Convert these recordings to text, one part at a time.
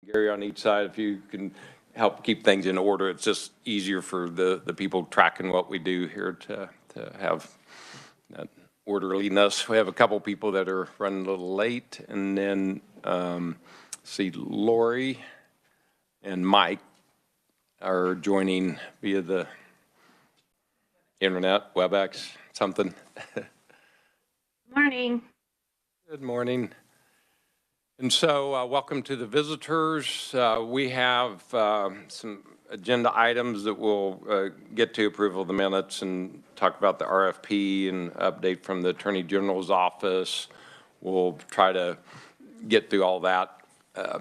Gary on each side, if you can help keep things in order. It's just easier for the people tracking what we do here to have that orderliness. We have a couple people that are running a little late, and then see Lori and Mike are joining via the internet, WebEx, something. Morning. Good morning. And so welcome to the visitors. We have some agenda items that we'll get to: approval of the minutes and talk about the RFP and update from the Attorney General's office. We'll try to get through all that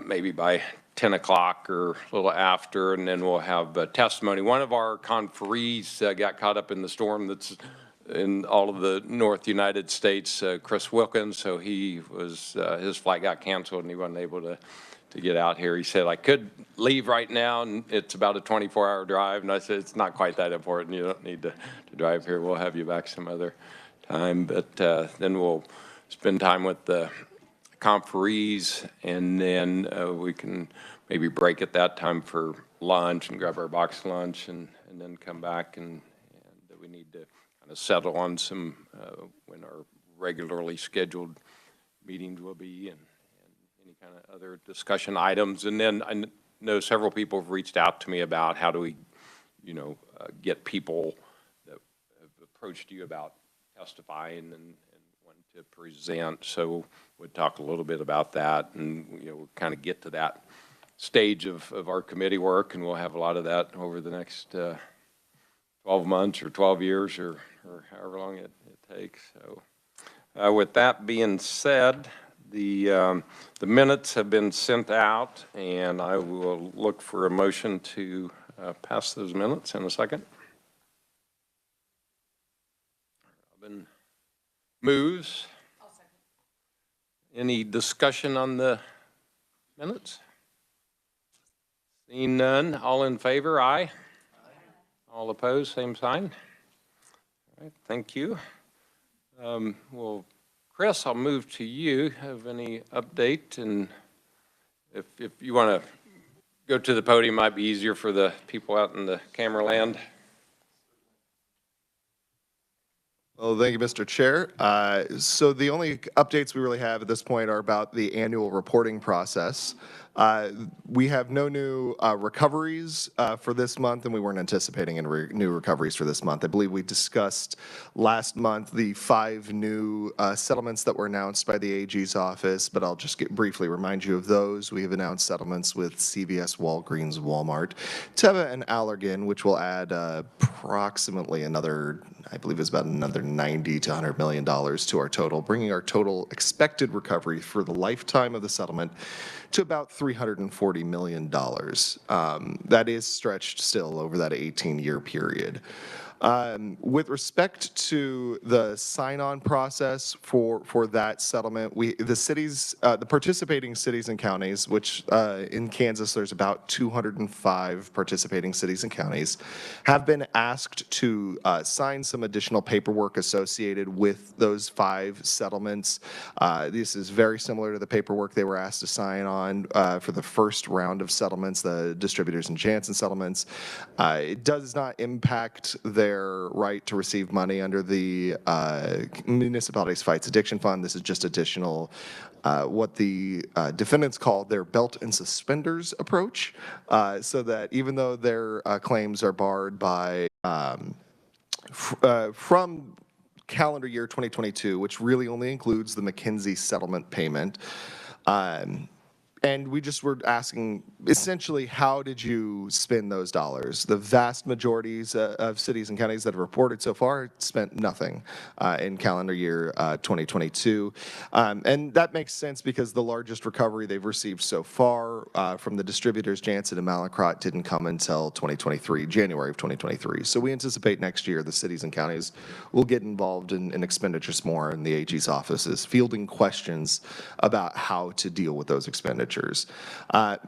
maybe by 10 o'clock or a little after, and then we'll have testimony. One of our conferees got caught up in the storm that's in all of the North United States, Chris Wilkins, so he was, his flight got canceled and he wasn't able to get out here. He said, I could leave right now, and it's about a 24-hour drive. And I said, it's not quite that important. You don't need to drive here. We'll have you back some other time. But then we'll spend time with the conferees, and then we can maybe break at that time for lunch and grab our box lunch, and then come back, and we need to kind of settle on some when our regularly scheduled meetings will be, and any kind of other discussion items. And then I know several people have reached out to me about how do we, get people that have approached you about testifying and want to present. So we'll talk a little bit about that, and we'll kind of get to that stage of our committee work, and we'll have a lot of that over the next 12 months or 12 years or however long it takes. So with that being said, the minutes have been sent out, and I will look for a motion to pass those minutes in a second. Robin moves. I'll second. Any discussion on the minutes? Seeing none, all in favor, aye. Aye. All opposed, same sign. All right, thank you. Well, Chris, I'll move to you. Have any update? And if you want to go to the podium, it might be easier for the people out in the camera land. Well, thank you, Mr. Chair. So the only updates we really have at this point are about the annual reporting process. We have no new recoveries for this month, and we weren't anticipating any new recoveries for this month. I believe we discussed last month the 5 new settlements that were announced by the AG's office, but I'll just briefly remind you of those. We have announced settlements with CVS, Walgreens, Walmart, Teva, and Allergan, which will add approximately another, I believe it's about another $90 to $100 million to our total, bringing our total expected recovery for the lifetime of the settlement to about $340 million. That is stretched still over that 18-year period. With respect to the sign-on process for that settlement, the participating cities and counties, which in Kansas there's about 205 participating cities and counties, have been asked to sign some additional paperwork associated with those 5 settlements. This is very similar to the paperwork they were asked to sign on for the first round of settlements, the Distributors and Janssen settlements. It does not impact their right to receive money under the Municipalities Fights Addiction Fund. This is just additional, what the defendants called their belt and suspenders approach, so that even though their claims are barred by from calendar year 2022, which really only includes the McKinsey settlement payment, and we just were asking, essentially, how did you spend those dollars? The vast majorities of cities and counties that have reported so far spent nothing in calendar year 2022. And that makes sense because the largest recovery they've received so far from the distributors, Janssen and Mallinckrodt, didn't come until January of 2023. So we anticipate next year the cities and counties will get involved in expenditures more, and the AG's office is fielding questions about how to deal with those expenditures. expenditures.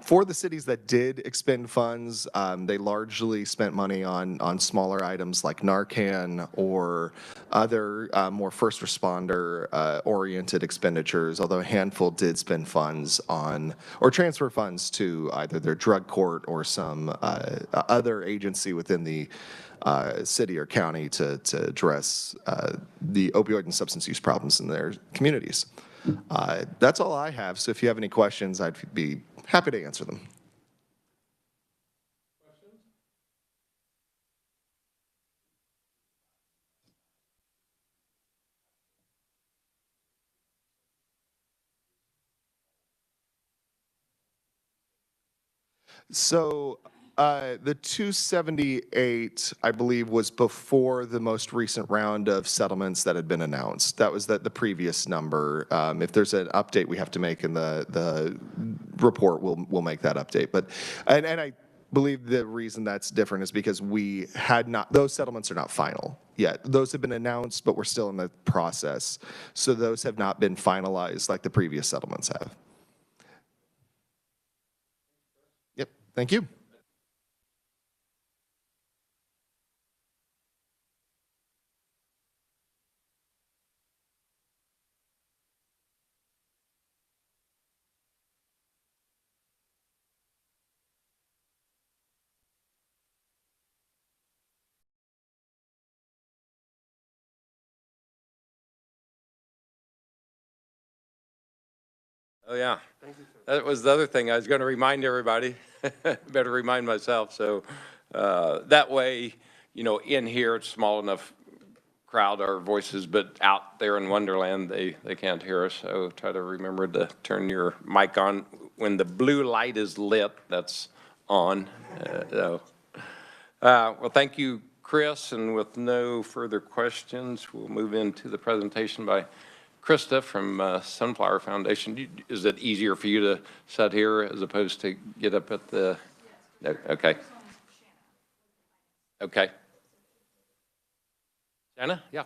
For the cities that did expend funds, they largely spent money on smaller items like Narcan or other more first responder oriented expenditures, although a handful did spend funds on or transfer funds to either their drug court or some other agency within the city or county to address the opioid and substance use problems in their communities. That's all I have, so if you have any questions, I'd be happy to answer them. So the 278, I believe, was before the most recent round of settlements that had been announced. That was the previous number. If there's an update we have to make in the report, we'll make that update. But and I believe the reason that's different is because we had not, those settlements are not final yet. Those have been announced, but we're still in the process. So those have not been finalized like the previous settlements have. Yep, thank you. Oh, yeah. That was the other thing I was going to remind everybody. Better remind myself. So that way, you know, in here, it's small enough crowd, our voices, but out there in Wonderland, they can't hear us. So try to remember to turn your mic on. When the blue light is lit, that's on. Well, thank you, Chris. And with no further questions, we'll move into the presentation by Krista from Sunflower Foundation. Is it easier for you to sit here as opposed to get up at the? No, okay. Okay. Anna, yeah.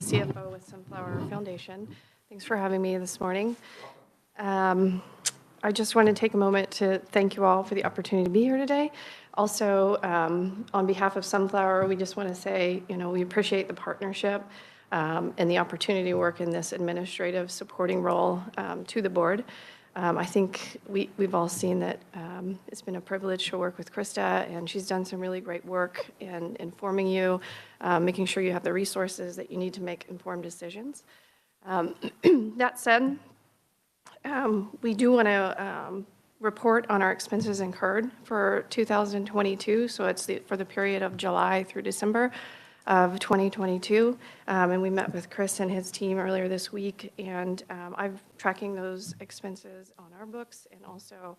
CFO with Sunflower Foundation. Thanks for having me this morning. I just want to take a moment to thank you all for the opportunity to be here today. Also, on behalf of Sunflower, we just want to say, you know, we appreciate the partnership and the opportunity to work in this administrative supporting role to the board. I think we've all seen that it's been a privilege to work with Krista, and she's done some really great work in informing you, making sure you have the resources that you need to make informed decisions. That said, we do want to report on our expenses incurred for 2022. So it's for the period of July through December of 2022. And we met with Chris and his team earlier this week, and I'm tracking those expenses on our books and also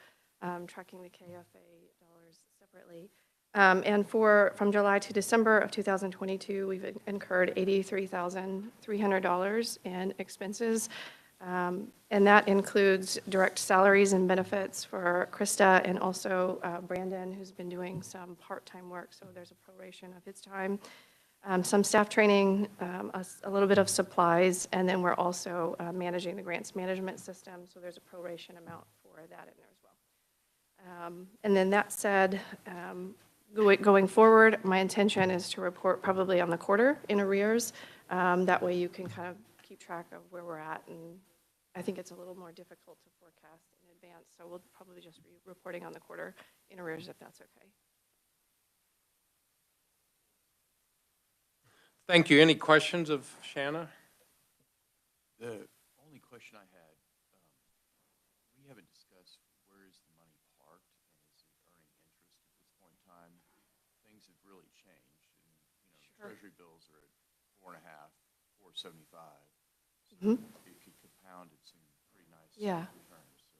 tracking the KFA dollars separately. And from July to December of 2022, we've incurred $83,300 in expenses. And that includes direct salaries and benefits for Krista and also Brandon, who's been doing some part-time work, so there's a proration of his time. Some staff training, a little bit of supplies, and then we're also managing the grants management system, so there's a proration amount for that in there as well. And then that said, going forward, my intention is to report probably on the quarter in arrears. That way you can kind of keep track of where we're at, and I think it's a little more difficult to forecast in advance, so we'll probably just be reporting on the quarter in arrears if that's okay. Thank you. Any questions of Shanna? The only question I had, we haven't discussed where is the money parked and is it earning interest at this point in time? Things have really changed, and Sure. Treasury bills are at 4.5, 4.75. So it could compound at some pretty nice returns. So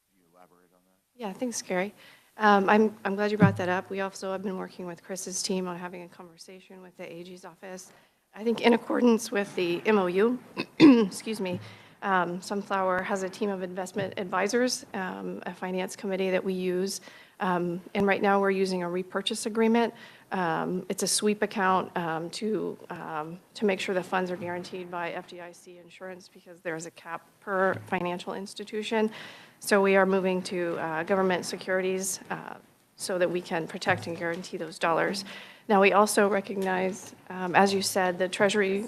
could you elaborate on that? Yeah, thanks, Gary. I'm glad you brought that up. We also have been working with Chris's team on having a conversation with the AG's office. I think in accordance with the MOU, excuse me, Sunflower has a team of investment advisors, a finance committee that we use And right now, we're using a repurchase agreement. It's a sweep account to make sure the funds are guaranteed by FDIC insurance because there's a cap per financial institution. So we are moving to government securities so that we can protect and guarantee those dollars. Now, we also recognize, as you said, the Treasury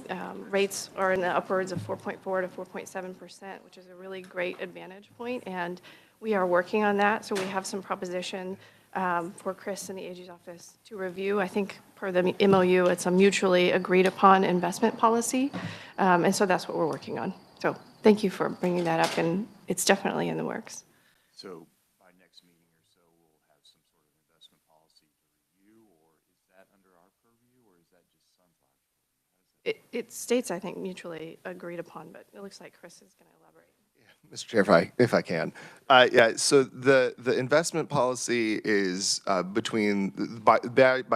rates are in the upwards of 4.4 to 4.7%, which is a really great advantage point, and we are working on that. So we have some proposition for Chris in the AG's office to review. I think per the MOU, it's a mutually agreed upon investment policy, and so that's what we're working on. So thank you for bringing that up, and it's definitely in the works. So by next meeting or so, we'll have some sort of investment policy to review, or is that under our purview, or is that just Sunflower's purview? How does that? It states, I think, mutually agreed upon, but it looks like Chris is going to elaborate. Mr. Chair, if I can. Yeah, so the investment policy is by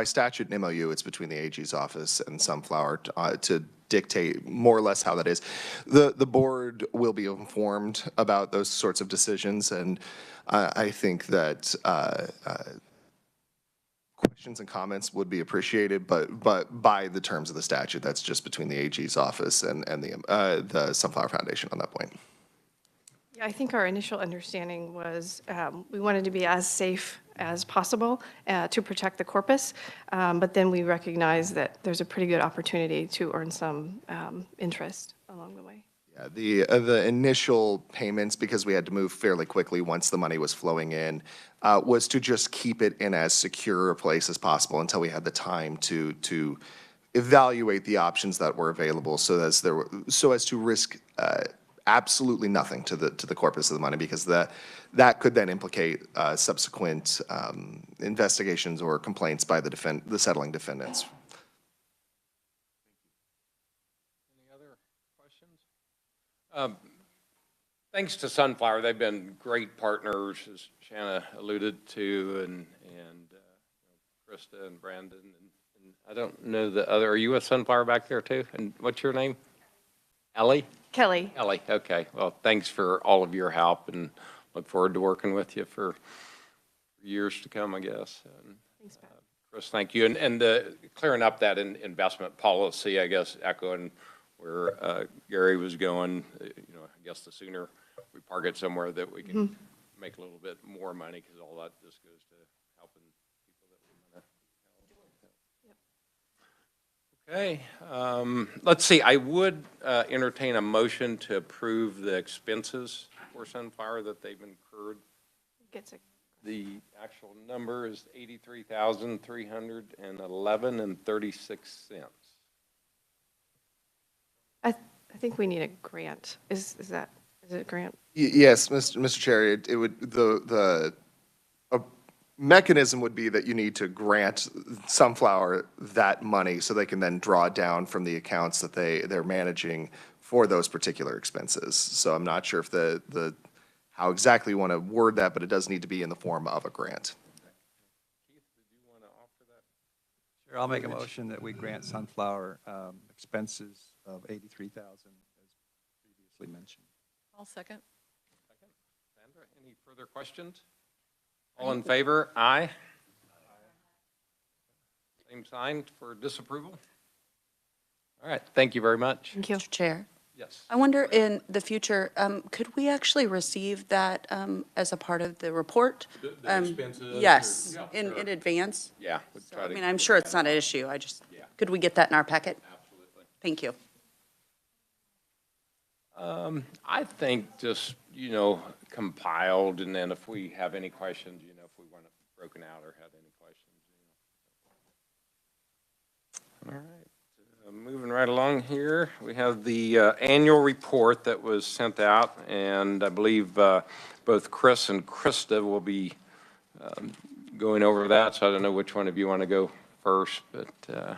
statute and MOU, it's between the AG's office and Sunflower to dictate more or less how that is. The board will be informed about those sorts of decisions, and I think that questions and comments would be appreciated, but by the terms of the statute, that's just between the AG's office and the Sunflower Foundation on that point. Yeah, I think our initial understanding was we wanted to be as safe as possible to protect the corpus, but then we recognize that there's a pretty good opportunity to earn some interest along the way. Yeah, the initial payments, because we had to move fairly quickly once the money was flowing in, was to just keep it in as secure a place as possible until we had the time to evaluate the options that were available, so as to risk absolutely nothing to the corpus of the money, because that could then implicate subsequent investigations or complaints by the settling defendants. Any other questions? Thanks to Sunflower, they've been great partners, as Shanna alluded to, and Krista and Brandon, and I don't know the other. Are you a Sunflower back there too? And what's your name? Ellie? Kelly. Ellie, okay. Well, thanks for all of your help, and look forward to working with you for years to come, I guess. And, Thanks, Pat. Chris, thank you. And clearing up that investment policy, I guess, echoing where Gary was going, I guess the sooner we park it somewhere that we can make a little bit more money, because all that just goes to helping people that we want to help. Okay, let's see. I would entertain a motion to approve the expenses for Sunflower that they've incurred. The actual number is $83,311.36. I think we need a grant. Is it a grant? Yes, Mr. Chair, it would the mechanism would be that you need to grant Sunflower that money so they can then draw down from the accounts that they're managing for those particular expenses. So I'm not sure if how exactly you want to word that, but it does need to be in the form of a grant. Keith, did you want to offer that? Sure, I'll make a motion that we grant Sunflower expenses of $83,000 as previously mentioned. I'll second. Sandra, any further questions? All in favor? Aye. Same sign for disapproval? All right, thank you very much. Thank you. Mr. Chair, Yes. I wonder in the future, could we actually receive that as a part of the report? The expenses? Yes, Yeah, in sure. advance. Yeah. We'll So, try I to mean, I'm sure it's not an issue. Yeah. Could we get that in our packet? Absolutely. Thank you. I think just, compiled, and then if we have any questions, if we want it broken out or have any questions. All right, moving right along here, we have the annual report that was sent out, and I believe both Chris and Krista will be going over that, so I don't know which one of you want to go first, but go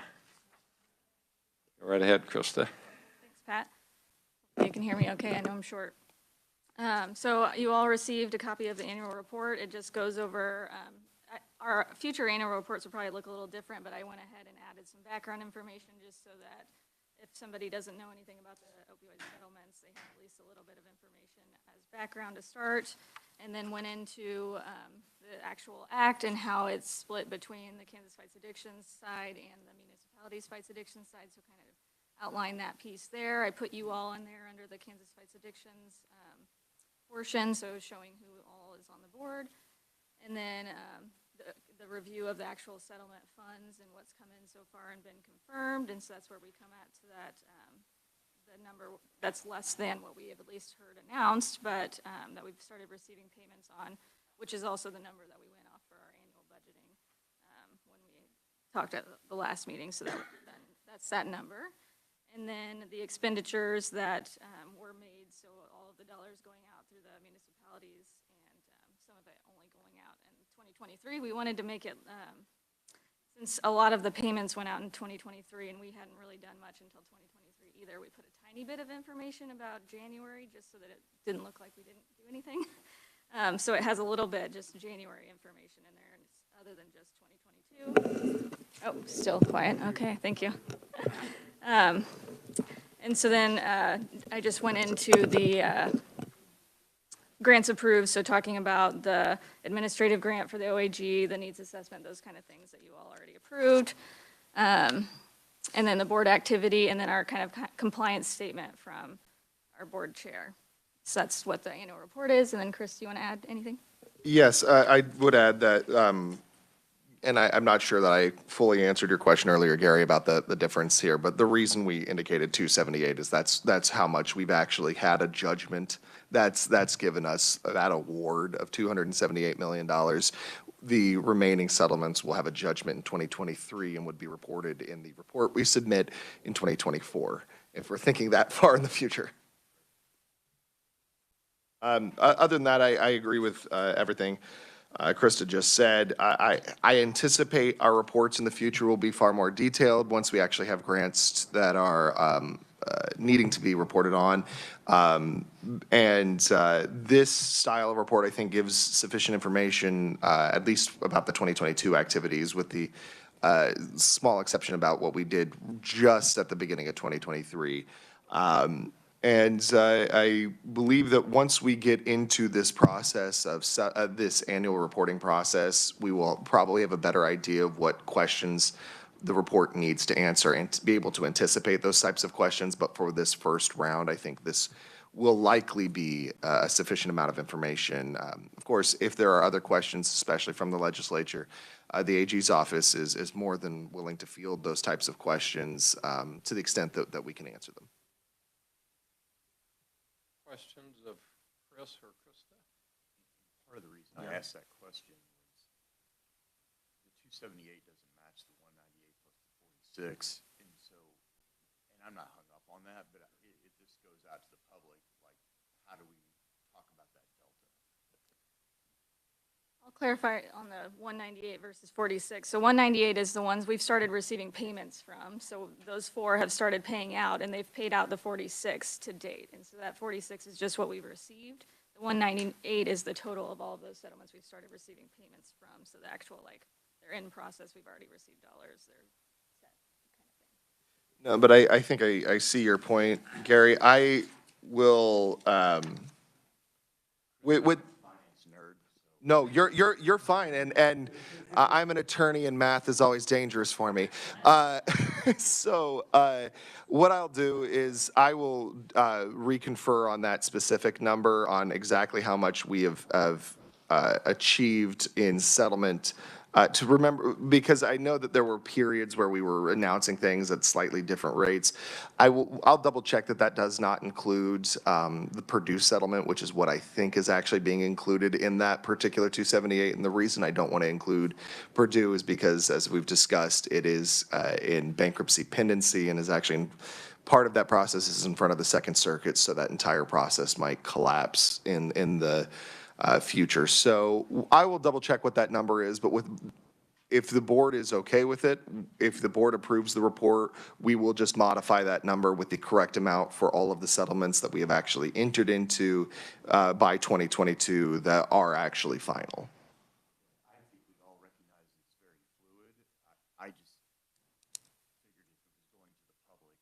right ahead, Krista. Thanks, Pat. You can hear me okay. I know I'm short. So you all received a copy of the annual report. It just goes over, our future annual reports will probably look a little different, but I went ahead and added some background information just so that if somebody doesn't know anything about the opioid settlements, they have at least a little bit of information as background to start, and then went into the actual act and how it's split between the Kansas Fights Addictions side and the municipalities Fights Addictions side, so kind of outline that piece there. I put you all in there under the Kansas Fights Addictions portion, so showing who all is on the board. And then the review of the actual settlement funds and what's come in so far and been confirmed. And so that's where we come at to that, the number that's less than what we have at least heard announced, but that we've started receiving payments on, which is also the number that we went off for our annual budgeting when we talked at the last meeting. So that's that number. And then the expenditures that were made, so all of the dollars going out through the municipalities and some of it only going out in 2023. We wanted to make it, since a lot of the payments went out in 2023 and we hadn't really done much until 2023 either, we put a tiny bit of information about January just so that it didn't look like we didn't do anything. So it has a little bit, just January information in there, and it's other than just 2022. Oh, still quiet. Okay, thank you. And so then I just went into the grants approved, so talking about the administrative grant for the OAG, the needs assessment, those kind of things that you all already approved. And then the board activity, and then our kind of compliance statement from our board chair. So that's what the annual report is. And then Chris, do you want to add anything? Yes, I would add that, and I'm not sure that I fully answered your question earlier, Gary, about the difference here, but the reason we indicated 278 is that's how much we've actually had a judgment that's given us that award of $278 million. The remaining settlements will have a judgment in 2023 and would be reported in the report we submit in 2024, if we're thinking that far in the future. Other than that, I agree with everything Krista just said. I anticipate our reports in the future will be far more detailed once we actually have grants that are needing to be reported on. This style of report, I think, gives sufficient information, at least about the 2022 activities, with the small exception about what we did just at the beginning of 2023. I believe that once we get into this process of this annual reporting process, we will probably have a better idea of what questions the report needs to answer and to be able to anticipate those types of questions. But for this first round, I think this will likely be a sufficient amount of information. Of course, if there are other questions, especially from the legislature, the AG's office is more than willing to field those types of questions to the extent that we can answer them. Questions of Chris or Krista? Part of the reason I asked that question was the 278 doesn't match the 198 plus the 46. And so, and I'm not hung up on that, but if this goes out to the public, like, how do we talk about that delta? I'll clarify on the 198 versus 46. So 198 is the ones we've started receiving payments from. So those 4 have started paying out, and they've paid out the 46 to date. And so that 46 is just what we've received. The 198 is the total of all of those settlements we've started receiving payments from. So the actual, like, they're in process, we've already received dollars, they're set kind of thing. No, but I think I see your point, Gary. I will, with no, you're fine, and I'm an attorney, and math is always dangerous for me. So what I'll do is I will reconfer on that specific number on exactly how much we have achieved in settlement. To remember, because I know that there were periods where we were announcing things at slightly different rates. I'll double check that does not include the Purdue settlement, which is what I think is actually being included in that particular 278. And the reason I don't want to include Purdue is because, as we've discussed, it is in bankruptcy pendency and is actually part of that process is in front of the Second Circuit, so that entire process might collapse in the future. So I will double check what that number is, but if the board is okay with it, if the board approves the report, we will just modify that number with the correct amount for all of the settlements that we have actually entered into by 2022 that are actually final. I think we all recognize it's very fluid. I just figured if it was going to the public,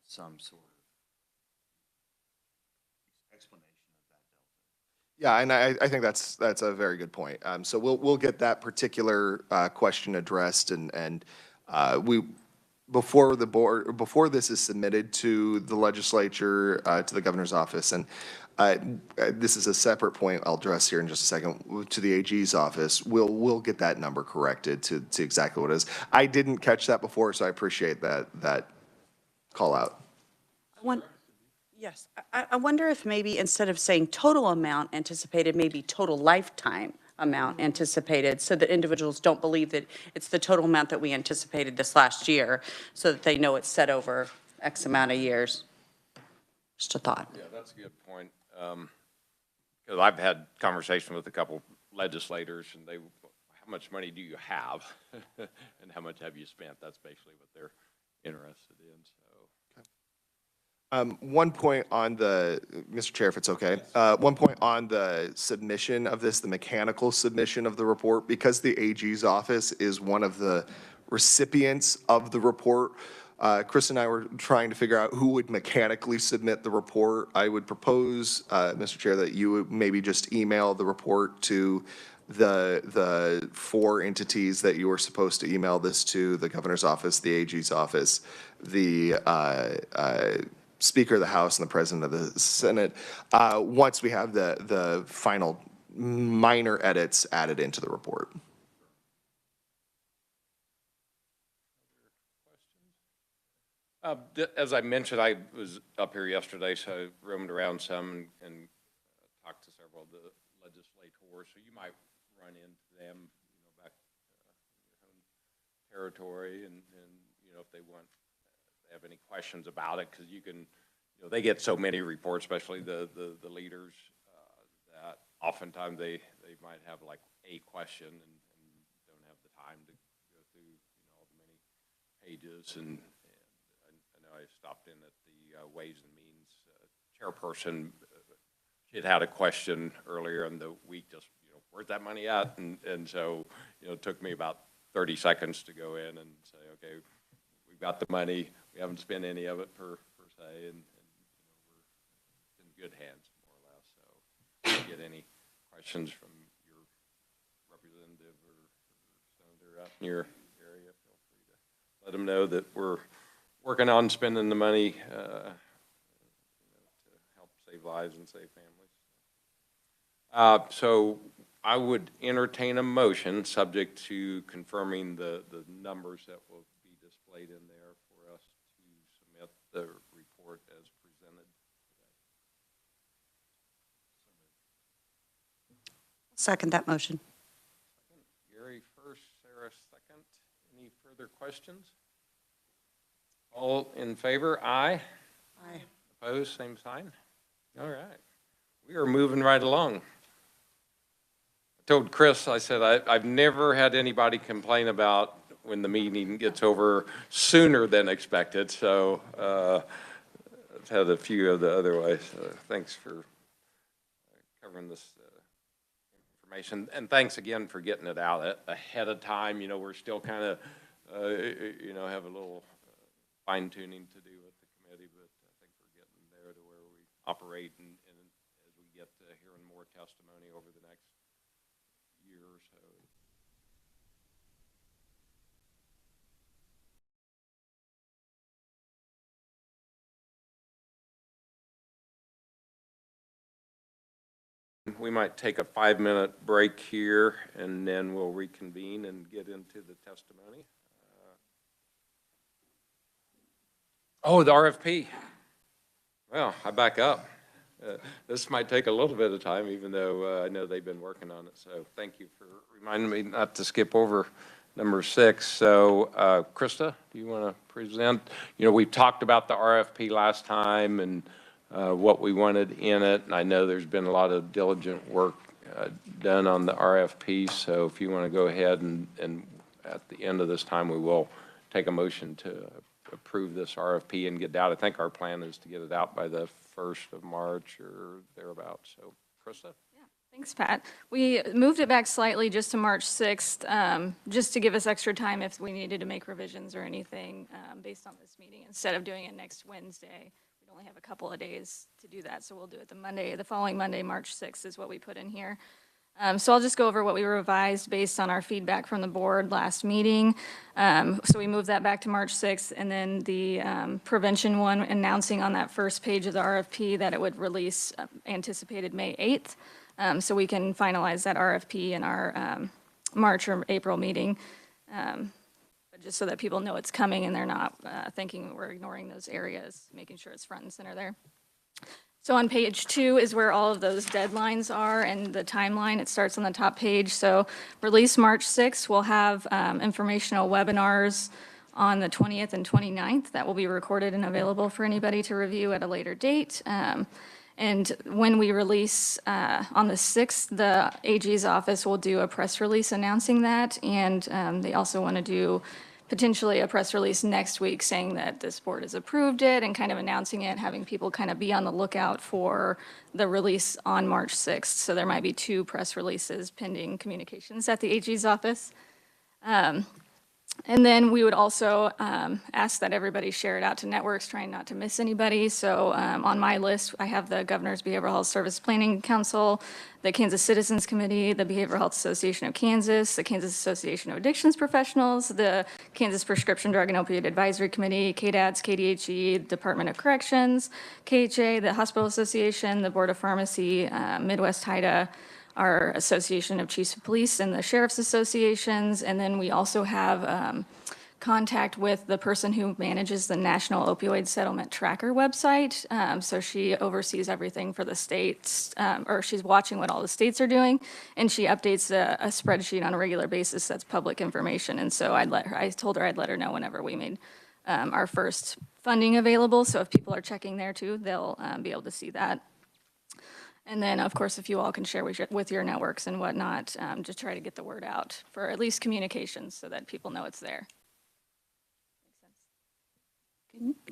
some sort of explanation of that delta. Yeah, and I think that's a very good point. So we'll get that particular question addressed, and we before this is submitted to the legislature, to the governor's office, and this is a separate point I'll address here in just a second, to the AG's office. We'll get that number corrected to exactly what it is. I didn't catch that before, so I appreciate that call out. Yes, I wonder if maybe instead of saying total amount anticipated, maybe total lifetime amount anticipated, so that individuals don't believe that it's the total amount that we anticipated this last year, so that they know it's set over X amount of years. Just a thought. Yeah, that's a good point. Because I've had conversation with a couple legislators, and how much money do you have? And how much have you spent? That's basically what they're interested in, so. One point on Mr. Chair, if it's okay, one point on the submission of this, the mechanical submission of the report, because the AG's office is one of the recipients of the report. Chris and I were trying to figure out who would mechanically submit the report. I would propose, Mr. Chair, that you would maybe just email the report to the 4 entities that you were supposed to email this to: the governor's office, the AG's office, the Speaker of the House, and the President of the Senate, once we have the final minor edits added into the report. As I mentioned, I was up here yesterday, so I roamed around some and talked to several of the legislators. So you might run into them, back in your own territory, and if they have any questions about it, because you can, they get so many reports, especially the leaders, that oftentimes they might have like a question and don't have the time to go through, all the many pages. And I know I stopped in at the Ways and Means chairperson. She had a question earlier in the week, just, where's that money at? And so, it took me about 30 seconds to go in and say, okay, we've got the money. We haven't spent any of it per se, and we're in good hands, more or less. So if you get any questions from your representative or senator out in your area, feel free to let them know that we're working on spending the money to help save lives and save families. So I would entertain a motion subject to confirming the numbers that will be displayed in there for us to submit the report as presented today. Second that motion. Gary first, Sarah second. Any further questions? All in favor? Aye. Aye. Opposed? Same sign. All right. We are moving right along. I told Chris, I said, I've never had anybody complain about when the meeting gets over sooner than expected. So I've had a few of the other ways. Thanks for covering this information. And thanks again for getting it out ahead of time. We're still kind of, have a little fine tuning to do with the committee, but I think we're getting there to where we operate, and as we get to hearing more testimony over the next year or so. We might take a 5-minute break here, and then we'll reconvene and get into the testimony. Oh, the RFP. Well, I back up. This might take a little bit of time, even though I know they've been working on it. So thank you for reminding me not to skip over number 6. So Krista, do you want to present? We've talked about the RFP last time and what we wanted in it. And I know there's been a lot of diligent work done on the RFP. So if you want to go ahead and at the end of this time, we will take a motion to approve this RFP and get it out. I think our plan is to get it out by the 1st of March or thereabouts. So, Krista? Yeah, Thanks, Pat. We moved it back slightly just to March 6th, just to give us extra time if we needed to make revisions or anything based on this meeting. Instead of doing it next Wednesday, we'd only have a couple of days to do that, so we'll do it the following Monday, March 6th is what we put in here. So I'll just go over what we revised based on our feedback from the board last meeting. So we moved that back to March 6th, and then the prevention one announcing on that first page of the RFP that it would release anticipated May 8th. So we can finalize that RFP in our March or April meeting, but just so that people know it's coming and they're not thinking we're ignoring those areas, making sure it's front and center there. So on page 2 is where all of those deadlines are and the timeline. It starts on the top page. So release March 6th, we'll have informational webinars on the 20th and 29th that will be recorded and available for anybody to review at a later date. And when we release on the 6th, the AG's office will do a press release announcing that. And they also want to do potentially a press release next week saying that this board has approved it and kind of announcing it, having people kind of be on the lookout for the release on March 6th. So there might be 2 press releases pending communications at the AG's office. And then we would also ask that everybody share it out to networks, trying not to miss anybody. So on my list, I have the Governor's Behavioral Health Service Planning Council, the Kansas Citizens Committee, the Behavioral Health Association of Kansas, the Kansas Association of Addictions Professionals, the Kansas Prescription Drug and Opioid Advisory Committee, KDADS, KDHE, Department of Corrections, KHA, the Hospital Association, the Board of Pharmacy, Midwest HIDA, our Association of Chiefs of Police and the Sheriff's Associations, and then we also have contact with the person who manages the National Opioid Settlement Tracker website. So she oversees everything for the states, or she's watching what all the states are doing, and she updates a spreadsheet on a regular basis that's public information. And so I told her I'd let her know whenever we made our first funding available. So if people are checking there too, they'll be able to see that. And then, of course, if you all can share with your networks and whatnot, to try to get the word out for at least communications so that people know it's there.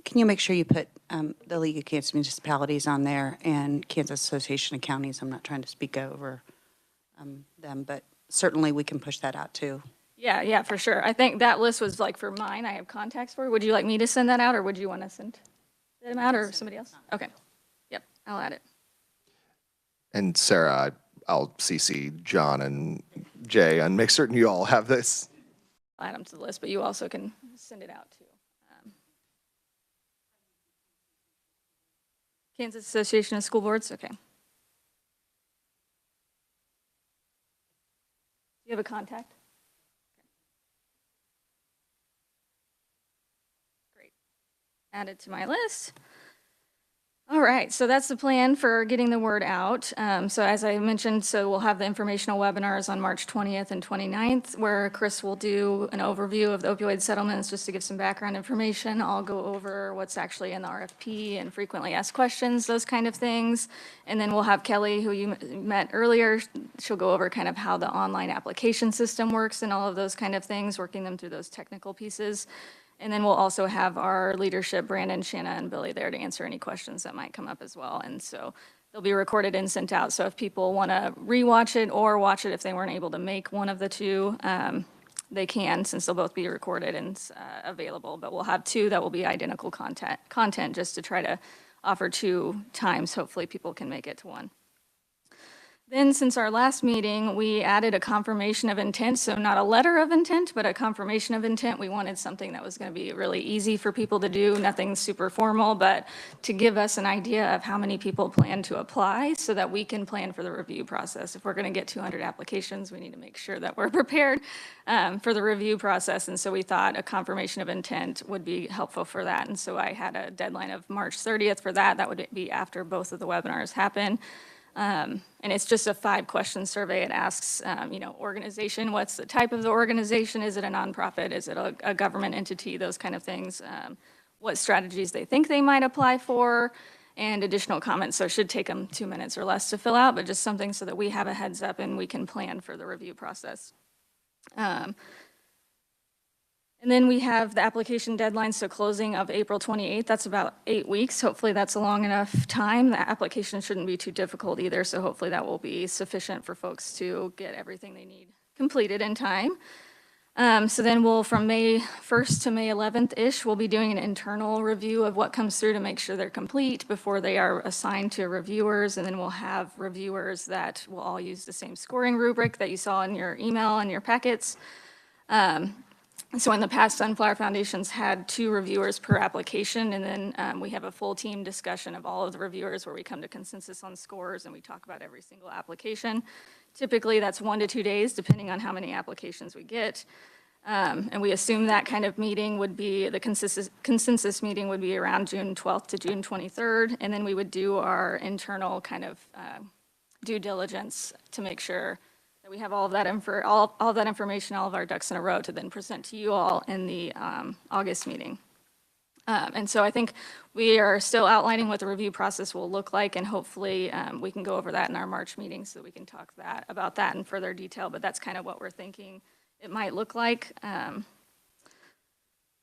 Can you make sure you put the League of Kansas Municipalities on there and Kansas Association of Counties? I'm not trying to speak over them, but certainly we can push that out too. Yeah, for sure. I think that list was like for mine. I have contacts for. Would you like me to send that out, or would you want to send them out, or somebody else? Okay. Yep, I'll add it. And Sarah, I'll CC John and Jay and make certain you all have this. I'll add them to the list, but you also can send it out too. Kansas Association of School Boards, okay. Do you have a contact? Great. Add it to my list. All right, so that's the plan for getting the word out. So as I mentioned, so we'll have the informational webinars on March 20th and 29th, where Chris will do an overview of the opioid settlements just to give some background information. I'll go over what's actually in the RFP and frequently asked questions, those kind of things. And then we'll have Kelly, who you met earlier. She'll go over kind of how the online application system works and all of those kind of things, working them through those technical pieces. And then we'll also have our leadership, Brandon, Shanna, and Billy there to answer any questions that might come up as well. And so they'll be recorded and sent out. So if people want to rewatch it or watch it if they weren't able to make one of the two, they can, since they'll both be recorded and available. But we'll have 2 that will be identical content just to try to offer 2 times. Hopefully people can make it to one. Then, since our last meeting, we added a confirmation of intent, so not a letter of intent, but a confirmation of intent. We wanted something that was going to be really easy for people to do, nothing super formal, but to give us an idea of how many people plan to apply so that we can plan for the review process. If we're going to get 200 applications, we need to make sure that we're prepared for the review process, and so we thought a confirmation of intent would be helpful for that. And so I had a deadline of March 30th for that. That would be after both of the webinars happen. And it's just a 5-question survey. It asks, organization, what's the type of the organization? Is it a nonprofit? Is it a government entity? Those kind of things. What strategies they think they might apply for, and additional comments. So it should take them 2 minutes or less to fill out, but just something so that we have a heads up and we can plan for the review process. And And then we have the application deadline, so closing of April 28th. That's about 8 weeks. Hopefully that's a long enough time. The application shouldn't be too difficult either, so hopefully that will be sufficient for folks to get everything they need completed in time. So then from May 1st to May 11th-ish, we'll be doing an internal review of what comes through to make sure they're complete before they are assigned to reviewers. And then we'll have reviewers that will all use the same scoring rubric that you saw in your email and your packets. So in the past, Sunflower Foundation's had 2 reviewers per application, and then we have a full team discussion of all of the reviewers where we come to consensus on scores and we talk about every single application. Typically, that's 1 to 2 days, depending on how many applications we get. And we assume that kind of meeting would be, the consensus meeting would be around June 12th to June 23rd, and then we would do our internal kind of due diligence to make sure that we have all of that all that information, all of our ducks in a row to then present to you all in the August meeting. And so I think we are still outlining what the review process will look like, and hopefully we can go over that in our March meeting so we can talk about that in further detail, but that's kind of what we're thinking it might look like. And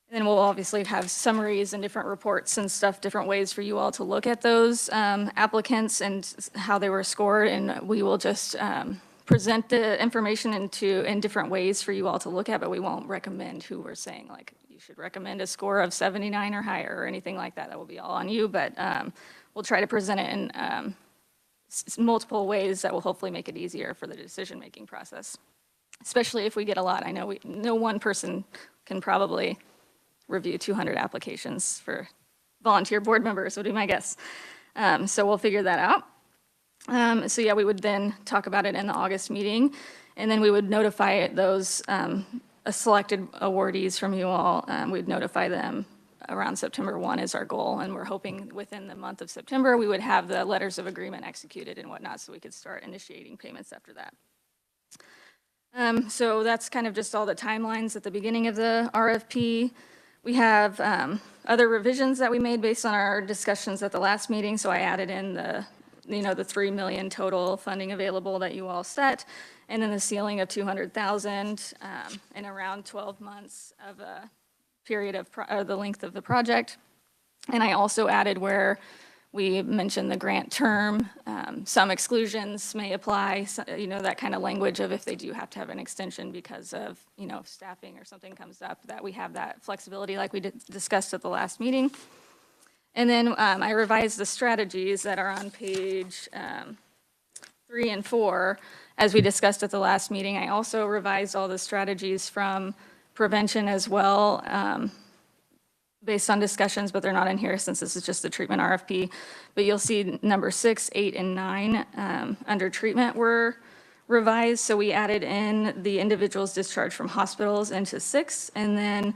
then we'll obviously have summaries and different reports and stuff, different ways for you all to look at those applicants and how they were scored, and we will just present the information in different ways for you all to look at, but we won't recommend who we're saying, like, you should recommend a score of 79 or higher or anything like that. That will be all on you, but we'll try to present it in multiple ways that will hopefully make it easier for the decision-making process, especially if we get a lot. I know no one person can probably review 200 applications for volunteer board members, would be my guess. So we'll figure that out. So yeah, we would then talk about it in the August meeting, and then we would notify those selected awardees from you all. We'd notify them around September 1 is our goal, and we're hoping within the month of September we would have the letters of agreement executed and whatnot so we could start initiating payments after that. So that's kind of just all the timelines at the beginning of the RFP. We have other revisions that we made based on our discussions at the last meeting, so I added in the $3 million total funding available that you all set, and then the ceiling of $200,000 in around 12 months of a period of the length of the project. And I also added where we mentioned the grant term, some exclusions may apply, that kind of language of if they do have to have an extension because of, staffing or something comes up, that we have that flexibility like we discussed at the last meeting. And then I revised the strategies that are on page 3 and 4, as we discussed at the last meeting. I also revised all the strategies from prevention as well, based on discussions, but they're not in here since this is just the treatment RFP. But you'll see number 6, 8, and 9 under treatment were revised. So we added in the individuals discharged from hospitals into 6, and then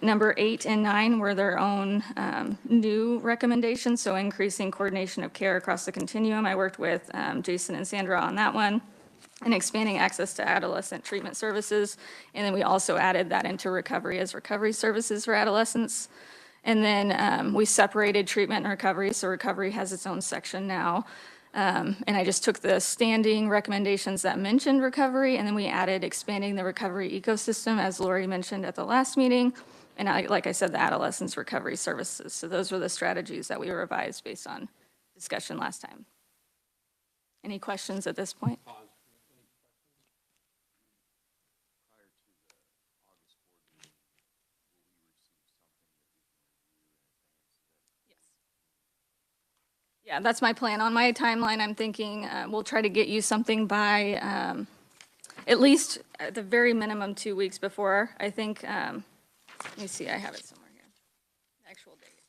number 8 and 9 were their own new recommendations, so increasing coordination of care across the continuum. I worked with Jason and Sandra on that one, and expanding access to adolescent treatment services. And then we also added that into recovery as recovery services for adolescents. And then we separated treatment and recovery, so recovery has its own section now. And I just took the standing recommendations that mentioned recovery, and then we added expanding the recovery ecosystem, as Lori mentioned at the last meeting, and like I said, the adolescents recovery services. So those were the strategies that we revised based on discussion last time. Any questions at this point? Yeah, that's my plan. On my timeline, I'm thinking we'll try to get you something by at least at the very minimum 2 weeks before. I think, let me see, I have it somewhere here. The actual date.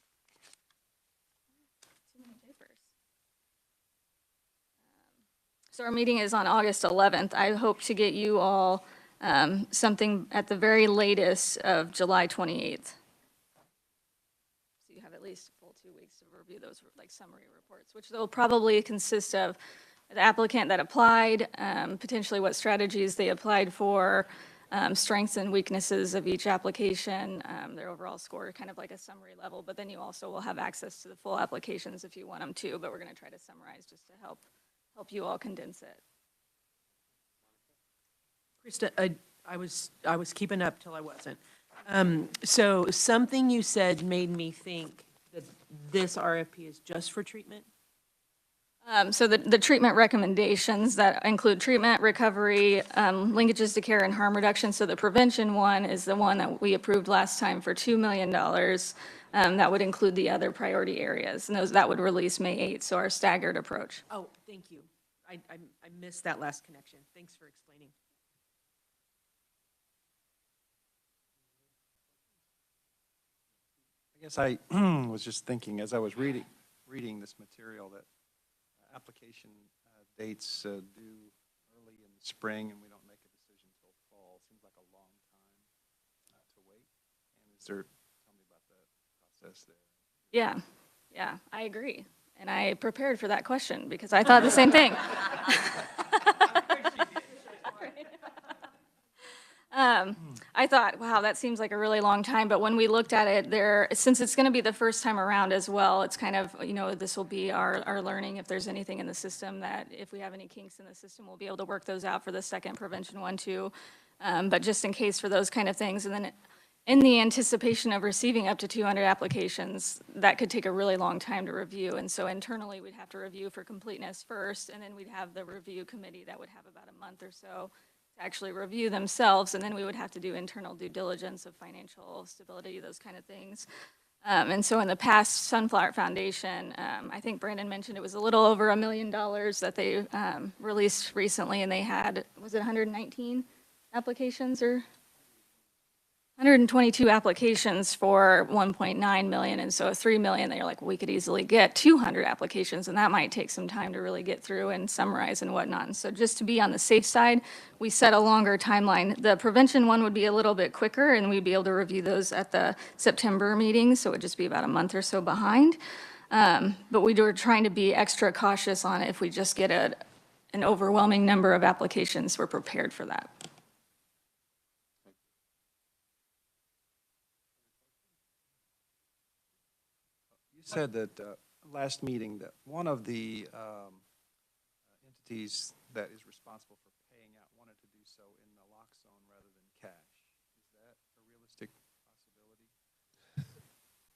Too many papers. So our meeting is on August 11th. I hope to get you all something at the very latest of July 28th. So you have at least a full 2 weeks to review those like summary reports, which they'll probably consist of the applicant that applied, potentially what strategies they applied for, strengths and weaknesses of each application, their overall score, kind of like a summary level, but then you also will have access to the full applications if you want them to, but we're going to try to summarize just to help you all condense it. Krista, I was keeping up till I wasn't. So something you said made me think that this RFP is just for treatment? So the treatment recommendations that include treatment, recovery, linkages to care, and harm reduction. So the prevention one is the one that we approved last time for $2 million. That would include the other priority areas, and that would release May 8th, so our staggered approach. Oh, thank you. I missed that last connection. Thanks for explaining. I guess I was just thinking as I was reading this material that application dates due early in the spring, and we don't make a decision till fall. Seems like a long time to wait. And tell me about the process there. Yeah, I agree. And I prepared for that question because I thought the same thing. I thought, wow, that seems like a really long time, but when we looked at it, since it's going to be the first time around as well, it's kind of, this will be our learning if there's anything in the system that, if we have any kinks in the system, we'll be able to work those out for the second prevention one too. But just in case for those kind of things, and then in the anticipation of receiving up to 200 applications, that could take a really long time to review. And so internally, we'd have to review for completeness first, and then we'd have the review committee that would have about a month or so to actually review themselves, and then we would have to do internal due diligence of financial stability, those kind of things. And so in the past, Sunflower Foundation, I think Brandon mentioned it was a little over $1 million that they released recently, and they had, was it 119 applications or? 122 applications for 1.9 million, and so 3 million, they're like, well, we could easily get 200 applications, and that might take some time to really get through and summarize and whatnot. And so just to be on the safe side, we set a longer timeline. The prevention one would be a little bit quicker, and we'd be able to review those at the September meeting, so it would just be about a month or so behind. But we were trying to be extra cautious on it. If we just get an overwhelming number of applications, we're prepared for that. You said that last meeting that one of the entities that is responsible for paying out wanted to do so in naloxone rather than cash. Is that a realistic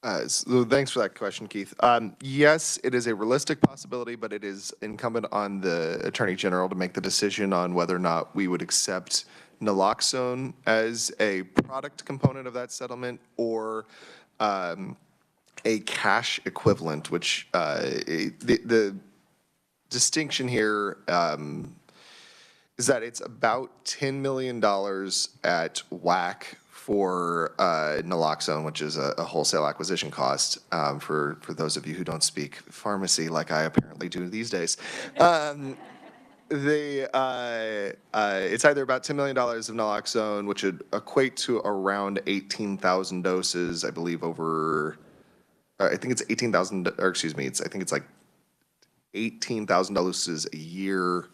possibility? So thanks for that question, Keith. Yes, it is a realistic possibility, but it is incumbent on the Attorney General to make the decision on whether or not we would accept naloxone as a product component of that settlement or a cash equivalent, which the distinction here is that it's about $10 million at WAC for naloxone, which is a wholesale acquisition cost for those of you who don't speak pharmacy like I apparently do these days. It's either about $10 million of naloxone, which would equate to around 18,000 doses, I believe, over. I think it's 18,000, or excuse me, I think it's like 18,000 doses a year,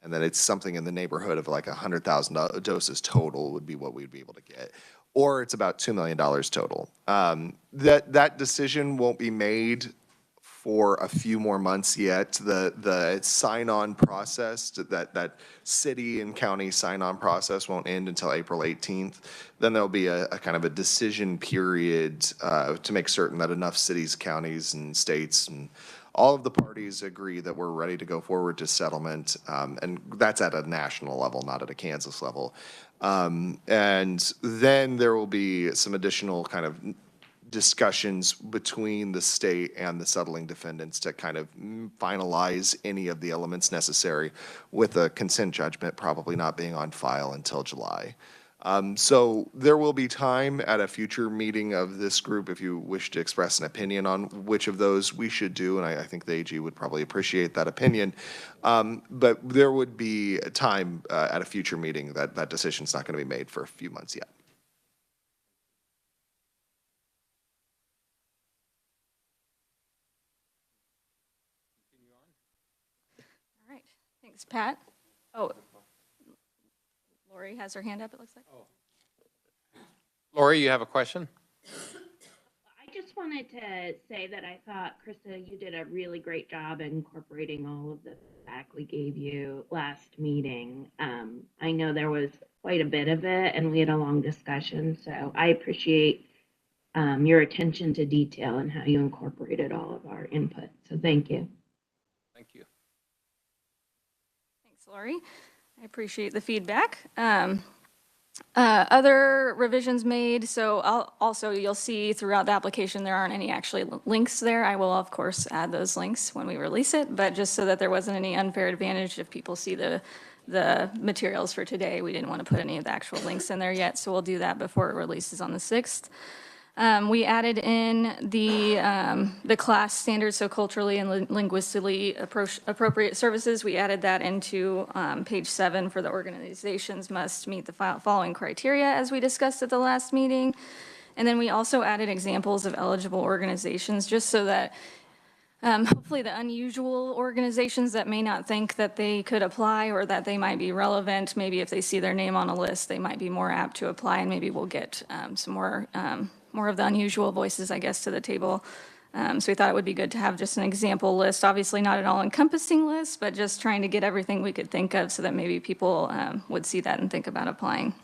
and then it's something in the neighborhood of like 100,000 doses total would be what we'd be able to get, or it's about $2 million total. That decision won't be made for a few more months yet. The sign-on process, that city and county sign-on process won't end until April 18th. Then there'll be a kind of a decision period to make certain that enough cities, counties, and states and all of the parties agree that we're ready to go forward to settlement. And that's at a national level, not at a Kansas level. And then there will be some additional kind of discussions between the state and the settling defendants to kind of finalize any of the elements necessary, with a consent judgment probably not being on file until July. So there will be time at a future meeting of this group if you wish to express an opinion on which of those we should do, and I think the AG would probably appreciate that opinion. But there would be a time at a future meeting that decision's not going to be made for a few months yet. All right, thanks, Pat. Oh, Lori has her hand up, it looks like. Lori, you have a question? I just want wanted to say that I thought, Krista, you did a really great job incorporating all of the feedback we gave you last meeting. I know there was quite a bit of it and we had a long discussion, so I appreciate your attention to detail and how you incorporated all of our input. So thank you. Thank you. Thanks, Lori. I appreciate the feedback. Other revisions made, so also you'll see throughout the application there aren't any actually links there. I will, of course, add those links when we release it, but just so that there wasn't any unfair advantage if people see the materials for today, we didn't want to put any of the actual links in there yet, so we'll do that before it releases on the 6th. We added in the class standards, so culturally and linguistically appropriate services. We added that into page 7 for the organizations must meet the following criteria as we discussed at the last meeting. And then we also added examples of eligible organizations just so that hopefully the unusual organizations that may not think that they could apply or that they might be relevant, maybe if they see their name on a list, they might be more apt to apply, and maybe we'll get some more of the unusual voices, I guess, to the table. So we thought it would be good to have just an example list, obviously not an all-encompassing list, but just trying to get everything we could think of so that maybe people would see that and think about applying.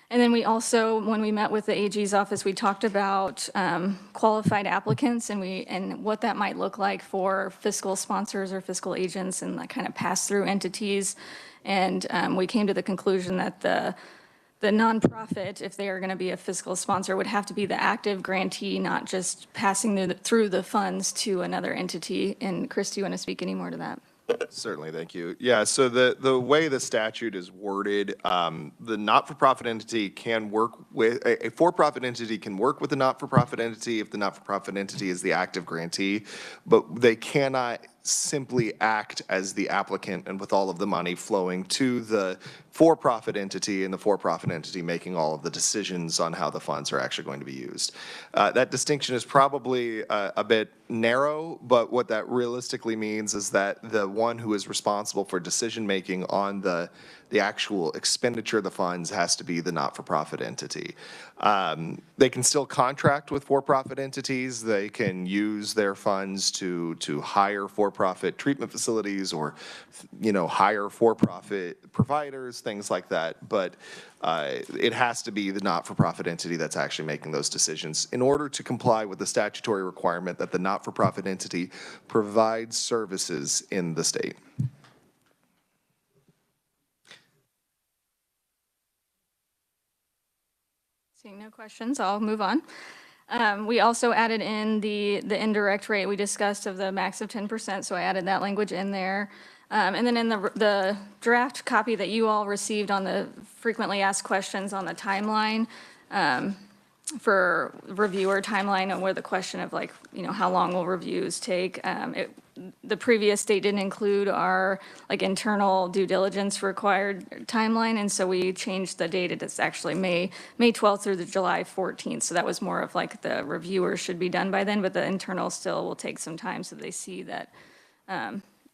And then we also, when we met with the AG's office, we talked about qualified applicants and what that might look like for fiscal sponsors or fiscal agents and like kind of pass-through entities. And we came to the conclusion that the nonprofit, if they are going to be a fiscal sponsor, would have to be the active grantee, not just passing through the funds to another entity. And Chris, do you want to speak any more to that? Certainly, thank you. Yeah, so the way the statute is worded, the not-for-profit entity can work with, a for-profit entity can work with a not-for-profit entity if the not-for-profit entity is the active grantee, but they cannot simply act as the applicant and with all of the money flowing to the for-profit entity and the for-profit entity making all of the decisions on how the funds are actually going to be used. That distinction is probably a bit narrow, but what that realistically means is that the one who is responsible for decision-making on the actual expenditure of the funds has to be the not-for-profit entity. They can still contract with for-profit entities. They can use their funds to hire for-profit treatment facilities or, hire for-profit providers, things like that. But it has to be the not-for-profit entity that's actually making those decisions in order to comply with the statutory requirement that the not-for-profit entity provides services in the state. Seeing no questions, I'll move on. We also added in the indirect rate we discussed of the max of 10%, so I added that language in there. And then in the draft copy that you all received on the frequently asked questions on the timeline, for reviewer timeline and where the question of how long will reviews take, the previous state didn't include our internal due diligence required timeline, and so we changed the date. It's actually May 12th through the July 14th, so that was more of the reviewers should be done by then, but the internal still will take some time so they see that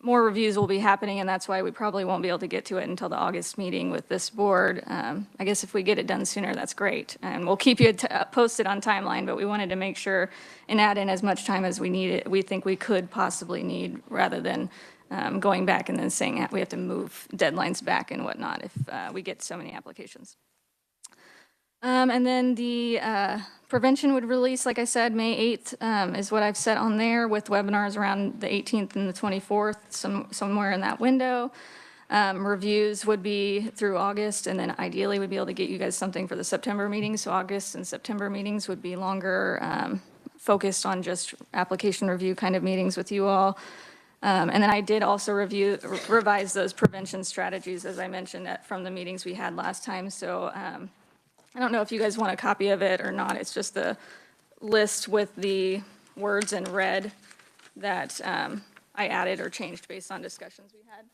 more reviews will be happening, and that's why we probably won't be able to get to it until the August meeting with this board. I guess if we get it done sooner, that's great, and we'll keep you posted on timeline, but we wanted to make sure and add in as much time as we think we could possibly need, rather than going back and then saying we have to move deadlines back and whatnot if we get so many applications. And then the prevention would release, like I said, May 8th is what I've set on there, with webinars around the 18th and the 24th, somewhere in that window. Reviews would be through August, and then ideally we'd be able to get you guys something for the September meetings. So August and September meetings would be longer, focused on just application review kind of meetings with you all. And then I did also revise those prevention strategies, as I mentioned, from the meetings we had last time. So I don't know if you guys want a copy of it or not. It's just the list with the words in red that I added or changed based on discussions we had.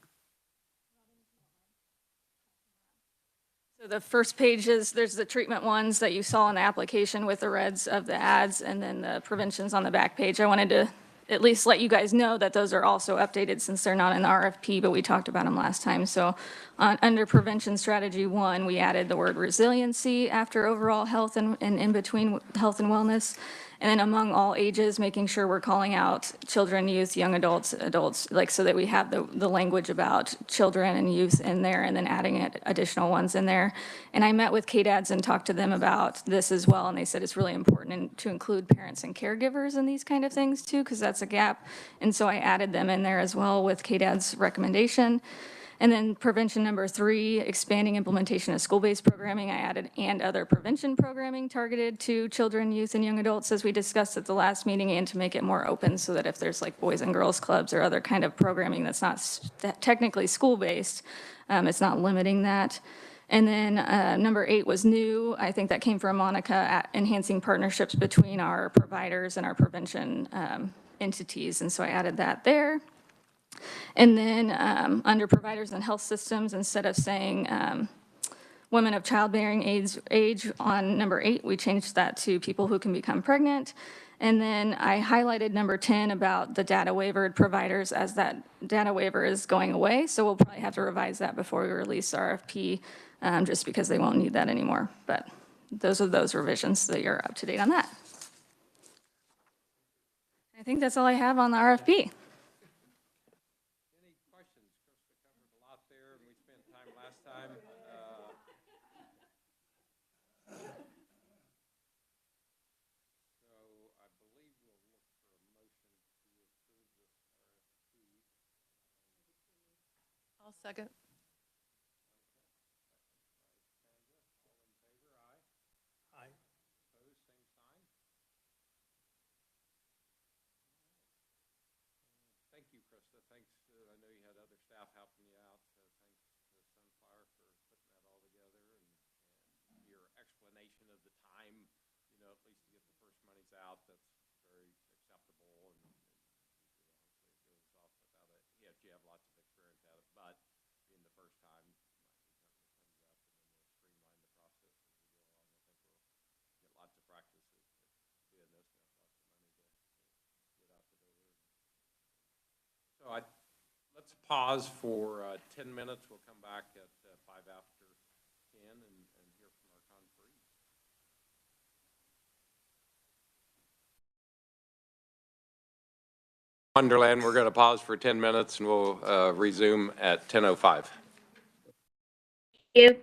So the first page there's the treatment ones that you saw in the application with the reds of the ads, and then the preventions on the back page. I wanted to at least let you guys know that those are also updated since they're not in the RFP, but we talked about them last time. So under prevention strategy 1, we added the word resiliency after overall health and in between health and wellness. And then among all ages, making sure we're calling out children, youth, young adults, like so that we have the language about children and youth in there and then adding additional ones in there. And I met with KDADs and talked to them about this as well, and they said it's really important to include parents and caregivers in these kind of things too, because that's a gap. And so I added them in there as well with KDAD's recommendation. And then prevention number 3, expanding implementation of school-based programming. I added and other prevention programming targeted to children, youth, and young adults, as we discussed at the last meeting, and to make it more open so that if there's like boys and girls clubs or other kind of programming that's not technically school-based, it's not limiting that. And then number 8 was new. I think that came from Monica, at enhancing partnerships between our providers and our prevention entities. And so I added that there. And then under providers and health systems, instead of saying women of childbearing age on number 8, we changed that to people who can become pregnant. And then I highlighted number 10 about the data waivered providers, as that data waiver is going away. So we'll probably have to revise that before we release RFP, just because they won't need that anymore. But those are those revisions, so you're up to date on that. I think that's all I have on the RFP. Time. So I believe we'll look for a motion to approve this RFP. I'll second. Aye. Opposed, same sign. Thank you, Krista. Thanks. I know you had other staff helping you out. So thanks to Sunflower for putting that all together, and your explanation of the time, at least to get the first monies out. That's very acceptable, and hopefully it goes off without it. Yes, you have lots of experience at it, but being the first time, might be something that comes up, and then we'll streamline the process as we go along. I think we'll get lots of practice at doing this. We have lots of money to get out the door. So let's pause for 10 minutes. We'll come back at 5 after 10 and hear from our conferees. Wonderland, we're going to pause for 10 minutes and we'll resume at 10:05. You.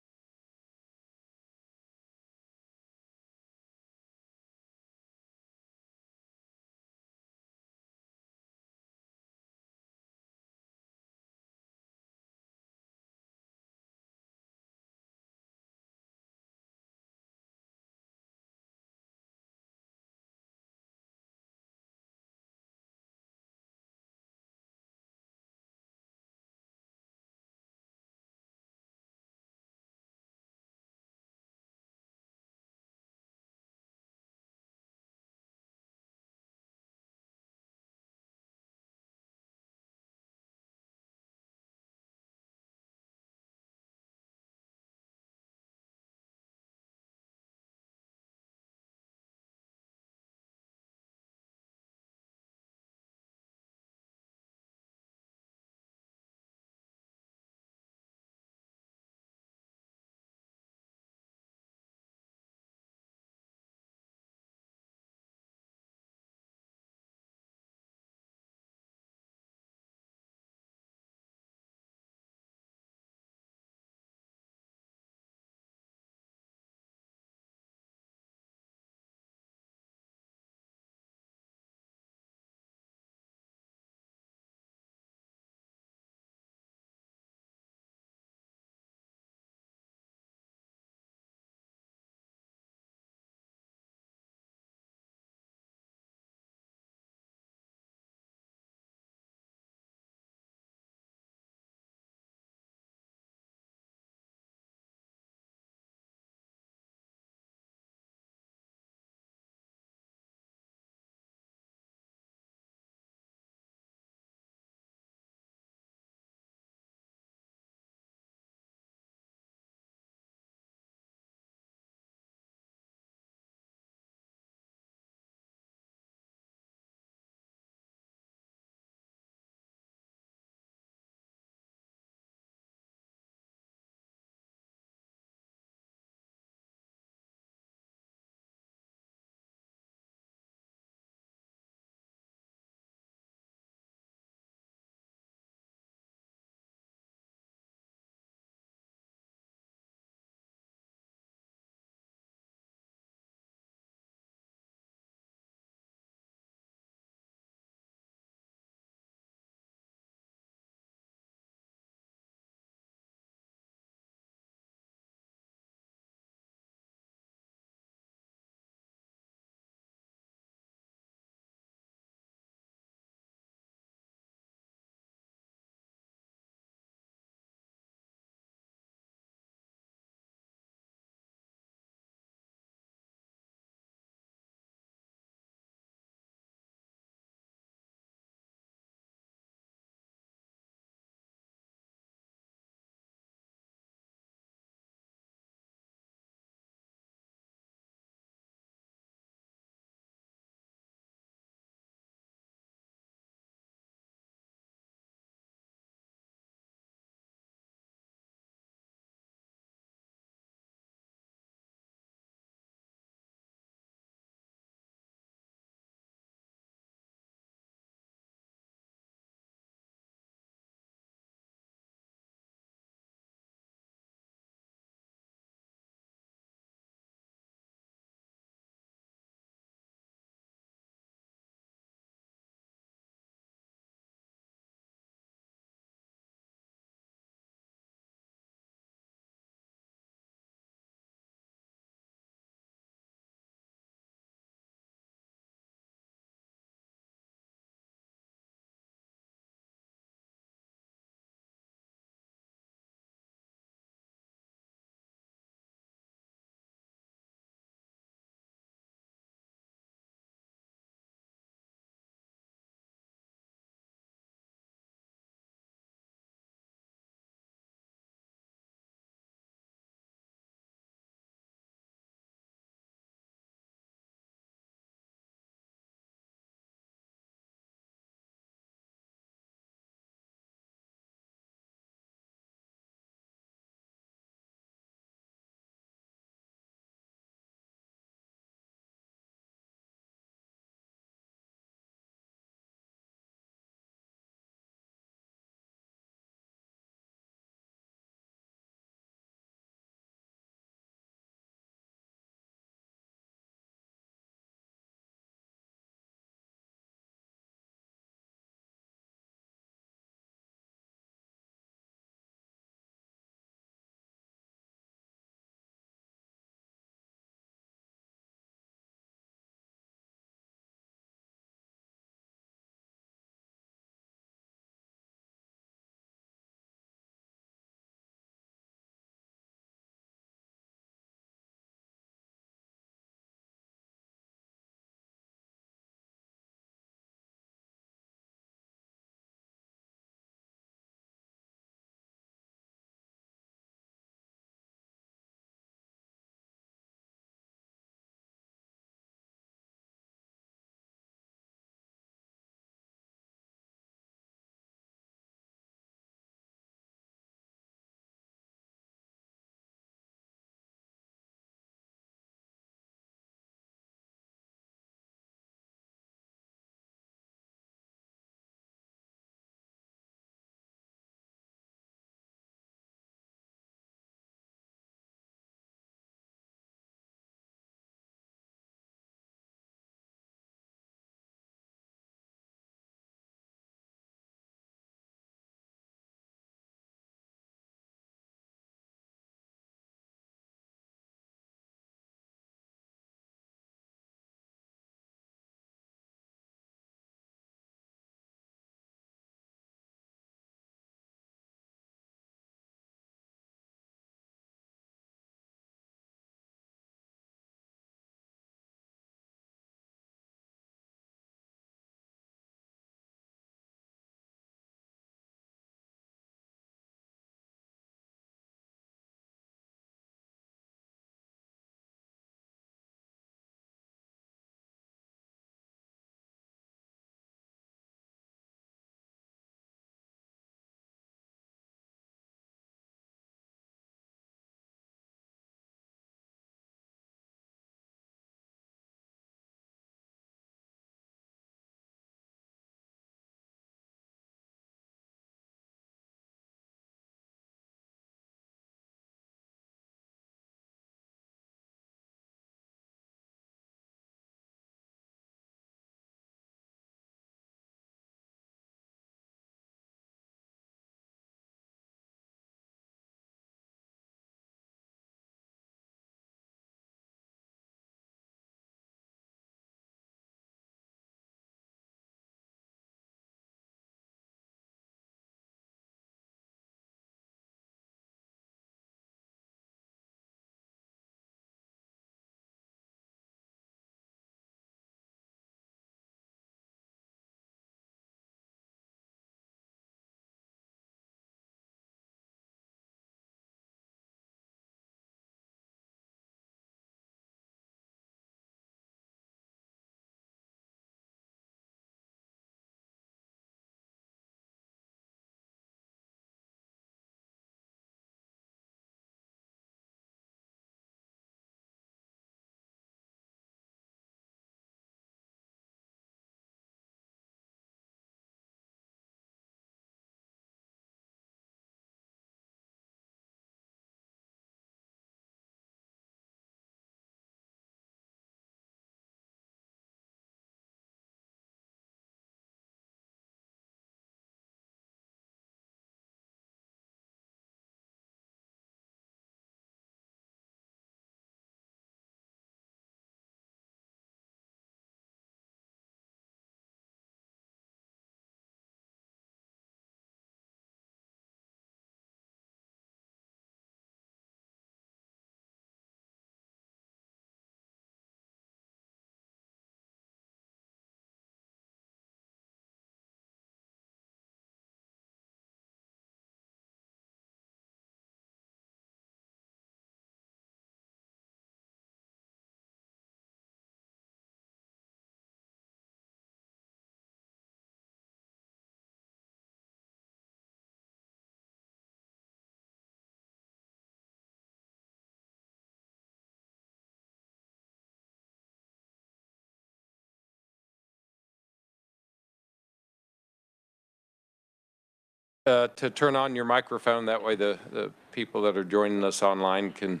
to turn on your microphone. That way the people that are joining us online can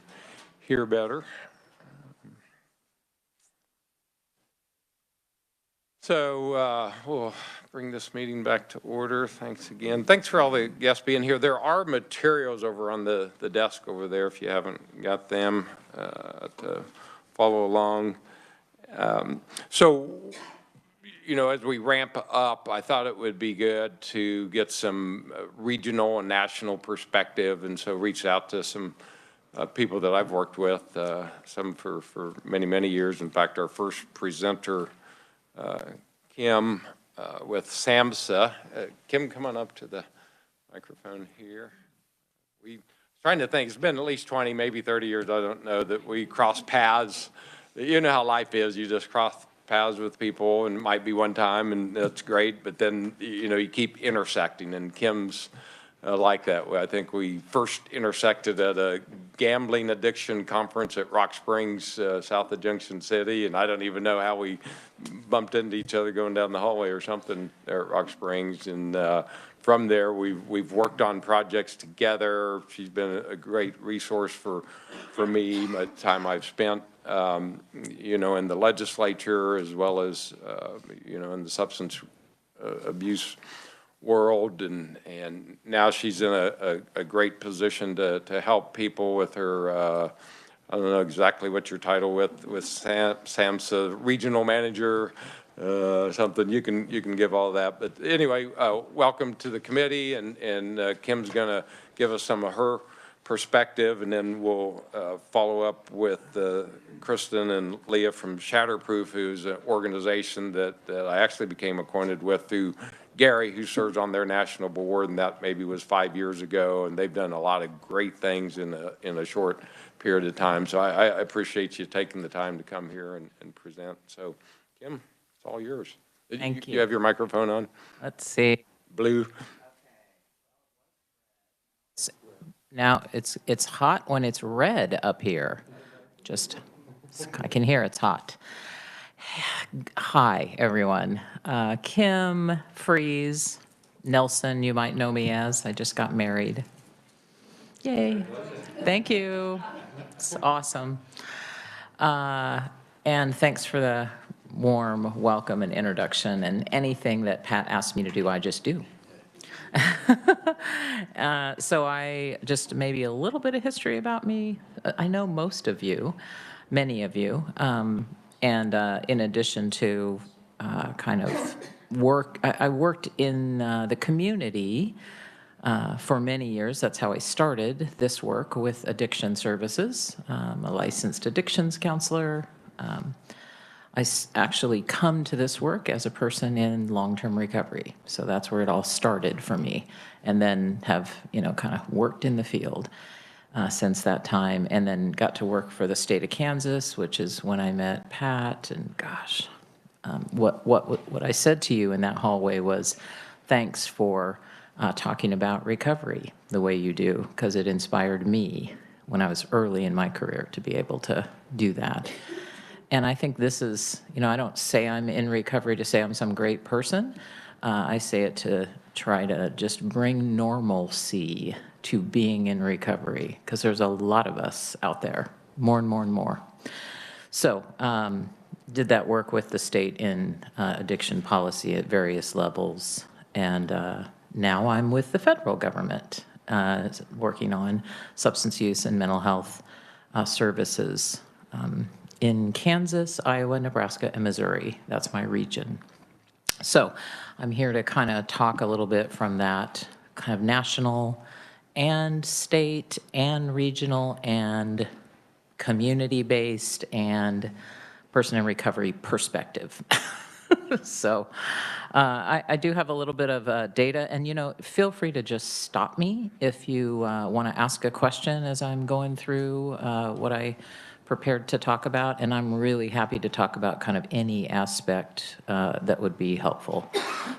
hear better. So we'll bring this meeting back to order. Thanks again. Thanks for all the guests being here. There are materials over on the desk over there if you haven't got them to follow along. So, you know, as we ramp up, I thought it would be good to get some regional and national perspective, and so reached out to some people that I've worked with, some for many, many years. In fact, our first presenter, Kim with SAMHSA. Kim, come on up to the microphone here. We trying to think, it's been at least 20, maybe 30 years, I don't know, that we cross paths. You know how life is, you just cross paths with people, and it might be one time and that's great, but then, you know, you keep intersecting, and Kim's like that. I think we first intersected at a gambling addiction conference at Rock Springs, south of Junction City, and I don't even know how we bumped into each other going down the hallway or something there at Rock Springs. And from there, we've worked on projects together. She's been a great resource for me, the time I've spent, you know, in the legislature, as well as, you know, in the substance abuse world, and now she's in a great position to help people with her, I don't know exactly what your title with SAMHSA, regional manager, something. You can give all that, but anyway, welcome to the committee, and Kim's gonna give us some of her perspective, and then we'll follow up with Kristen and Leah from Shatterproof, who's an organization that I actually became acquainted with through Gary, who serves on their national board, and that maybe was 5 years ago, and they've done a lot of great things in a short period of time. So I appreciate you taking the time to come here and present. So, Kim, it's all yours. Thank you. You have your microphone on? Let's see. Blue. Now it's hot when it's red up here. Just, I can hear it's hot. Hi, everyone. Kim Freeze Nelson, you might know me as. I just got married. Yay. Thank you. It's awesome. And thanks for the warm welcome and introduction. And anything that Pat asked me to do, I just do. So I just maybe a little bit of history about me. I know most of you, many of you. And in addition to kind of work, I worked in the community for many years. That's how I started this work with addiction services. I'm a licensed addictions counselor. I actually come to this work as a person in long-term recovery. So that's where it all started for me. And then have, you know, kind of worked in the field since that time, and then got to work for the state of Kansas, which is when I met Pat. And gosh, what I said to you in that hallway was, thanks for talking about recovery the way you do, because it inspired me when I was early in my career to be able to do that. And I think this is, you know, I don't say I'm in recovery to say I'm some great person. I say it to try to just bring normalcy to being in recovery, because there's a lot of us out there, more and more and more. So did that work with the state in addiction policy at various levels. And now I'm with the federal government working on substance use and mental health services in Kansas, Iowa, Nebraska, and Missouri. That's my region. So I'm here to kind of talk a little bit from that kind of national and state and regional and community-based and person in recovery perspective. So I do have a little bit of data, and, you know, feel free to just stop me if you want to ask a question as I'm going through what I prepared to talk about, and I'm really happy to talk about kind of any aspect that would be helpful.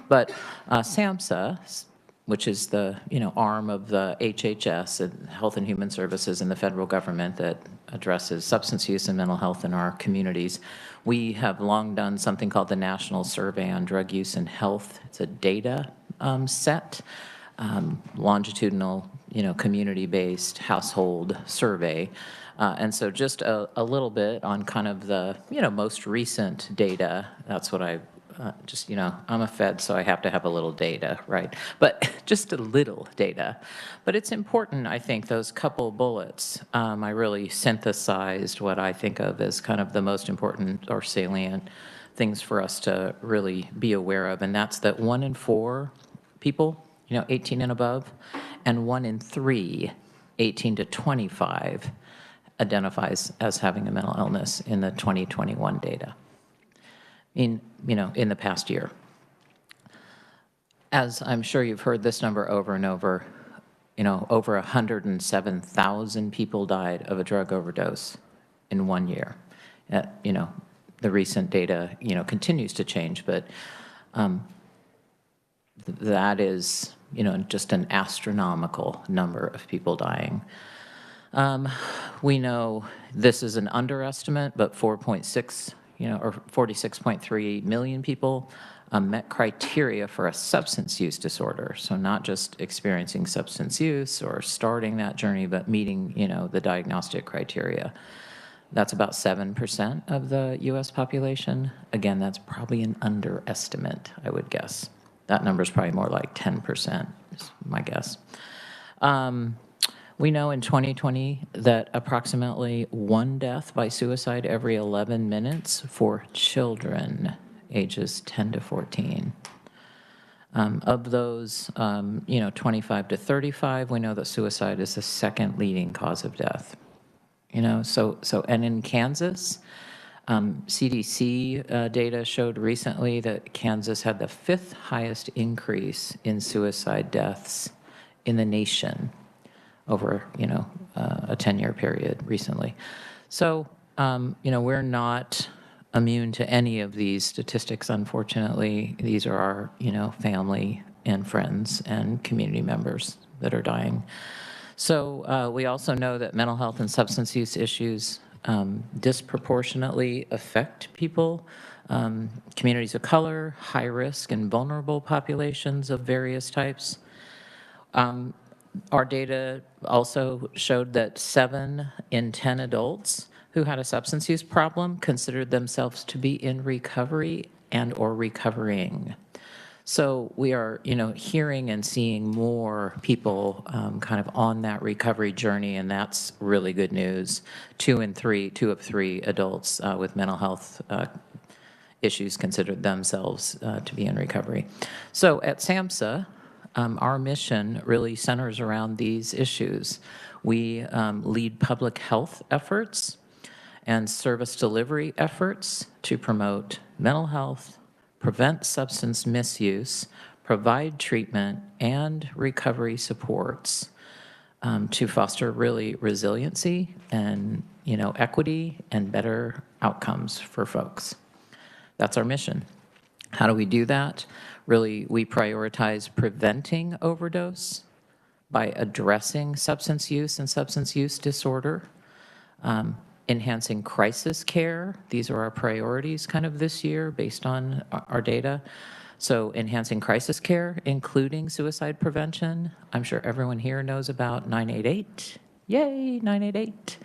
But SAMHSA, which is the, you know, arm of the HHS, and Health and Human Services in the federal government that addresses substance use and mental health in our communities, we have long done something called the National Survey on Drug Use and Health. It's a data set longitudinal, community-based household survey. And so just a little bit on kind of the, most recent data. That's what I just, I'm a Fed, so I have to have a little data, right? But just a little data. But it's important, I think, those couple bullets. I really synthesized what I think of as kind of the most important or salient things for us to really be aware of. And that's that 1 in 4 people, 18 and above, and 1 in 3, 18 to 25, identifies as having a mental illness in the 2021 data. In the past year. As I'm sure you've heard this number over and over, over 107,000 people died of a drug overdose in 1 year. The recent data, continues to change, but that is, just an astronomical number of people dying. We know this is an underestimate, but 4.6, or 46.3 million people met criteria for a substance use disorder. So not just experiencing substance use or starting that journey, but meeting, the diagnostic criteria. That's about 7% of the US population. Again, that's probably an underestimate, I would guess. That number is probably more like 10%, is my guess. We know in 2020 that approximately 1 death by suicide every 11 minutes for children ages 10 to 14. Of those, 25 to 35, we know that suicide is the second leading cause of death. And in Kansas, CDC data showed recently that Kansas had the 5th highest increase in suicide deaths in the nation over, a 10-year period recently. So, we're not immune to any of these statistics, unfortunately. These are our, family and friends and community members that are dying. So we also know that mental health and substance use issues disproportionately affect people, communities of color, high risk and vulnerable populations of various types. Our data also showed that 7 in 10 adults who had a substance use problem considered themselves to be in recovery and or recovering. So we are, hearing and seeing more people kind of on that recovery journey, and that's really good news. 2 of 3 adults with mental health issues considered themselves to be in recovery. So at SAMHSA, our mission really centers around these issues. We lead public health efforts and service delivery efforts to promote mental health, prevent substance misuse, provide treatment and recovery supports to foster really resiliency and, equity and better outcomes for folks. That's our mission. How do we do that? Really, we prioritize preventing overdose by addressing substance use and substance use disorder, enhancing crisis care. These are our priorities kind of this year based on our data. So enhancing crisis care, including suicide prevention. I'm sure everyone here knows about 988. Yay, 988.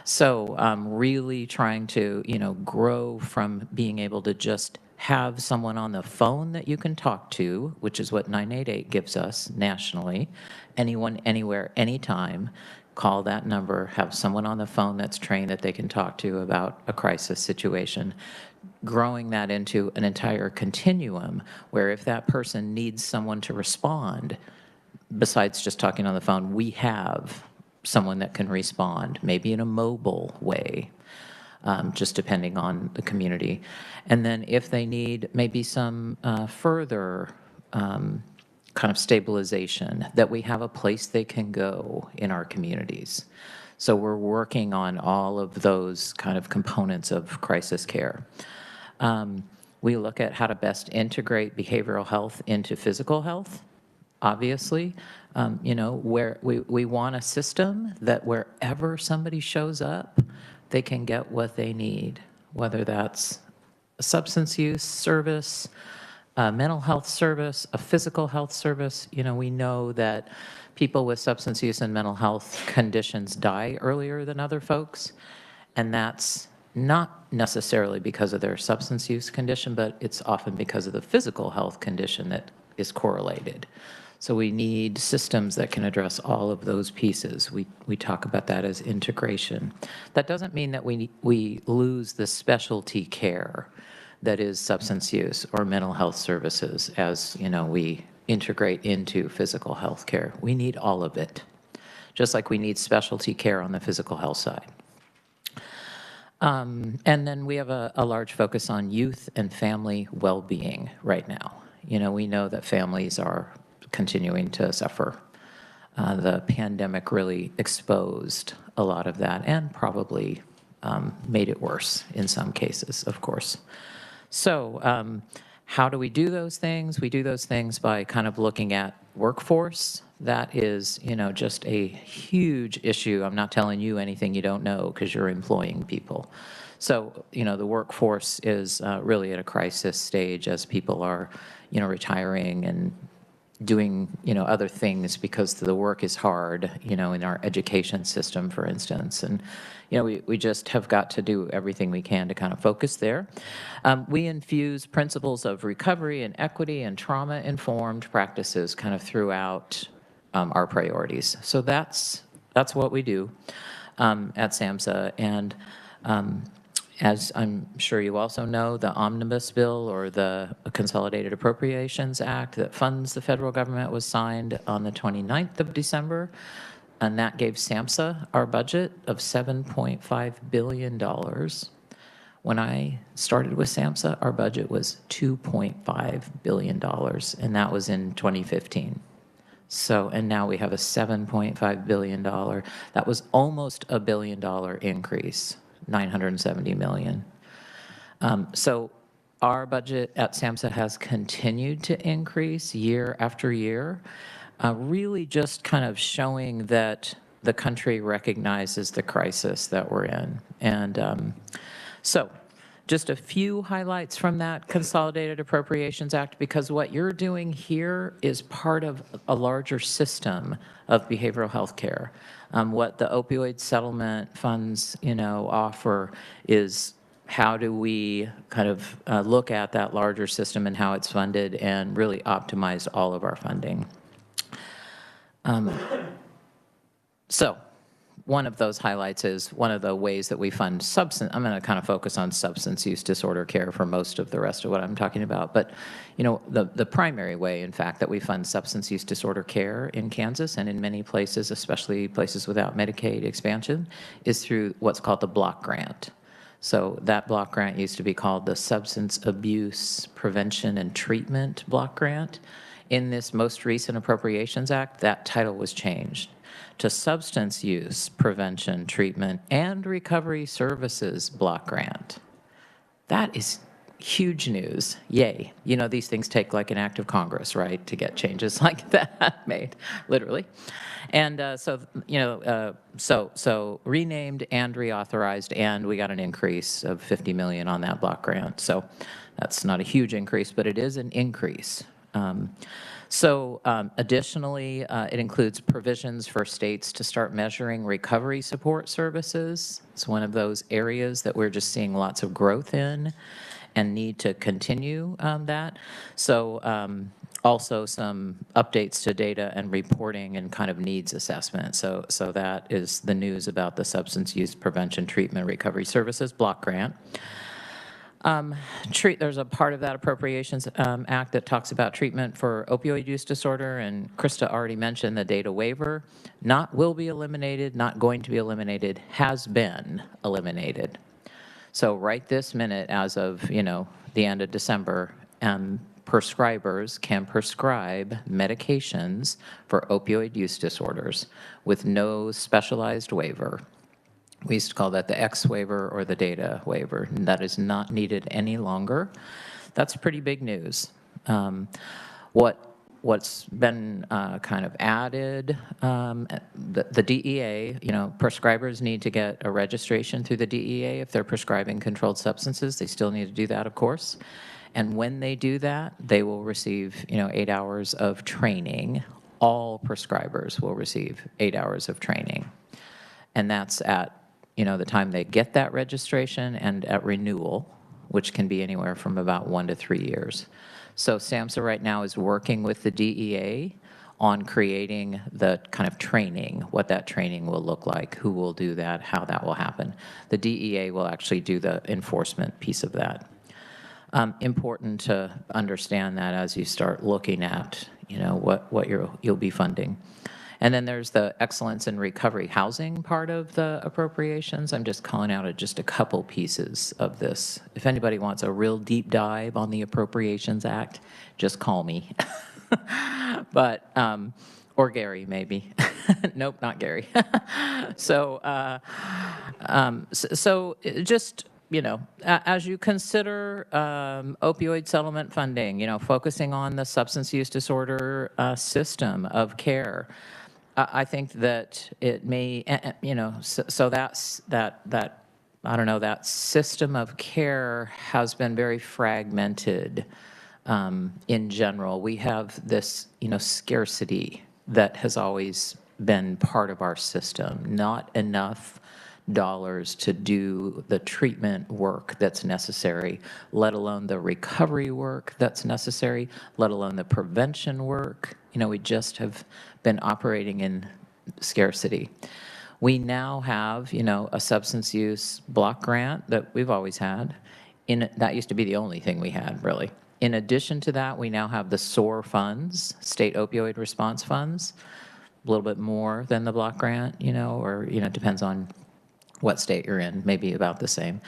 So really trying to, grow from being able to just have someone on the phone that you can talk to, which is what 988 gives us nationally. Anyone, anywhere, anytime. Call that number, have someone on the phone that's trained that they can talk to about a crisis situation. Growing that into an entire continuum where if that person needs someone to respond, besides just talking on the phone, we have someone that can respond, maybe in a mobile way, just depending on the community. And then if they need maybe some further kind of stabilization, that we have a place they can go in our communities. So we're working on all of those kind of components of crisis care. We look at how to best integrate behavioral health into physical health, obviously. Where we want a system that wherever somebody shows up, they can get what they need, whether that's a substance use service, a mental health service, a physical health service. You know, we know that people with substance use and mental health conditions die earlier than other folks, and that's not necessarily because of their substance use condition, but it's often because of the physical health condition that is correlated. So we need systems that can address all of those pieces. We talk about that as integration. That doesn't mean that we lose the specialty care that is substance use or mental health services as, you know, we integrate into physical health care. We need all of it, just like we need specialty care on the physical health side. And then we have a large focus on youth and family well-being right now. You know, we know that families are continuing to suffer. The pandemic really exposed a lot of that and probably made it worse in some cases, of course. So how do we do those things? We do those things by kind of looking at workforce. That is, you know, just a huge issue. I'm not telling you anything you don't know because you're employing people. So, you know, the workforce is really at a crisis stage as people are, you know, retiring and doing, you know, other things because the work is hard, you know, in our education system, for instance. And, you know, we just have got to do everything we can to kind of focus there. We infuse principles of recovery and equity and trauma-informed practices kind of throughout our priorities. So that's what we do at SAMHSA. And as I'm sure you also know, the Omnibus Bill or the Consolidated Appropriations Act that funds the federal government was signed on the 29th of December, and that gave SAMHSA our budget of $7.5 billion. When I started with SAMHSA, our budget was $2.5 billion, and that was in 2015. So, and now we have a $7.5 billion. That was almost a $1 billion increase. 970 million. So our budget at SAMHSA has continued to increase year after year, really just kind of showing that the country recognizes the crisis that we're in. And so just a few highlights from that Consolidated Appropriations Act, because what you're doing here is part of a larger system of behavioral health care. What the opioid settlement funds, you know, offer is how do we kind of look at that larger system and how it's funded and really optimize all of our funding. So one of those highlights is one of the ways that we fund substance. I'm going to kind of focus on substance use disorder care for most of the rest of what I'm talking about. But, you know, the primary way, in fact, that we fund substance use disorder care in Kansas and in many places, especially places without Medicaid expansion, is through what's called the block grant. So that block grant used to be called the Substance Abuse Prevention and Treatment Block Grant. In this most recent Appropriations Act, that title was changed to Substance Use Prevention, Treatment, and Recovery Services Block Grant. That is huge news. Yay. You know, these things take like an act of Congress, right, to get changes like that made, literally. And so, you know, so renamed and reauthorized, and we got an increase of $50 million on that block grant. So that's not a huge increase, but it is an increase. Additionally, it includes provisions for states to start measuring recovery support services. It's one of those areas that we're just seeing lots of growth in and need to continue that. So also some updates to data and reporting and kind of needs assessment. So that is the news about the Substance Use Prevention, Treatment, Recovery Services Block Grant. There's a part of that Appropriations Act that talks about treatment for opioid use disorder, and Krista already mentioned the data waiver. Not will be eliminated, not going to be eliminated, has been eliminated. So right this minute, as of, you know, the end of December, prescribers can prescribe medications for opioid use disorders with no specialized waiver. We used to call that the X waiver or the data waiver, and that is not needed any longer. That's pretty big news. What's been kind of added, the DEA, you know, prescribers need to get a registration through the DEA if they're prescribing controlled substances. They still need to do that, of course. And when they do that, they will receive, 8 hours of training. All prescribers will receive 8 hours of training. And that's at, the time they get that registration and at renewal, which can be anywhere from about 1 to 3 years. So SAMHSA right now is working with the DEA on creating the kind of training, what that training will look like, who will do that, how that will happen. The DEA will actually do the enforcement piece of that. Important to understand that as you start looking at, what you'll be funding. And then there's the excellence in recovery housing part of the appropriations. I'm just calling out just a couple pieces of this. If anybody wants a real deep dive on the Appropriations Act, just call me. But, or Gary, maybe. Nope, not Gary. So just, as you consider opioid settlement funding, focusing on the substance use disorder system of care, I think that it may, so that's that, I don't know, that system of care has been very fragmented in general. We have this, scarcity that has always been part of our system, not enough dollars to do the treatment work that's necessary, let alone the recovery work that's necessary, let alone the prevention work. We just have been operating in scarcity. We now have, a substance use block grant that we've always had. That used to be the only thing we had, really. In addition to that, we now have the SOAR funds, State Opioid Response Funds, a little bit more than the block grant, or, depends on what state you're in, maybe about the same.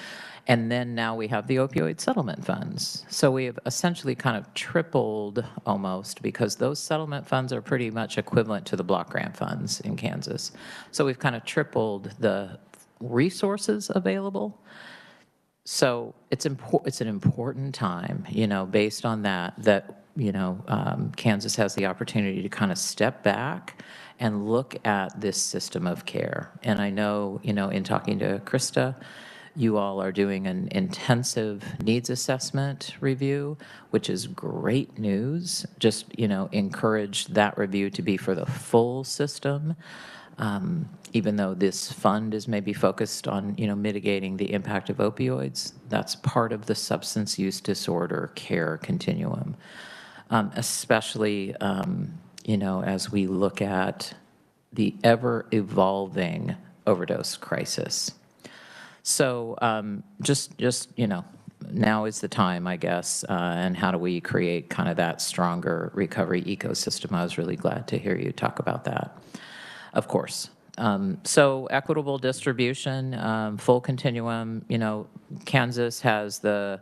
And then now we have the opioid settlement funds. So we have essentially kind of tripled almost, because those settlement funds are pretty much equivalent to the block grant funds in Kansas. So we've kind of tripled the resources available. So it's an important time, based on that, Kansas has the opportunity to kind of step back and look at this system of care. And I know, in talking to Krista, you all are doing an intensive needs assessment review, which is great news. Just, encourage that review to be for the full system. Even though this fund is maybe focused on, mitigating the impact of opioids, that's part of the substance use disorder care continuum. Especially, as we look at the ever-evolving overdose crisis. So now is the time, I guess, and how do we create kind of that stronger recovery ecosystem? I was really glad to hear you talk about that, of course. So equitable distribution, full continuum, Kansas has the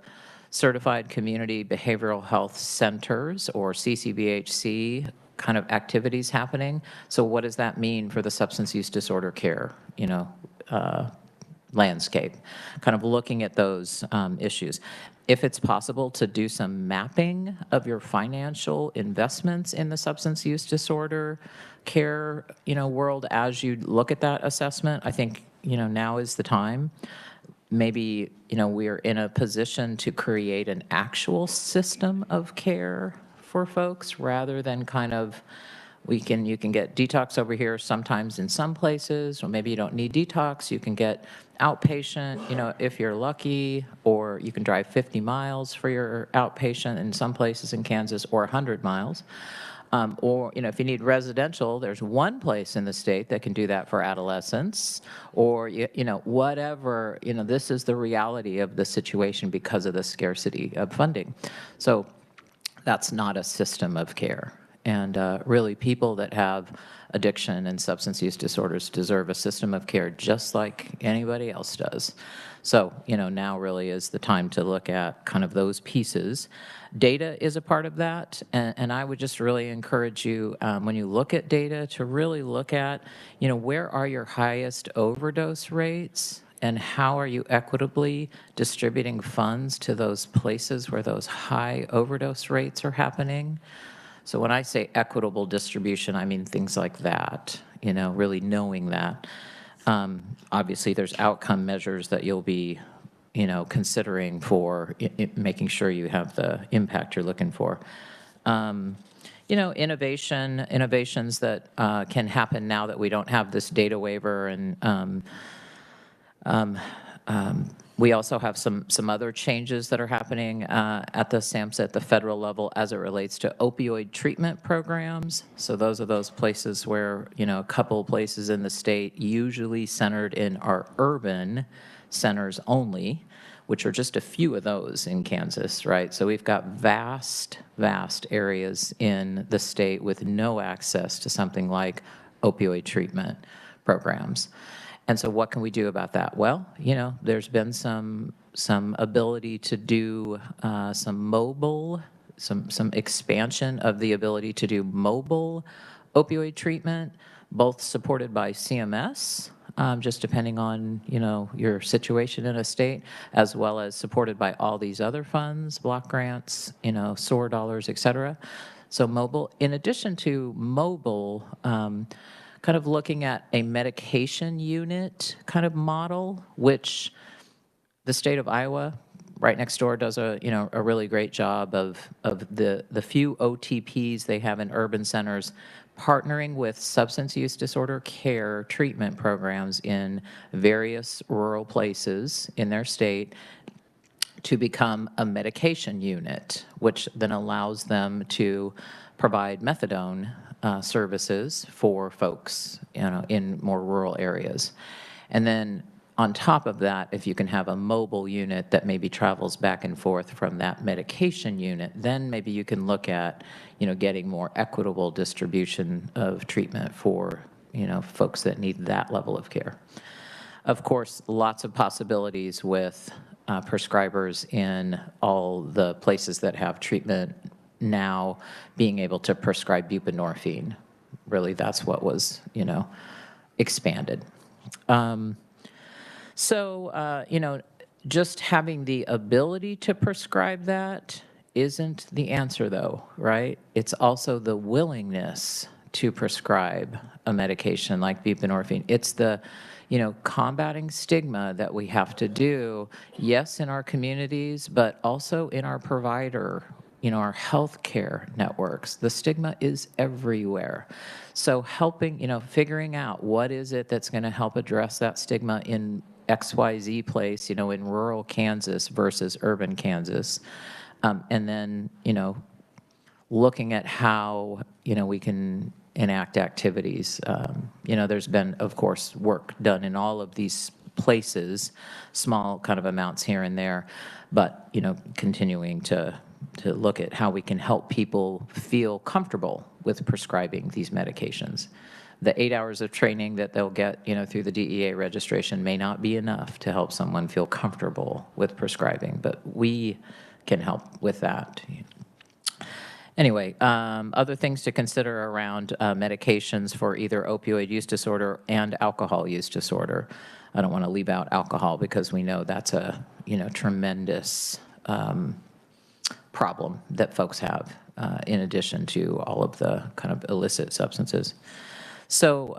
Certified Community Behavioral Health Centers, or CCBHC, kind of activities happening. So what does that mean for the substance use disorder care, landscape? Kind of looking at those issues. If it's possible to do some mapping of your financial investments in the substance use disorder care, world as you look at that assessment, I think, now is the time. Maybe, we're in a position to create an actual system of care for folks, rather than kind of, you can get detox over here sometimes in some places, or maybe you don't need detox. You can get outpatient, if you're lucky, or you can drive 50 miles for your outpatient in some places in Kansas, or 100 miles. Or, if you need residential, there's one place in the state that can do that for adolescents, or, whatever, this is the reality of the situation because of the scarcity of funding. So that's not a system of care. And really, people that have addiction and substance use disorders deserve a system of care just like anybody else does. So, now really is the time to look at kind of those pieces. Data is a part of that, and I would just really encourage you, when you look at data, to really look at, where are your highest overdose rates, and how are you equitably distributing funds to those places where those high overdose rates are happening. So when I say equitable distribution, I mean things like that, really knowing that. Obviously, there's outcome measures that you'll be considering for making sure you have the impact you're looking for. Innovations that can happen now that we don't have this data waiver, and we also have some other changes that are happening at the SAMHSA at the federal level as it relates to opioid treatment programs. So those are those places where, a couple places in the state, usually centered in our urban centers only, which are just a few of those in Kansas, right? So we've got vast, vast areas in the state with no access to something like opioid treatment programs. And so what can we do about that? Well, there's been some ability to do some expansion of the ability to do mobile opioid treatment, both supported by CMS, just depending on, your situation in a state, as well as supported by all these other funds, block grants, SOAR dollars, et cetera. So mobile, in addition to mobile, kind of looking at a medication unit kind of model, which the state of Iowa, right next door, does a really great job of the few OTPs they have in urban centers, partnering with substance use disorder care treatment programs in various rural places in their state to become a medication unit, which then allows them to provide methadone services for folks, in more rural areas. And then on top of that, if you can have a mobile unit that maybe travels back and forth from that medication unit, then maybe you can look at, getting more equitable distribution of treatment for, folks that need that level of care. Of course, lots of possibilities with prescribers in all the places that have treatment now being able to prescribe buprenorphine. Really, that's what was, expanded. Just having the ability to prescribe that isn't the answer, though, right? It's also the willingness to prescribe a medication like buprenorphine. It's the, combating stigma that we have to do, yes, in our communities, but also in our provider, our healthcare networks. The stigma is everywhere. So helping, figuring out what is it that's going to help address that stigma in XYZ place, in rural Kansas versus urban Kansas. And then, looking at how, we can enact activities. There's been, of course, work done in all of these places, small kind of amounts here and there, but, continuing to look at how we can help people feel comfortable with prescribing these medications. The 8 hours of training that they'll get, through the DEA registration may not be enough to help someone feel comfortable with prescribing, but we can help with that. Anyway, other things to consider around medications for either opioid use disorder and alcohol use disorder. I don't want to leave out alcohol because we know that's a, tremendous problem that folks have, in addition to all of the kind of illicit substances. So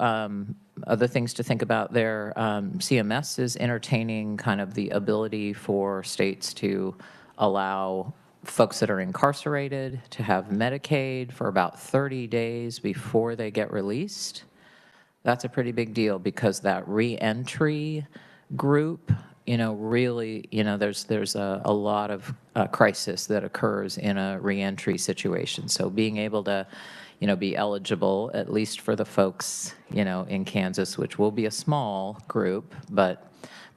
other things to think about there, CMS is entertaining kind of the ability for states to allow folks that are incarcerated to have Medicaid for about 30 days before they get released. That's a pretty big deal because that reentry group, really, there's a lot of crisis that occurs in a reentry situation. So being able to, be eligible, at least for the folks, in Kansas, which will be a small group, but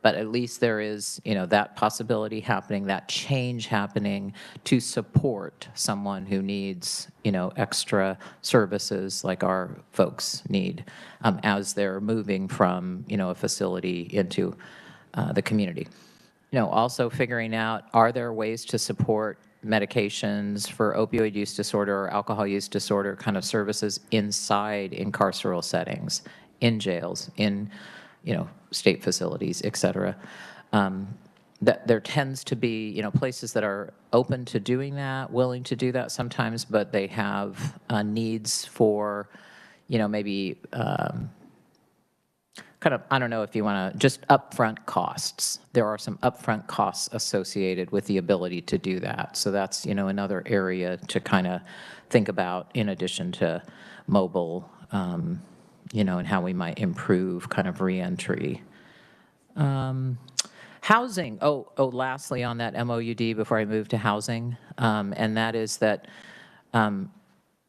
at least there is, that possibility happening, that change happening to support someone who needs, extra services like our folks need as they're moving from, a facility into the community. Also figuring out, are there ways to support medications for opioid use disorder or alcohol use disorder kind of services inside incarceral settings, in jails, in, state facilities, et cetera. That there tends to be, places that are open to doing that, willing to do that sometimes, but they have needs for, maybe kind of, I don't know if you want to, just upfront costs. There are some upfront costs associated with the ability to do that. So that's, another area to kind of think about in addition to mobile, and how we might improve kind of reentry. Housing, lastly on that MOUD before I move to housing, and that is that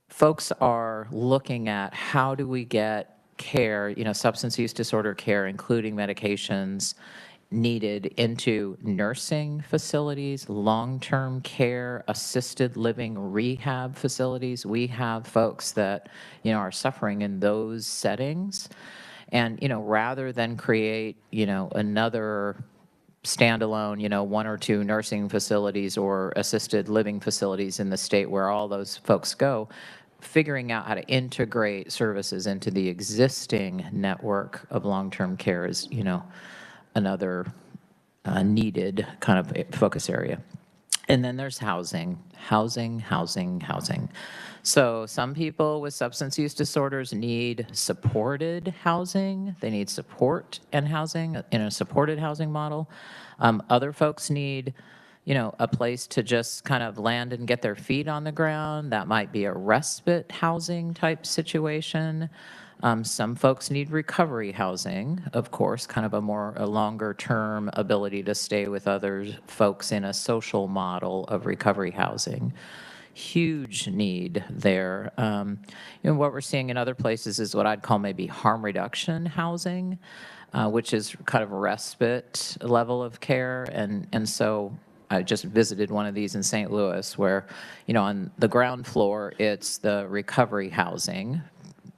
folks are looking at how do we get care, substance use disorder care, including medications, needed into nursing facilities, long-term care, assisted living rehab facilities. We have folks that, are suffering in those settings. And, rather than create, another standalone, 1 or 2 nursing facilities or assisted living facilities in the state where all those folks go, figuring out how to integrate services into the existing network of long-term care is, another needed kind of focus area. And then there's housing. So some people with substance use disorders need supported housing. They need support and housing in a supported housing model. Other folks need, a place to just kind of land and get their feet on the ground. That might be a respite housing type situation. Some folks need recovery housing, of course, kind of a longer term ability to stay with other folks in a social model of recovery housing. Huge need there. What we're seeing in other places is what I'd call maybe harm reduction housing, which is kind of a respite level of care. And so I just visited one of these in St. Louis where, on the ground floor, it's the recovery housing,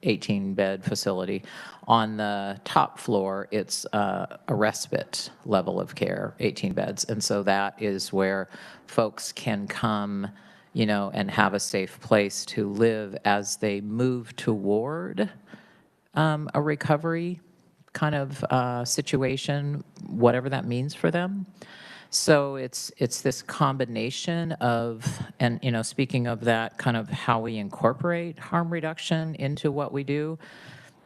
18-bed facility. On the top floor, it's a respite level of care, 18 beds. And so that is where folks can come, and have a safe place to live as they move toward a recovery kind of situation, whatever that means for them. So it's this combination of, and speaking of that, kind of how we incorporate harm reduction into what we do.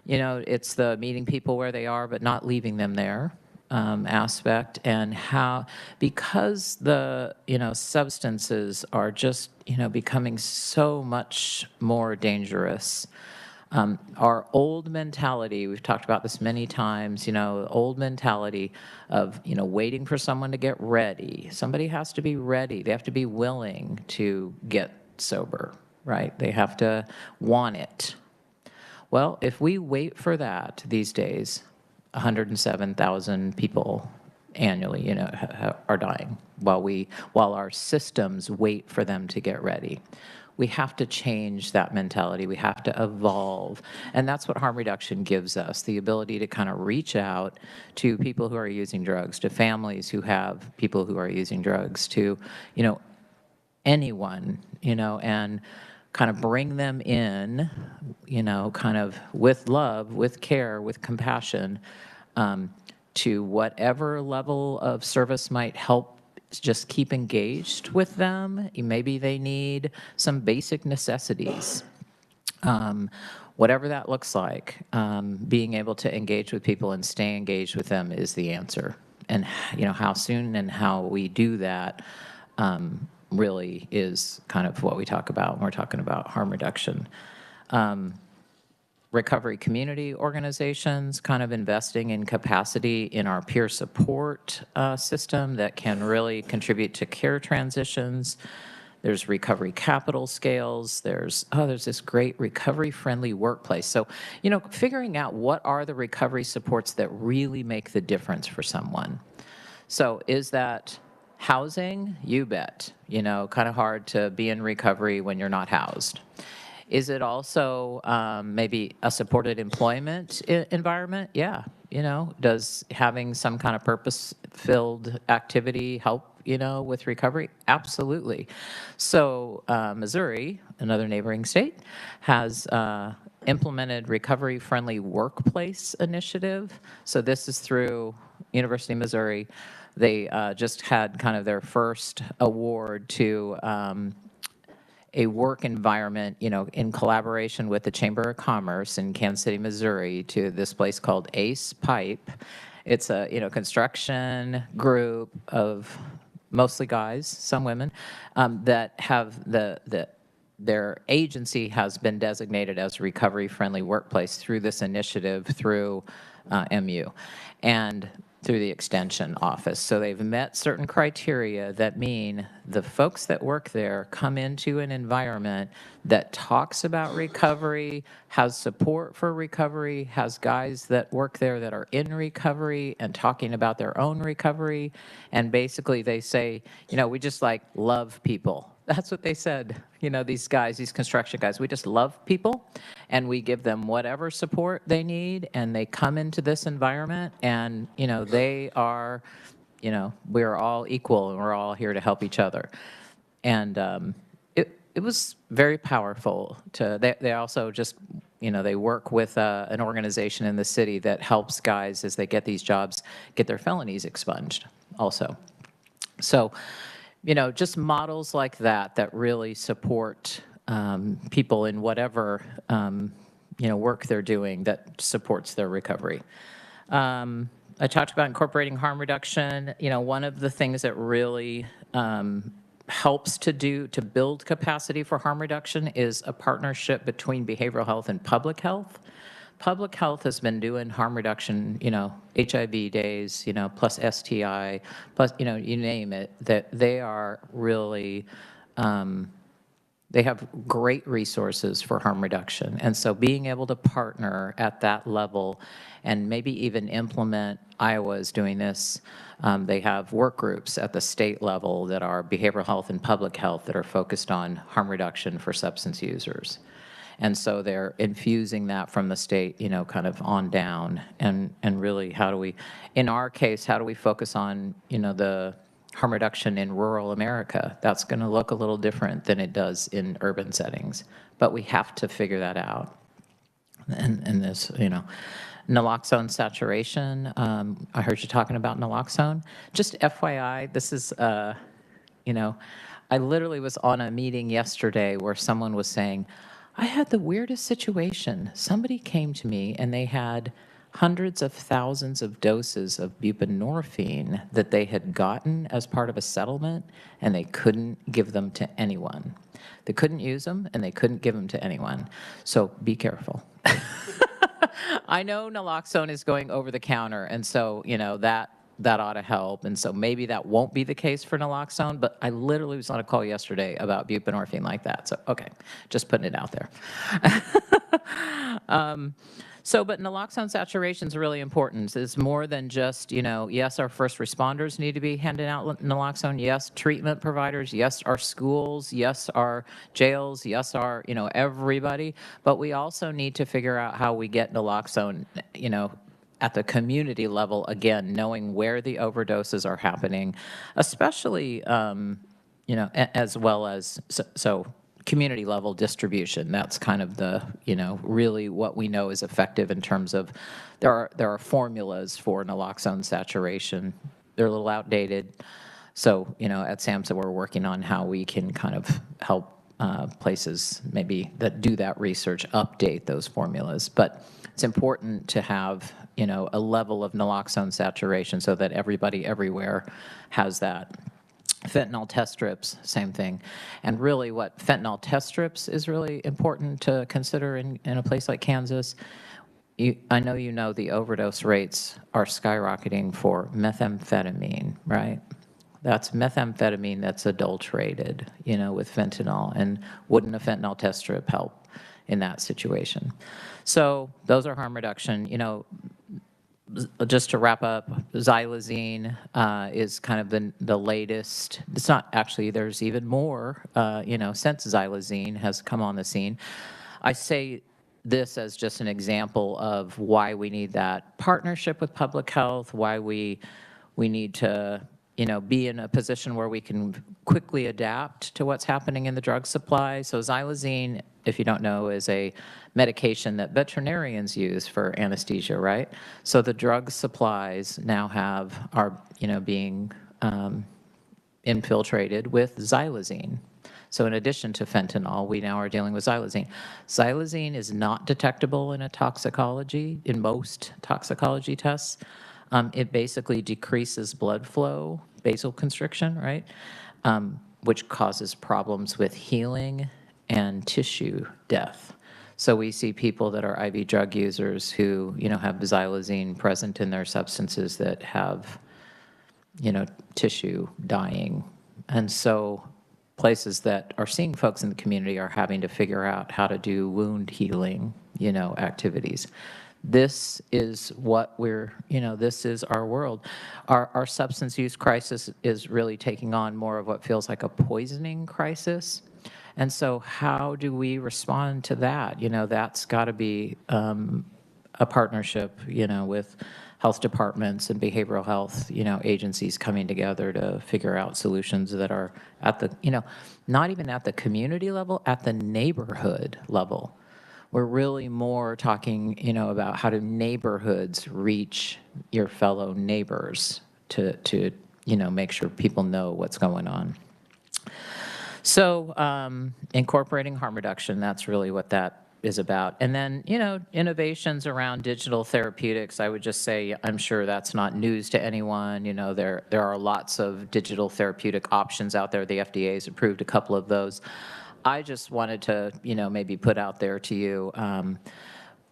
It's the meeting people where they are, but not leaving them there aspect, and how, because the substances are just becoming so much more dangerous. Our old mentality, we've talked about this many times, old mentality of, waiting for someone to get ready. Somebody has to be ready. They have to be willing to get sober, right? They have to want it. Well, if we wait for that these days, 107,000 people annually, are dying while our systems wait for them to get ready. We have to change that mentality. We have to evolve. And that's what harm reduction gives us, the ability to kind of reach out to people who are using drugs, to families who have people who are using drugs, to, anyone, and kind of bring them in, kind of with love, with care, with compassion, to whatever level of service might help just keep engaged with them. Maybe they need some basic necessities. Whatever that looks like, being able to engage with people and stay engaged with them is the answer. And how soon and how we do that really is kind of what we talk about when we're talking about harm reduction. Recovery community organizations, kind of investing in capacity in our peer support system that can really contribute to care transitions. There's recovery capital scales. There's this great recovery-friendly workplace. So, figuring out what are the recovery supports that really make the difference for someone. So is that housing? You bet. Kind of hard to be in recovery when you're not housed. Is it also maybe a supported employment environment? Yeah. Does having some kind of purpose-filled activity help, with recovery? Absolutely. So Missouri, another neighboring state, has implemented recovery-friendly workplace initiative. So this is through University of Missouri. They just had kind of their first award to a work environment, in collaboration with the Chamber of Commerce in Kansas City, Missouri, to this place called Ace Pipe. It's a, construction group of mostly guys, some women, that have their agency has been designated as a recovery-friendly workplace through this initiative through MU and through the Extension Office. So they've met certain criteria that mean the folks that work there come into an environment that talks about recovery, has support for recovery, has guys that work there that are in recovery and talking about their own recovery. And basically they say, we just love people. That's what they said. These guys, these construction guys, we just love people and we give them whatever support they need, and they come into this environment and, they are, we're all equal and we're all here to help each other. And it was very powerful they also just, they work with an organization in the city that helps guys as they get these jobs, get their felonies expunged also. So, just models like that really support people in whatever, work they're doing that supports their recovery. I talked about incorporating harm reduction. One of the things that really helps to build capacity for harm reduction is a partnership between behavioral health and public health. Public health has been doing harm reduction, HIV days, plus STI, plus, you name it, that they are really, they have great resources for harm reduction. And so being able to partner at that level and maybe even implement, Iowa is doing this, they have work groups at the state level that are behavioral health and public health that are focused on harm reduction for substance users. And so they're infusing that from the state, kind of on down. And really, in our case, how do we focus on, the harm reduction in rural America? That's going to look a little different than it does in urban settings. But we have to figure that out. And this, naloxone saturation. I heard you talking about naloxone. Just FYI, this is, I literally was on a meeting yesterday where someone was saying, I had the weirdest situation. Somebody came to me and they had hundreds of thousands of doses of buprenorphine that they had gotten as part of a settlement, and they couldn't give them to anyone. They couldn't use them, and they couldn't give them to anyone. So be careful. I know naloxone is going over the counter, and so, that ought to help. And so maybe that won't be the case for naloxone, but I literally was on a call yesterday about buprenorphine like that. So, okay, just putting it out there. But naloxone saturation is really important. It's more than just, yes, our first responders need to be handing out naloxone. Yes, treatment providers. Yes, our schools. Yes, our jails. Yes, our, everybody. But we also need to figure out how we get naloxone, at the community level, again, knowing where the overdoses are happening, especially, as well as, so community level distribution. That's kind of the, really what we know is effective in terms of, there are formulas for naloxone saturation. They're a little outdated. So, at SAMHSA, we're working on how we can kind of help places maybe that do that research update those formulas. But it's important to have, a level of naloxone saturation so that everybody everywhere has that. Fentanyl test strips, same thing. And really what fentanyl test strips is really important to consider in a place like Kansas. I know the overdose rates are skyrocketing for methamphetamine, right? That's methamphetamine that's adulterated, with fentanyl. And wouldn't a fentanyl test strip help in that situation? So those are harm reduction. Just to wrap up, xylazine is kind of the latest. It's not actually, there's even more, since xylazine has come on the scene. I say this as just an example of why we need that partnership with public health, why we need to, be in a position where we can quickly adapt to what's happening in the drug supply. So xylazine, if you don't know, is a medication that veterinarians use for anesthesia, right? So the drug supplies now are being infiltrated with xylazine. So in addition to fentanyl, we now are dealing with xylazine. Xylazine is not detectable in in most toxicology tests. It basically decreases blood flow, vasoconstriction, right? Which causes problems with healing and tissue death. So we see people that are IV drug users who, have xylazine present in their substances that have, tissue dying. And so places that are seeing folks in the community are having to figure out how to do wound healing, activities. This is what this is our world. Our substance use crisis is really taking on more of what feels like a poisoning crisis. And so how do we respond to that? That's got to be a partnership, with health departments and behavioral health, agencies coming together to figure out solutions that are at the, not even at the community level, at the neighborhood level. We're really more talking, about how do neighborhoods reach your fellow neighbors to make sure people know what's going on. So incorporating harm reduction, that's really what that is about. And then, innovations around digital therapeutics, I would just say, I'm sure that's not news to anyone. There are lots of digital therapeutic options out there. The FDA has approved a couple of those. I just wanted to, maybe put out there to you,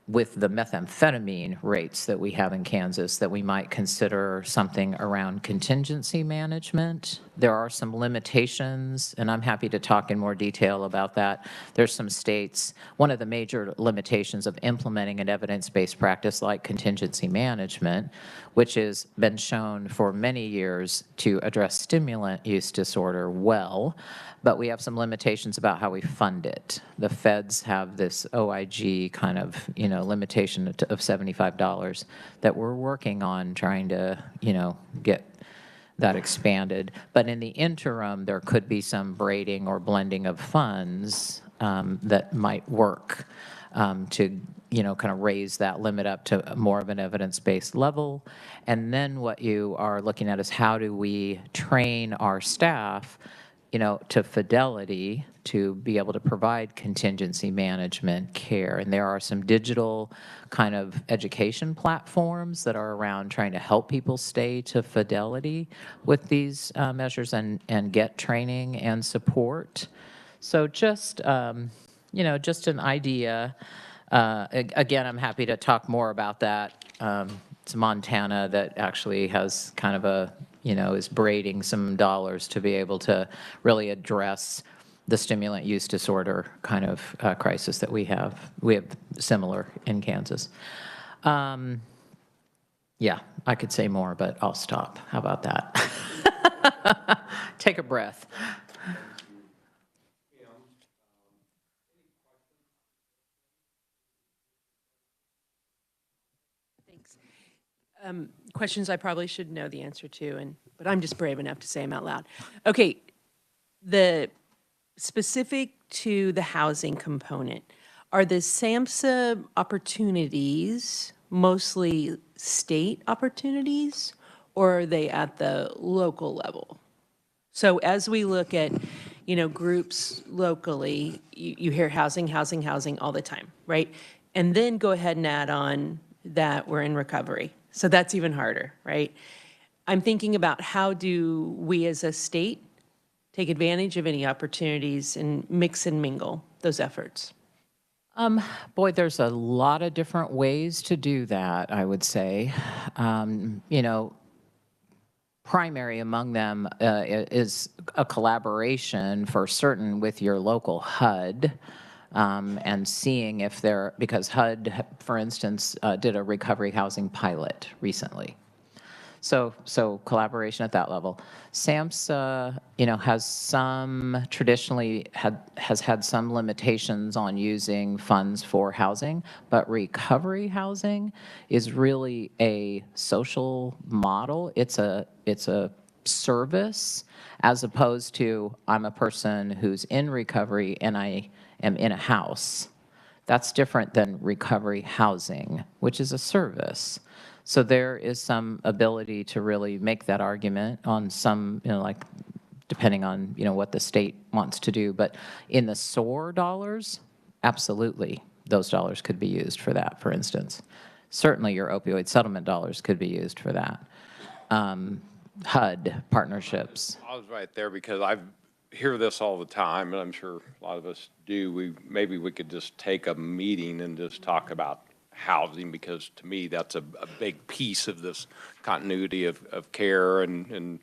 with the methamphetamine rates that we have in Kansas, that we might consider something around contingency management. There are some limitations, and I'm happy to talk in more detail about that. There's some states, one of the major limitations of implementing an evidence-based practice like contingency management, which has been shown for many years to address stimulant use disorder well, but we have some limitations about how we fund it. The feds have this OIG kind of, limitation of $75 that we're working on trying to, get that expanded. But in the interim, there could be some braiding or blending of funds that might work to, kind of raise that limit up to more of an evidence-based level. And then what you are looking at is how do we train our staff to fidelity to be able to provide contingency management care. And there are some digital kind of education platforms that are around trying to help people stay to fidelity with these measures and get training and support. So just, just an idea. Again, I'm happy to talk more about that. It's Montana that actually has kind of a, is braiding some dollars to be able to really address the stimulant use disorder kind of crisis that we have. We have similar in Kansas. Yeah, I could say more, but I'll stop. How about that? Take a breath. Thanks. Questions I probably should know the answer to, but I'm just brave enough to say them out loud. Okay, the specific to the housing component, are the SAMHSA opportunities mostly state opportunities, or are they at the local level? So as we look at, groups locally, you hear housing, housing, housing all the time, right? And then go ahead and add on that we're in recovery. So that's even harder, right? I'm thinking about how do we as a state take advantage of any opportunities and mix and mingle those efforts? Boy, there's a lot of different ways to do that, I would say. Primary among them is a collaboration for certain with your local HUD. And seeing if because HUD, for instance, did a recovery housing pilot recently. So collaboration at that level. SAMHSA, has traditionally has had some limitations on using funds for housing, but recovery housing is really a social model. It's a service as opposed to I'm a person who's in recovery and I am in a house. That's different than recovery housing, which is a service. So there is some ability to really make that argument on some, depending on, what the state wants to do. But in the SOAR dollars, absolutely, those dollars could be used for that, for instance. Certainly your opioid settlement dollars could be used for that. HUD partnerships. I was right there because I hear this all the time, and I'm sure a lot of us do. Maybe we could just take a meeting and just talk about housing, because to me, that's a big piece of this continuity of care and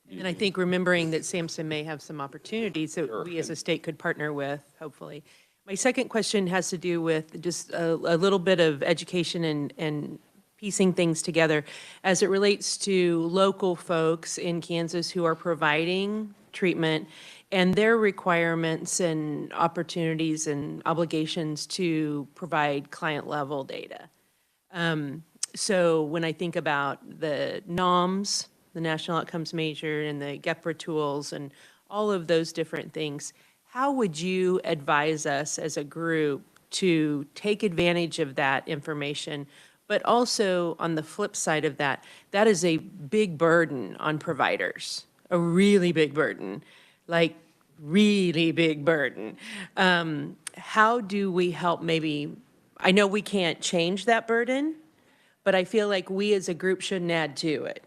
And I think remembering that Sampson may have some opportunities that Sure. we as a state could partner with, hopefully. My second question has to do with just a little bit of education and piecing things together as it relates to local folks in Kansas who are providing treatment and their requirements and opportunities and obligations to provide client-level data. So when I think about the NOMS, the National Outcomes Measure, and the GEPRA tools, and all of those different things, how would you advise us as a group to take advantage of that information? But also, on the flip side of that, that is a big burden on providers, a really big burden, like really big burden. How do we help maybe, I know we can't change that burden, but I feel like we as a group shouldn't add to it.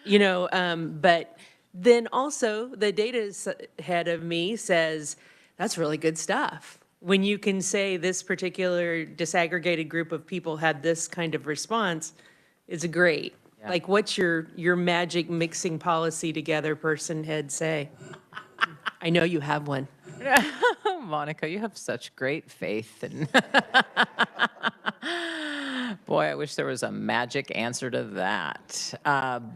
But then also the data head of me says, that's really good stuff. When you can say this particular disaggregated group of people had this kind of response, it's great. Yeah. Like, what's your magic mixing policy together person head say? I know you have one. Monica, you have such great faith. And boy, I wish there was a magic answer to that.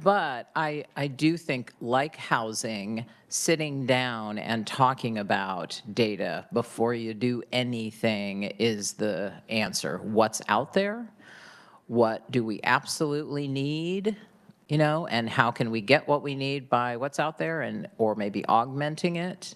But I do think, like housing, sitting down and talking about data before you do anything is the answer. What's out there? What do we absolutely need? And how can we get what we need by what's out there, or maybe augmenting it?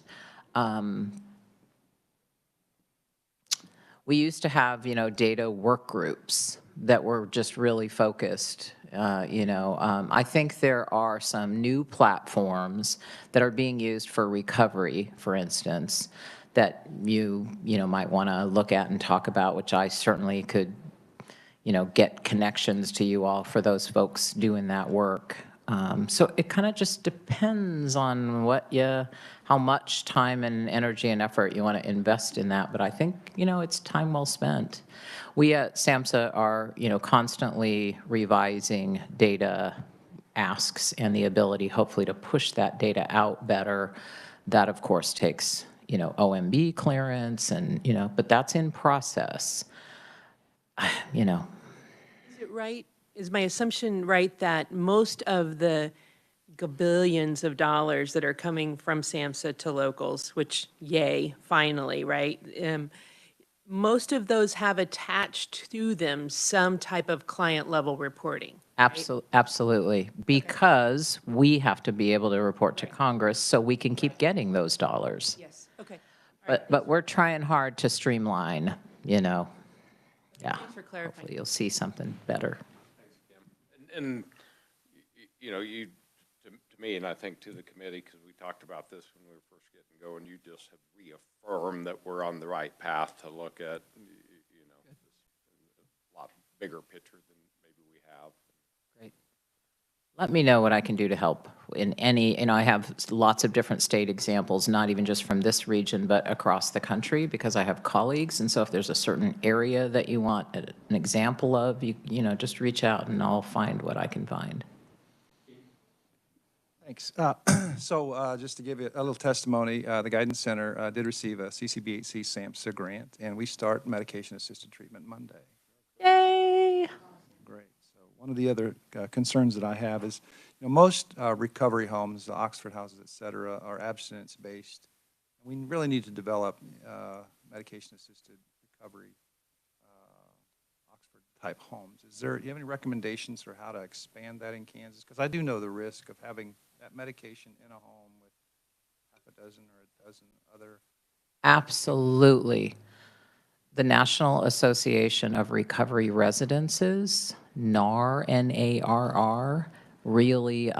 We used to have, data work groups that were just really focused. I think there are some new platforms that are being used for recovery, for instance, that you might want to look at and talk about, which I certainly could, get connections to you all for those folks doing that work. So it kind of just depends on how much time and energy and effort you want to invest in that. But I think, it's time well spent. We at SAMHSA are, constantly revising data asks and the ability, hopefully, to push that data out better. That, of course, takes, OMB clearance and, but that's in process. Is it right? Is my assumption right that most of the billions of dollars that are coming from SAMHSA to locals, which, yay, finally, right? Most of those have attached to them some type of client-level reporting. Absolutely, because we have to be able to report to Congress so we can keep getting those dollars. Yes, okay. But we're trying hard to streamline, Yeah. Thanks for clarifying. Hopefully you'll see something better. And you, to me, and I think to the committee, because we talked about this when we were first getting going, you just have reaffirmed that we're on the right path to look at, this a lot bigger picture than maybe we have. Great. Let me know what I can do to help in any, I have lots of different state examples, not even just from this region, but across the country, because I have colleagues. And so if there's a certain area that you want an example of, just reach out and I'll find what I can find. Thanks. So just to give you a little testimony, the Guidance Center did receive a CCBHC SAMHSA grant, and we start medication-assisted treatment Monday. Yay! Great. So one of the other concerns that I have is, most recovery homes, the Oxford houses, et cetera, are abstinence-based. We really need to develop medication-assisted recovery Oxford-type homes. Do you have any recommendations for how to expand that in Kansas? Because I do know the risk of having that medication in a home with half a dozen or a dozen other. Absolutely. The National Association of Recovery Residences, NARR, N-A-R-R, really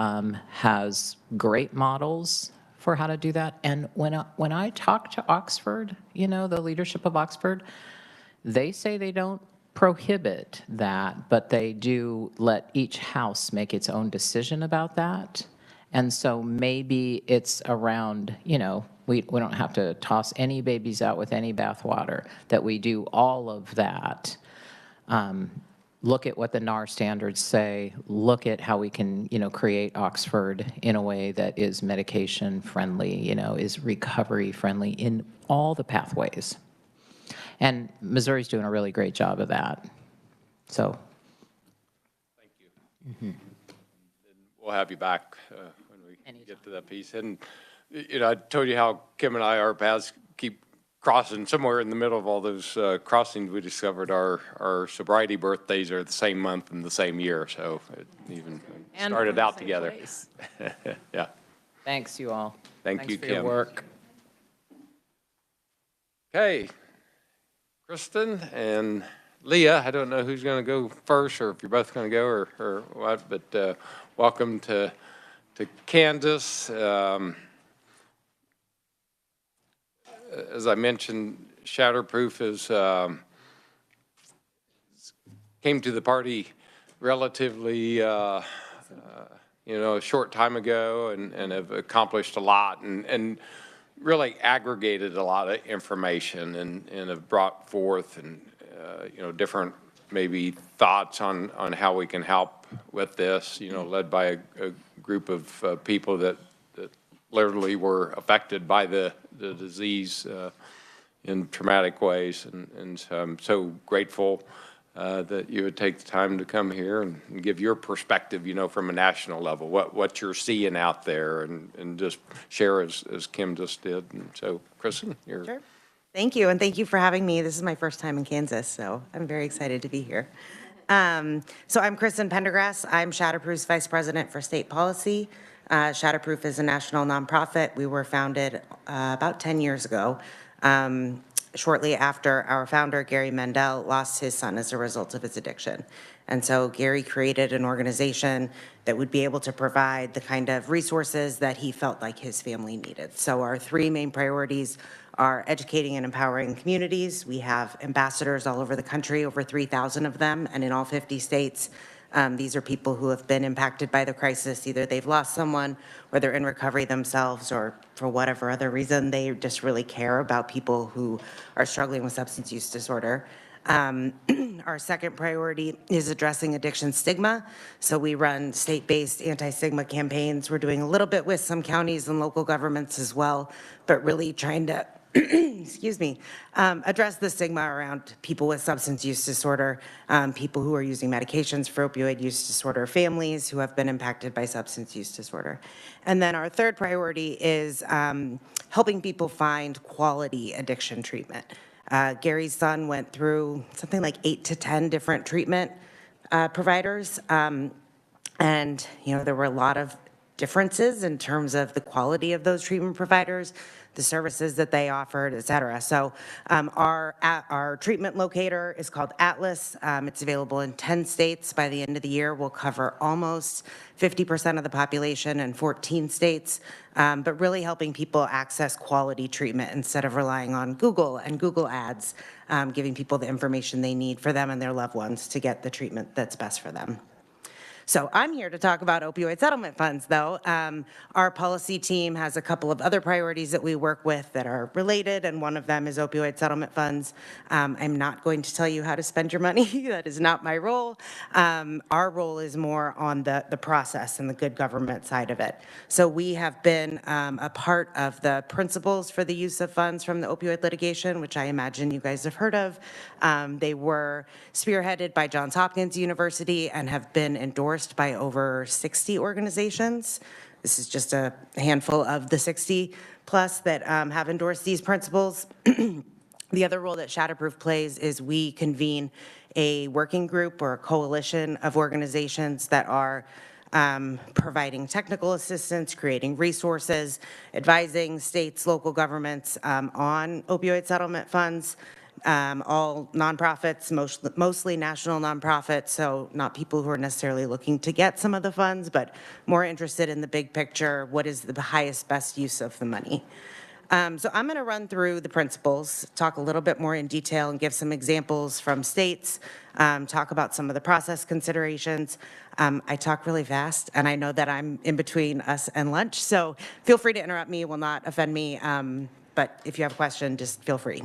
has great models for how to do that. And when I talk to Oxford, you know, the leadership of Oxford, they say they don't prohibit that, but they do let each house make its own decision about that. And so maybe it's around, you know, we don't have to toss any babies out with any bathwater, that we do all of that. Look at what the NAR standards say, look at how we can, you know, create Oxford in a way that is medication friendly, you know, is recovery friendly in all the pathways. And Missouri's doing a really great job of that. So. Thank you. And we'll have you back when we get to that piece. And, you know, I told you how Kim and I, our paths keep crossing somewhere in the middle of all those crossings. We discovered our sobriety birthdays are the same month and the same year. So it even started out together. Yeah. Thanks, you all. Thank you, Thanks for Kim. your work. Okay. Kristen and Leah, I don't know who's going to go first or if you're both going to go or what, but welcome to Kansas. As I mentioned, Shatterproof came to the party relatively, you know, a short time ago and have accomplished a lot and really aggregated a lot of information and have brought forth and, you know, different maybe thoughts on how we can help with this, you know, led by a group of people that literally were affected by the disease in traumatic ways. And so I'm so grateful that you would take the time to come here and give your perspective, you know, from a national level, what you're seeing out there and just share as Kim just did. And so, Kristen, you're. Sure. Thank you, and thank you for having me. This is my first time in Kansas, so I'm very excited to be here. So I'm Kristen Pendergrass. I'm Shatterproof's Vice President for State Policy. Shatterproof is a national nonprofit. We were founded about 10 years ago, shortly after our founder, Gary Mendel, lost his son as a result of his addiction. And so Gary created an organization that would be able to provide the kind of resources that he felt like his family needed. So our three main priorities are educating and empowering communities. We have ambassadors all over the country, over 3,000 of them, and in all 50 states. These are people who have been impacted by the crisis. Either they've lost someone or they're in recovery themselves, or for whatever other reason, they just really care about people who are struggling with substance use disorder. Our second priority is addressing addiction stigma. So we run state-based anti-stigma campaigns. We're doing a little bit with some counties and local governments as well, but really trying to excuse me, address the stigma around people with substance use disorder, people who are using medications for opioid use disorder, families who have been impacted by substance use disorder. And then our third priority is helping people find quality addiction treatment. Gary's son went through something like 8 to 10 different treatment providers. And, you know, there were a lot of differences in terms of the quality of those treatment providers, the services that they offered, et cetera. So our treatment locator is called Atlas. It's available in 10 states. By the end of the year, we'll cover almost 50% of the population in 14 states, but really helping people access quality treatment instead of relying on Google and Google ads, giving people the information they need for them and their loved ones to get the treatment that's best for them. So I'm here to talk about opioid settlement funds, though. Our policy team has a couple of other priorities that we work with that are related, and one of them is opioid settlement funds. I'm not going to tell you how to spend your money. That is not my role. Our role is more on the process and the good government side of it. So we have been a part of the principles for the use of funds from the opioid litigation, which I imagine you guys have heard of. They were spearheaded by Johns Hopkins University and have been endorsed by over 60 organizations. This is just a handful of the 60 plus that have endorsed these principles. The other role that Shatterproof plays is we convene a working group or a coalition of organizations that are providing technical assistance, creating resources, advising states, local governments on opioid settlement funds, all nonprofits, mostly national nonprofits, so not people who are necessarily looking to get some of the funds, but more interested in the big picture, what is the highest, best use of the money. So I'm going to run through the principles, talk a little bit more in detail and give some examples from states, talk about some of the process considerations. I talk really fast, and I know that I'm in between us and lunch, so feel free to interrupt me. It will not offend me, but if you have a question, just feel free.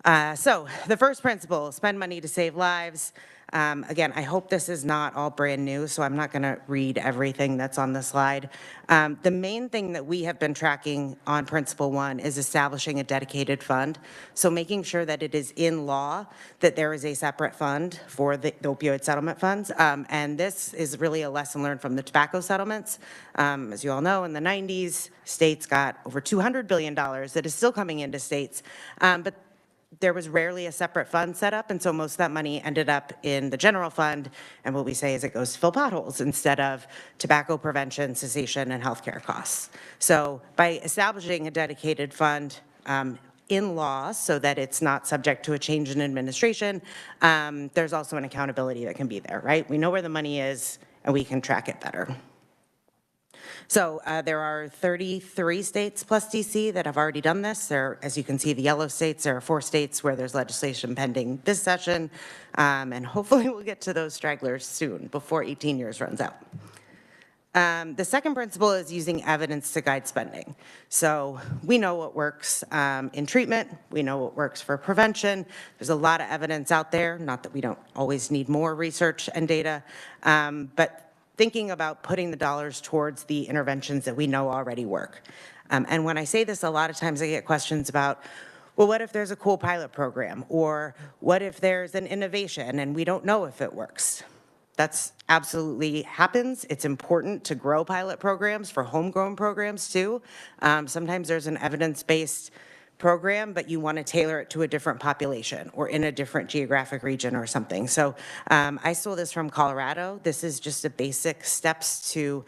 So the first principle, spend money to save lives. Again, I hope this is not all brand new, so I'm not going to read everything that's on the slide. The main thing that we have been tracking on Principle 1 is establishing a dedicated fund. So making sure that it is in law that there is a separate fund for the opioid settlement funds. And this is really a lesson learned from the tobacco settlements. As you all know, in the 90s, states got over $200 billion that is still coming into states. But there was rarely a separate fund set up, and so most of that money ended up in the general fund, and what we say is it goes to fill potholes instead of tobacco prevention, cessation, and healthcare costs. So by establishing a dedicated fund in law so that it's not subject to a change in administration, there's also an accountability that can be there, right? We know where the money is, and we can track it better. So there are 33 states plus DC that have already done this. There, as you can see, the yellow states, there are 4 states where there's legislation pending this session, and hopefully we'll get to those stragglers soon before 18 years runs out. The second principle is using evidence to guide spending. So we know what works in treatment. We know what works for prevention. There's a lot of evidence out there, not that we don't always need more research and data, but thinking about putting the dollars towards the interventions that we know already work. And when I say this, a lot of times I get questions about, well, what if there's a cool pilot program? Or what if there's an innovation and we don't know if it works? That's absolutely happens. It's important to grow pilot programs for homegrown programs too. Sometimes there's an evidence-based program, but you want to tailor it to a different population or in a different geographic region or something. So I stole this from Colorado. This is just a basic steps to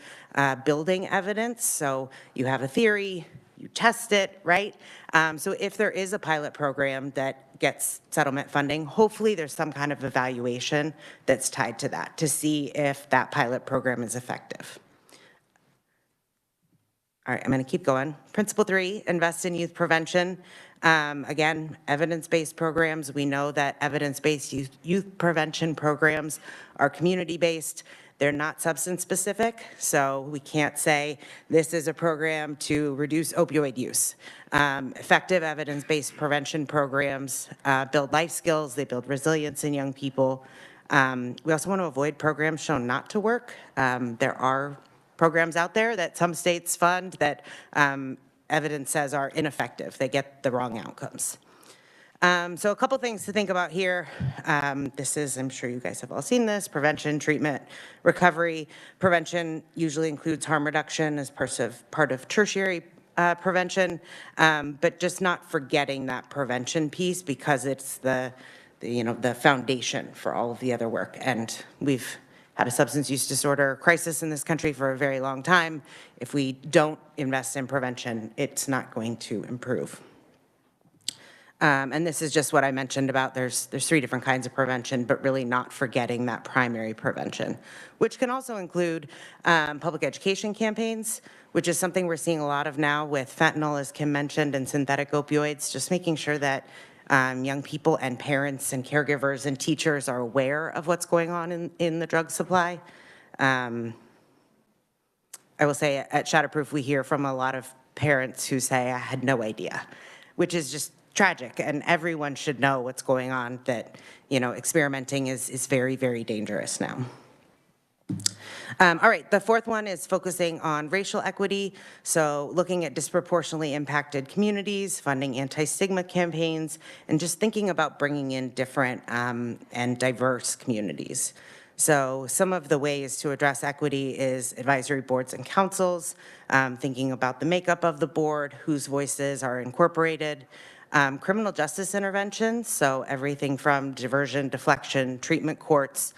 building evidence. So you have a theory, you test it, right? So if there is a pilot program that gets settlement funding, hopefully there's some kind of evaluation that's tied to that to see if that pilot program is effective. All right, I'm going to keep going. Principle 3, invest in youth prevention. Again, evidence-based programs. We know that evidence-based youth prevention programs are community-based. They're not substance-specific, so we can't say this is a program to reduce opioid use. Effective evidence-based prevention programs build life skills. They build resilience in young people. We also want to avoid programs shown not to work. There are programs out there that some states fund that evidence says are ineffective. They get the wrong outcomes. So a couple things to think about here. This is, I'm sure you guys have all seen this, prevention, treatment, recovery. Prevention usually includes harm reduction as part of tertiary prevention, but just not forgetting that prevention piece because it's the foundation for all of the other work. And we've had a substance use disorder crisis in this country for a very long time. If we don't invest in prevention, it's not going to improve. And this is just what I mentioned about there's 3 different kinds of prevention, but really not forgetting that primary prevention, which can also include public education campaigns, which is something we're seeing a lot of now with fentanyl, as Kim mentioned, and synthetic opioids, just making sure that young people and parents and caregivers and teachers are aware of what's going on in the drug supply. I will say at Shatterproof, we hear from a lot of parents who say, I had no idea, which is just tragic, and everyone should know what's going on, that, experimenting is very, very dangerous now. All right, the fourth one is focusing on racial equity. So looking at disproportionately impacted communities, funding anti-stigma campaigns, and just thinking about bringing in different and diverse communities. So some of the ways to address equity is advisory boards and councils, thinking about the makeup of the board, whose voices are incorporated, Criminal justice interventions, so everything from diversion, deflection, treatment courts,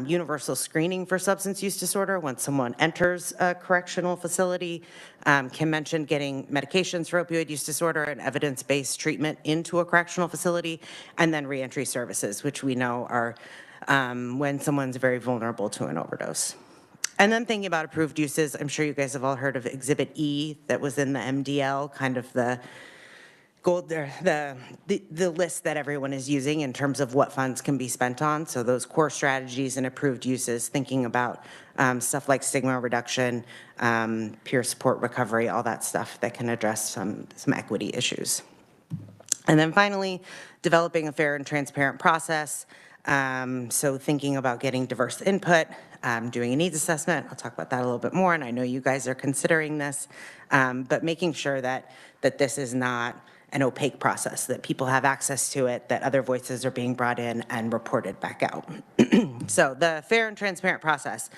universal screening for substance use disorder when someone enters a correctional facility. Kim mentioned getting medications for opioid use disorder and evidence-based treatment into a correctional facility, and then reentry services, which we know are when someone's very vulnerable to an overdose. And then thinking about approved uses, I'm sure you guys have all heard of Exhibit E that was in the MDL, kind of the gold, the list that everyone is using in terms of what funds can be spent on. So those core strategies and approved uses, thinking about stuff like stigma reduction, peer support recovery, all that stuff that can address some equity issues. And then finally, developing a fair and transparent process. So thinking about getting diverse input, doing a needs assessment. I'll talk about that a little bit more, and I know you guys are considering this, but making sure that this is not an opaque process, that people have access to it, that other voices are being brought in and reported back out. So the fair and transparent process.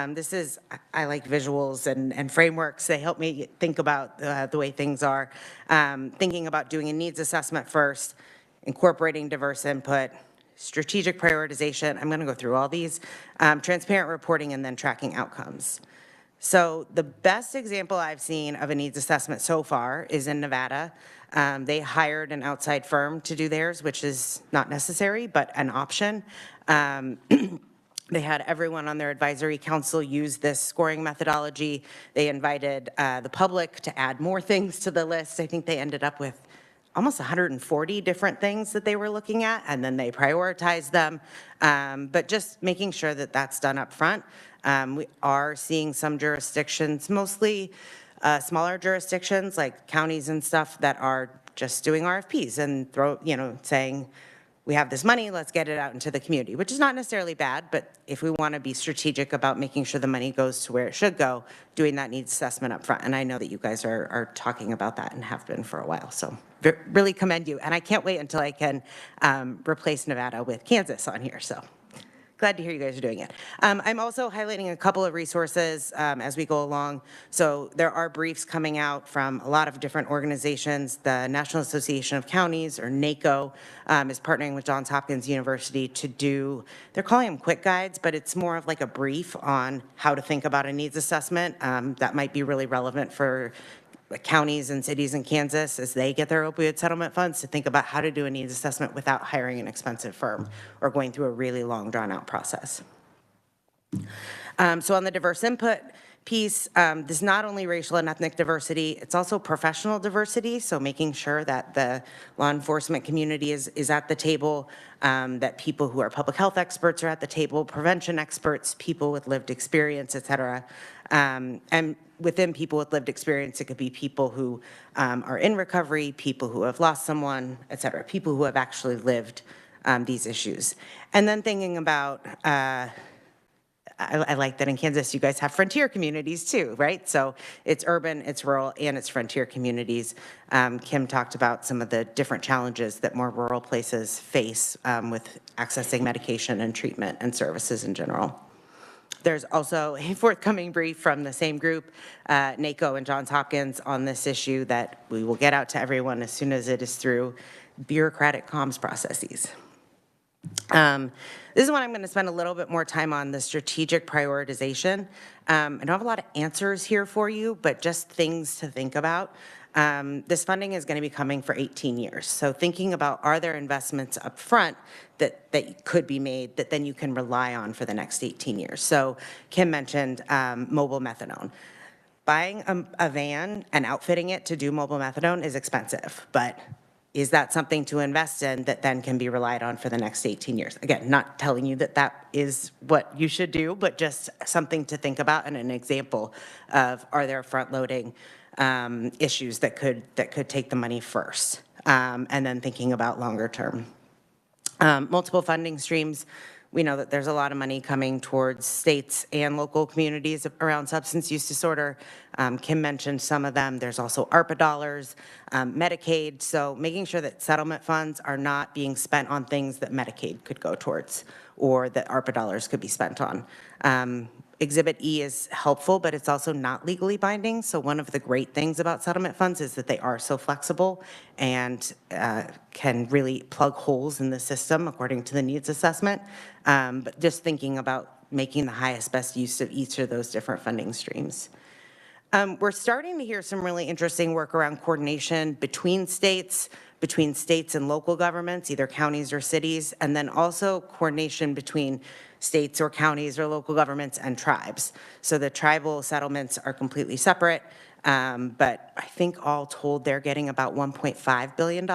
This is, I like visuals and frameworks. They help me think about the way things are. Thinking about doing a needs assessment first, incorporating diverse input, strategic prioritization. I'm going to go through all these. Transparent reporting, and then tracking outcomes. So the best example I've seen of a needs assessment so far is in Nevada. They hired an outside firm to do theirs, which is not necessary, but an option. They had everyone on their advisory council use this scoring methodology. They invited the public to add more things to the list. I think they ended up with almost 140 different things that they were looking at, and then they prioritized them. But just making sure that that's done up front. We are seeing some jurisdictions, mostly smaller jurisdictions like counties and stuff, that are just doing RFPs and saying, we have this money, let's get it out into the community, which is not necessarily bad, but if we want to be strategic about making sure the money goes to where it should go, doing that needs assessment up front. And I know that you guys are talking about that and have been for a while, so really commend you. And I can't wait until I can replace Nevada with Kansas on here, so glad to hear you guys are doing it. I'm also highlighting a couple of resources as we go along. So there are briefs coming out from a lot of different organizations. The National Association of Counties, or NACO, is partnering with Johns Hopkins University to do, they're calling them quick guides, but it's more of like a brief on how to think about a needs assessment. That might be really relevant for counties and cities in Kansas as they get their opioid settlement funds, to think about how to do a needs assessment without hiring an expensive firm or going through a really long, drawn-out process. So on the diverse input piece, this is not only racial and ethnic diversity, it's also professional diversity, so making sure that the law enforcement community is at the table, that people who are public health experts are at the table, prevention experts, people with lived experience, et cetera. And within people with lived experience, it could be people who are in recovery, people who have lost someone, et cetera, people who have actually lived these issues. And then thinking about, I like that in Kansas you guys have frontier communities too, right? So it's urban, it's rural, and it's frontier communities. Kim talked about some of the different challenges that more rural places face with accessing medication and treatment and services in general. There's also a forthcoming brief from the same group, NACO and Johns Hopkins, on this issue that we will get out to everyone as soon as it is through bureaucratic comms processes. This is one I'm going to spend a little bit more time on, the strategic prioritization. I don't have a lot of answers here for you, but just things to think about. This funding is going to be coming for 18 years. So thinking about, are there investments up front that could be made that then you can rely on for the next 18 years? So Kim mentioned mobile methadone. Buying a van and outfitting it to do mobile methadone is expensive, but is that something to invest in that then can be relied on for the next 18 years? Again, not telling you that that is what you should do, but just something to think about and an example of, are there front-loading issues that could take the money first, and then thinking about longer term. Multiple funding streams. We know that there's a lot of money coming towards states and local communities around substance use disorder. Kim mentioned some of them. There's also ARPA dollars, Medicaid. So making sure that settlement funds are not being spent on things that Medicaid could go towards or that ARPA dollars could be spent on. Exhibit E is helpful, but it's also not legally binding. So one of the great things about settlement funds is that they are so flexible and can really plug holes in the system according to the needs assessment. But just thinking about making the highest, best use of each of those different funding streams. We're starting to hear some really interesting work around coordination between states and local governments, either counties or cities, and then also coordination between states or counties or local governments and tribes. So the tribal settlements are completely separate, but I think all told they're getting about $1.5 billion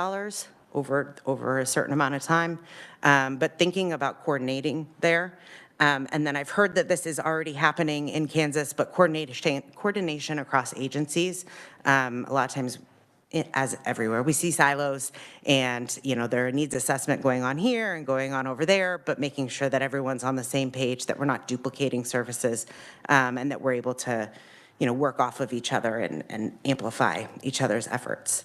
over a certain amount of time. But thinking about coordinating there. And then I've heard that this is already happening in Kansas, but coordination across agencies. A lot of times, as everywhere, we see silos and, there needs assessment going on here and going on over there, but making sure that everyone's on the same page, that we're not duplicating services, and that we're able to, work off of each other and amplify each other's efforts.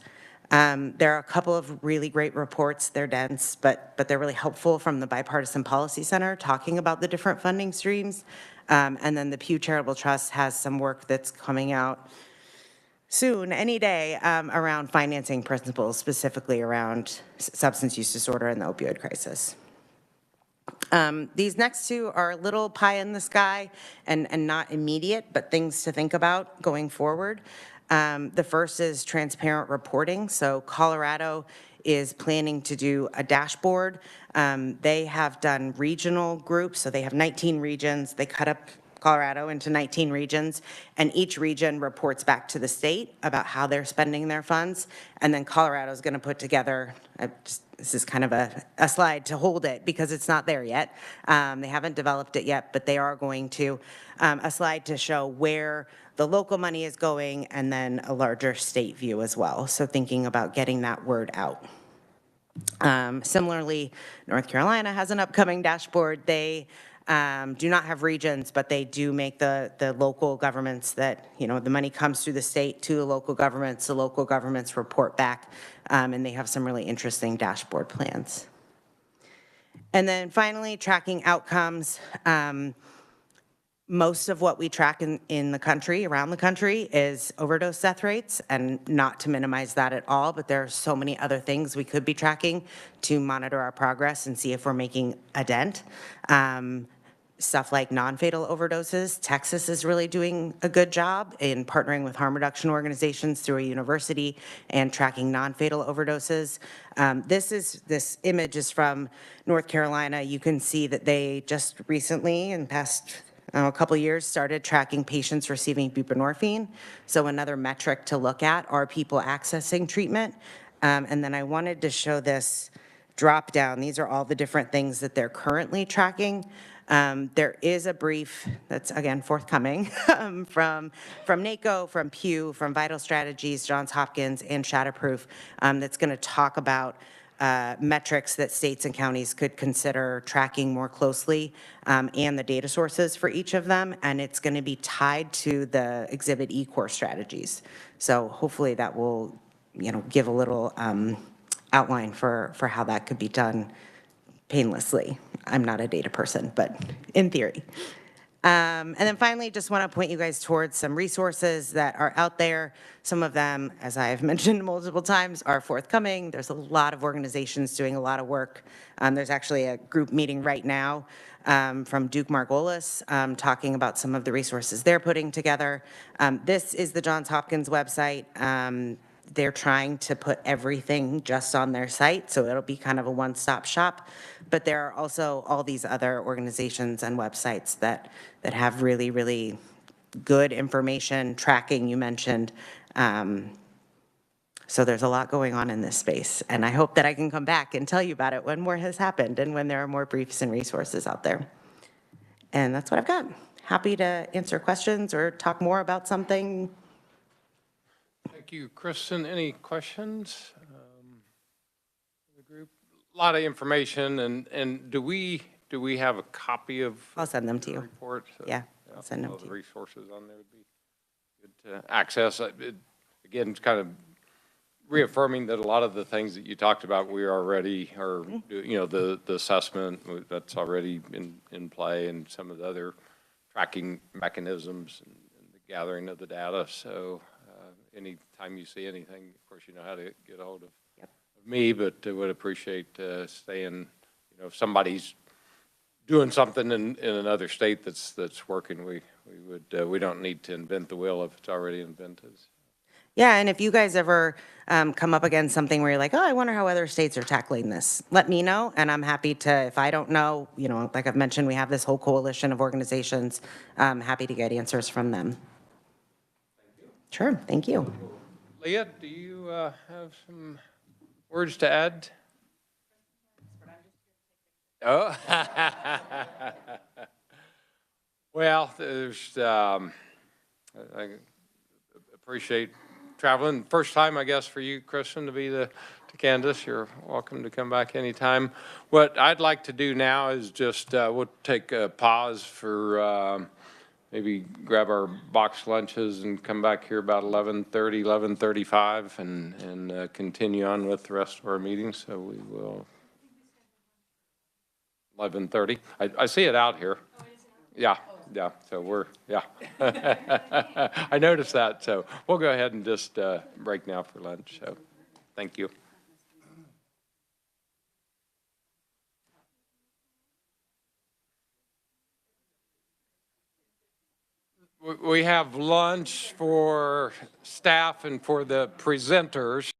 There are a couple of really great reports. They're dense, but they're really helpful from the Bipartisan Policy Center talking about the different funding streams. And then the Pew Charitable Trust has some work that's coming out soon, any day, around financing principles, specifically around substance use disorder and the opioid crisis. These next two are a little pie in the sky and not immediate, but things to think about going forward. The first is transparent reporting. So Colorado is planning to do a dashboard. They have done regional groups, so they have 19 regions. They cut up Colorado into 19 regions, and each region reports back to the state about how they're spending their funds. And then Colorado is going to put together, this is kind of a slide to hold it because it's not there yet. They haven't developed it yet, but they are going to, a slide to show where the local money is going and then a larger state view as well. So thinking about getting that word out. Similarly, North Carolina has an upcoming dashboard. They do not have regions, but they do make the local governments that, the money comes through the state to the local governments report back, and they have some really interesting dashboard plans. And then finally, tracking outcomes. Most of what we track in the country, around the country, is overdose death rates, and not to minimize that at all, but there are so many other things we could be tracking to monitor our progress and see if we're making a dent. Stuff like non-fatal overdoses. Texas is really doing a good job in partnering with harm reduction organizations through a university and tracking non-fatal overdoses. This image is from North Carolina. You can see that they just recently, in the past a couple years, started tracking patients receiving buprenorphine. So another metric to look at, are people accessing treatment? And then I wanted to show this drop down. These are all the different things that they're currently tracking. There is a brief that's, again, forthcoming from NACO, from Pew, from Vital Strategies, Johns Hopkins, and Shatterproof, that's going to talk about metrics that states and counties could consider tracking more closely, and the data sources for each of them. And it's going to be tied to the Exhibit E core strategies. So hopefully that will, give a little outline for how that could be done painlessly. I'm not a data person, but in theory. And then finally, just want to point you guys towards some resources that are out there. Some of them, as I have mentioned multiple times, are forthcoming. There's a lot of organizations doing a lot of work. There's actually a group meeting right now from Duke Margolis talking about some of the resources they're putting together. This is the Johns Hopkins website. They're trying to put everything just on their site, so it'll be kind of a one-stop shop. But there are also all these other organizations and websites that have really, really good information, tracking you mentioned. So there's a lot going on in this space, and I hope that I can come back and tell you about it when more has happened and when there are more briefs and resources out there. And that's what I've got. Happy to answer questions or talk more about something. Thank you, Kristen. Any questions? The group, a lot of information, and do we have a copy of? I'll send them to you. Report. Yeah, I'll send them all to the you. resources on there would be good to access. Again, it's kind of reaffirming that a lot of the things that you talked about, we already are, the assessment that's already in play, and some of the other tracking mechanisms and the gathering of the data. So anytime you see anything, of course, you know how to get a hold of me, but would appreciate staying, if somebody's doing something in another state that's working, we don't need to invent the wheel if it's already invented. Yeah, and if you guys ever come up against something where you're like, oh, I wonder how other states are tackling this, let me know, and I'm happy to, if I don't know, like I've mentioned, we have this whole coalition of organizations. I'm happy to get answers from them. Sure, thank you. Leah, do you have some words to add? Oh. Well, there's, I appreciate traveling. First time, I guess, for you, Kristen, to Kansas. You're welcome to come back anytime. What I'd like to do now is just, we'll take a pause for maybe grab our box lunches and come back here about 11:30, 11:35 and continue on with the rest of our meeting. So we will, 11:30. I see it out here. Yeah, yeah, so yeah. I noticed that, so we'll go ahead and just break now for lunch, so thank you. We have lunch for staff and for the presenters.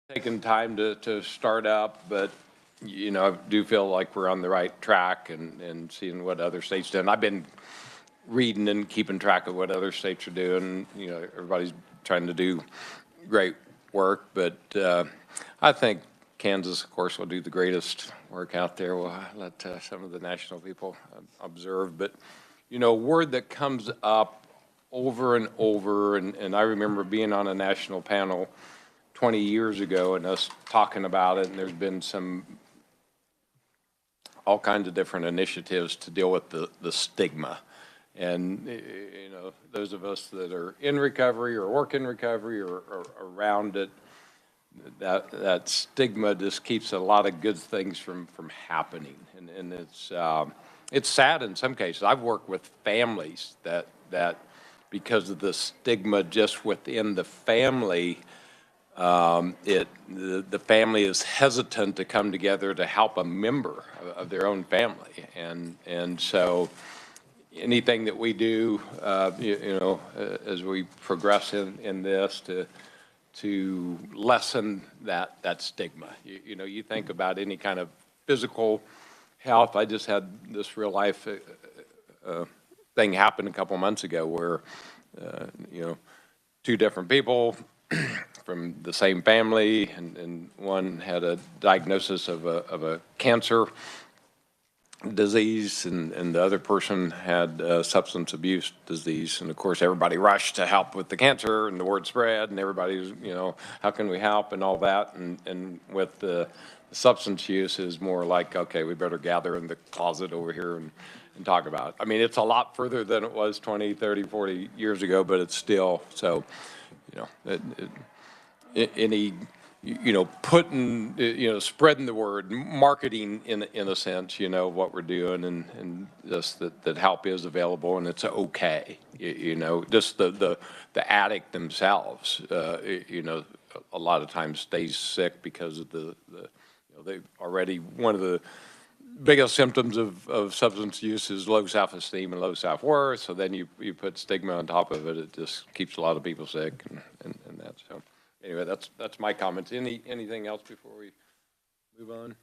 taken time to start up, but, I do feel like we're on the right track and seeing what other states do. And I've been reading and keeping track of what other states are doing. Everybody's trying to do great work, but I think Kansas, of course, will do the greatest work out there. We'll let some of the national people observe. But, word that comes up over and over, and I remember being on a national panel 20 years ago and us talking about it, and there's been all kinds of different initiatives to deal with the stigma. And, those of us that are in recovery or work in recovery or around it, that stigma just keeps a lot of good things from happening. And it's sad in some cases. I've worked with families that because of the stigma just within the family, the family is hesitant to come together to help a member of their own family. And so anything that we do, as we progress in this to lessen that stigma. You think about any kind of physical health. I just had this real life thing happen a couple months ago where, two different people from the same family, and one had a diagnosis of a cancer disease, and the other person had substance abuse disease. And of course, everybody rushed to help with the cancer, and the word spread, and everybody's, how can we help and all that. And with the substance use is more like, okay, we better gather in the closet over here and talk about it. I mean, it's a lot further than it was 20, 30, 40 years ago, but it's still, so, any, putting, spreading the word, marketing in a sense, what we're doing, and just that help is available and it's okay. Just the addict themselves, a lot of times stays sick because of they already, one of the biggest symptoms of substance use is low self-esteem and low self-worth. So then you put stigma on top of it. It just keeps a lot of people sick and that. So anyway, that's my comments. Anything else before we move on?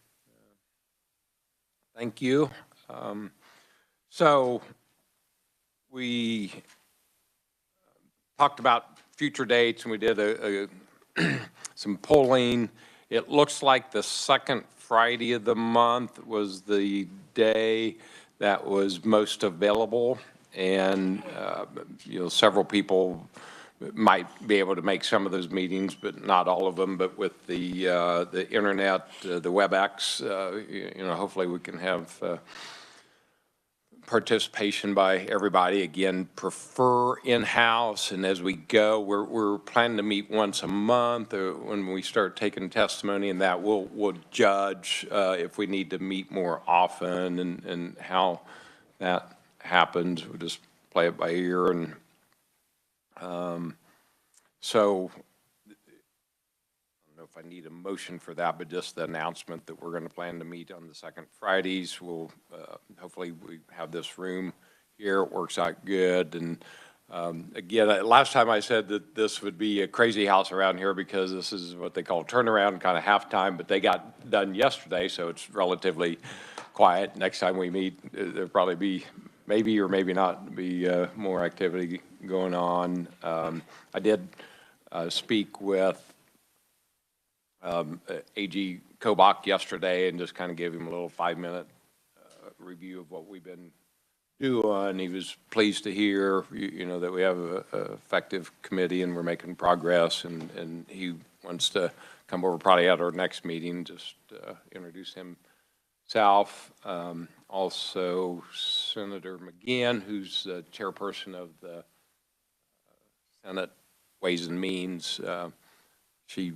Thank you. So we talked about future dates, and we did some polling. It looks like the second Friday of the month was the day that was most available, and several people might be able to make some of those meetings, but not all of them. But with the internet, the WebEx, hopefully we can have participation by everybody. Again, prefer in-house, and as we go, we're planning to meet once a month when we start taking testimony, and that we'll judge if we need to meet more often and how that happens. We'll just play it by ear. And so I don't know if I need a motion for that, but just the announcement that we're going to plan to meet on the second Fridays. We'll hopefully we have this room here. It works out good. And again, last time I said that this would be a crazy house around here because this is what they call turnaround, kind of halftime, but they got done yesterday, so it's relatively quiet. Next time we meet, there'll probably be maybe or maybe not be more activity going on. I did speak with AG Kobach yesterday and just kind of gave him a little 5-minute review of what we've been doing. He was pleased to hear, that we have a effective committee and we're making progress, and he wants to come over probably at our next meeting, just introduce himself. Also, Senator McGinn, who's the chairperson of the Senate Ways and Means, she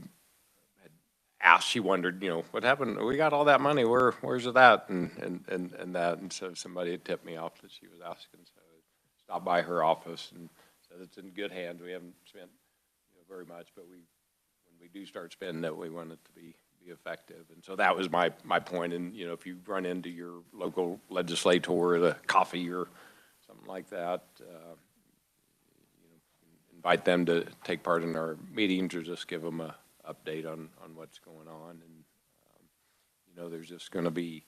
asked, she wondered, what happened? We got all that money. Where's it at? And that. And so somebody had tipped me off that she was asking. So I stopped by her office and said it's in good hands. We haven't spent very much, but when we do start spending it, we want it to be effective. And so that was my point. And if you run into your local legislator at a coffee or something like that, invite them to take part in our meetings or just give them a update on what's going on. And, there's just going to be,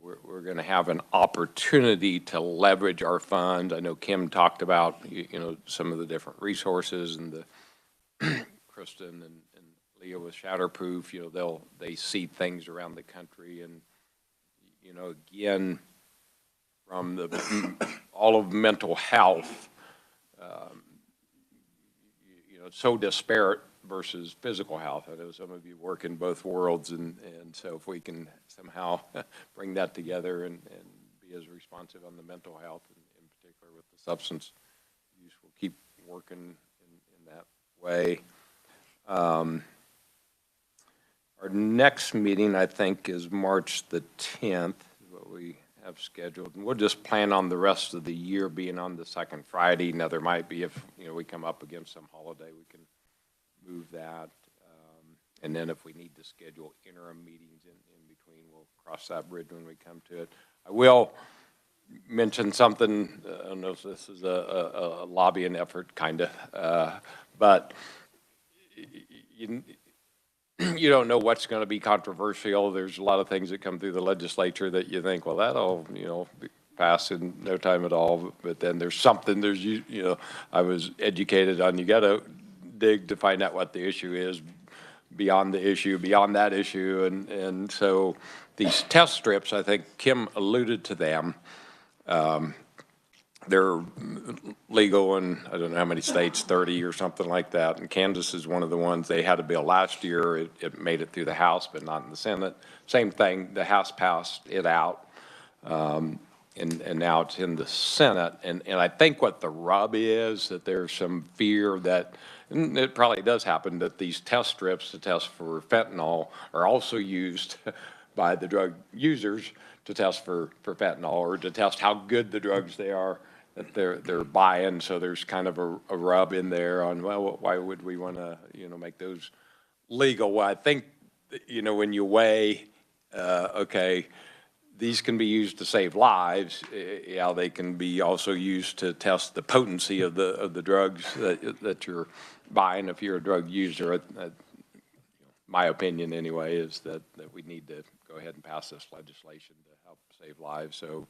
we're going to have an opportunity to leverage our funds. I know Kim talked about, some of the different resources and the Kristen and Leah with Shatterproof, they see things around the country. And, again, from all of mental health, it's so disparate versus physical health. I know some of you work in both worlds, and so if we can somehow bring that together and be as responsive on the mental health, and in particular with the substance use, we'll keep working in that way. Our next meeting, I think, is March the 10th, is what we have scheduled. And we'll just plan on the rest of the year being on the second Friday. Now, there might be, if we come up against some holiday, we can move that. And then if we need to schedule interim meetings in between, we'll cross that bridge when we come to it. I will mention something, I don't know if this is a lobbying effort, kind of, but you don't know what's going to be controversial. There's a lot of things that come through the legislature that you think, well, that'll, be passed in no time at all. But then there's something, I was educated on, you got to dig to find out what the issue is beyond the issue, beyond that issue. And so these test strips, I think Kim alluded to them. They're legal in, I don't know how many states, 30 or something like that. And Kansas is one of the ones. They had a bill last year. It made it through the House, but not in the Senate. Same thing, the House passed it out, and now it's in the Senate. And I think what the rub is that there's some fear that, and it probably does happen, that these test strips to test for fentanyl are also used by the drug users to test for fentanyl, or to test how good the drugs they are that they're buying. So there's kind of a rub in there on, well, why would we want to, make those legal? Well, I think, when you weigh, okay, these can be used to save lives. Yeah, they can be also used to test the potency of the drugs that you're buying if you're a drug user. My opinion, anyway, is that we need to go ahead and pass this legislation to help save lives. So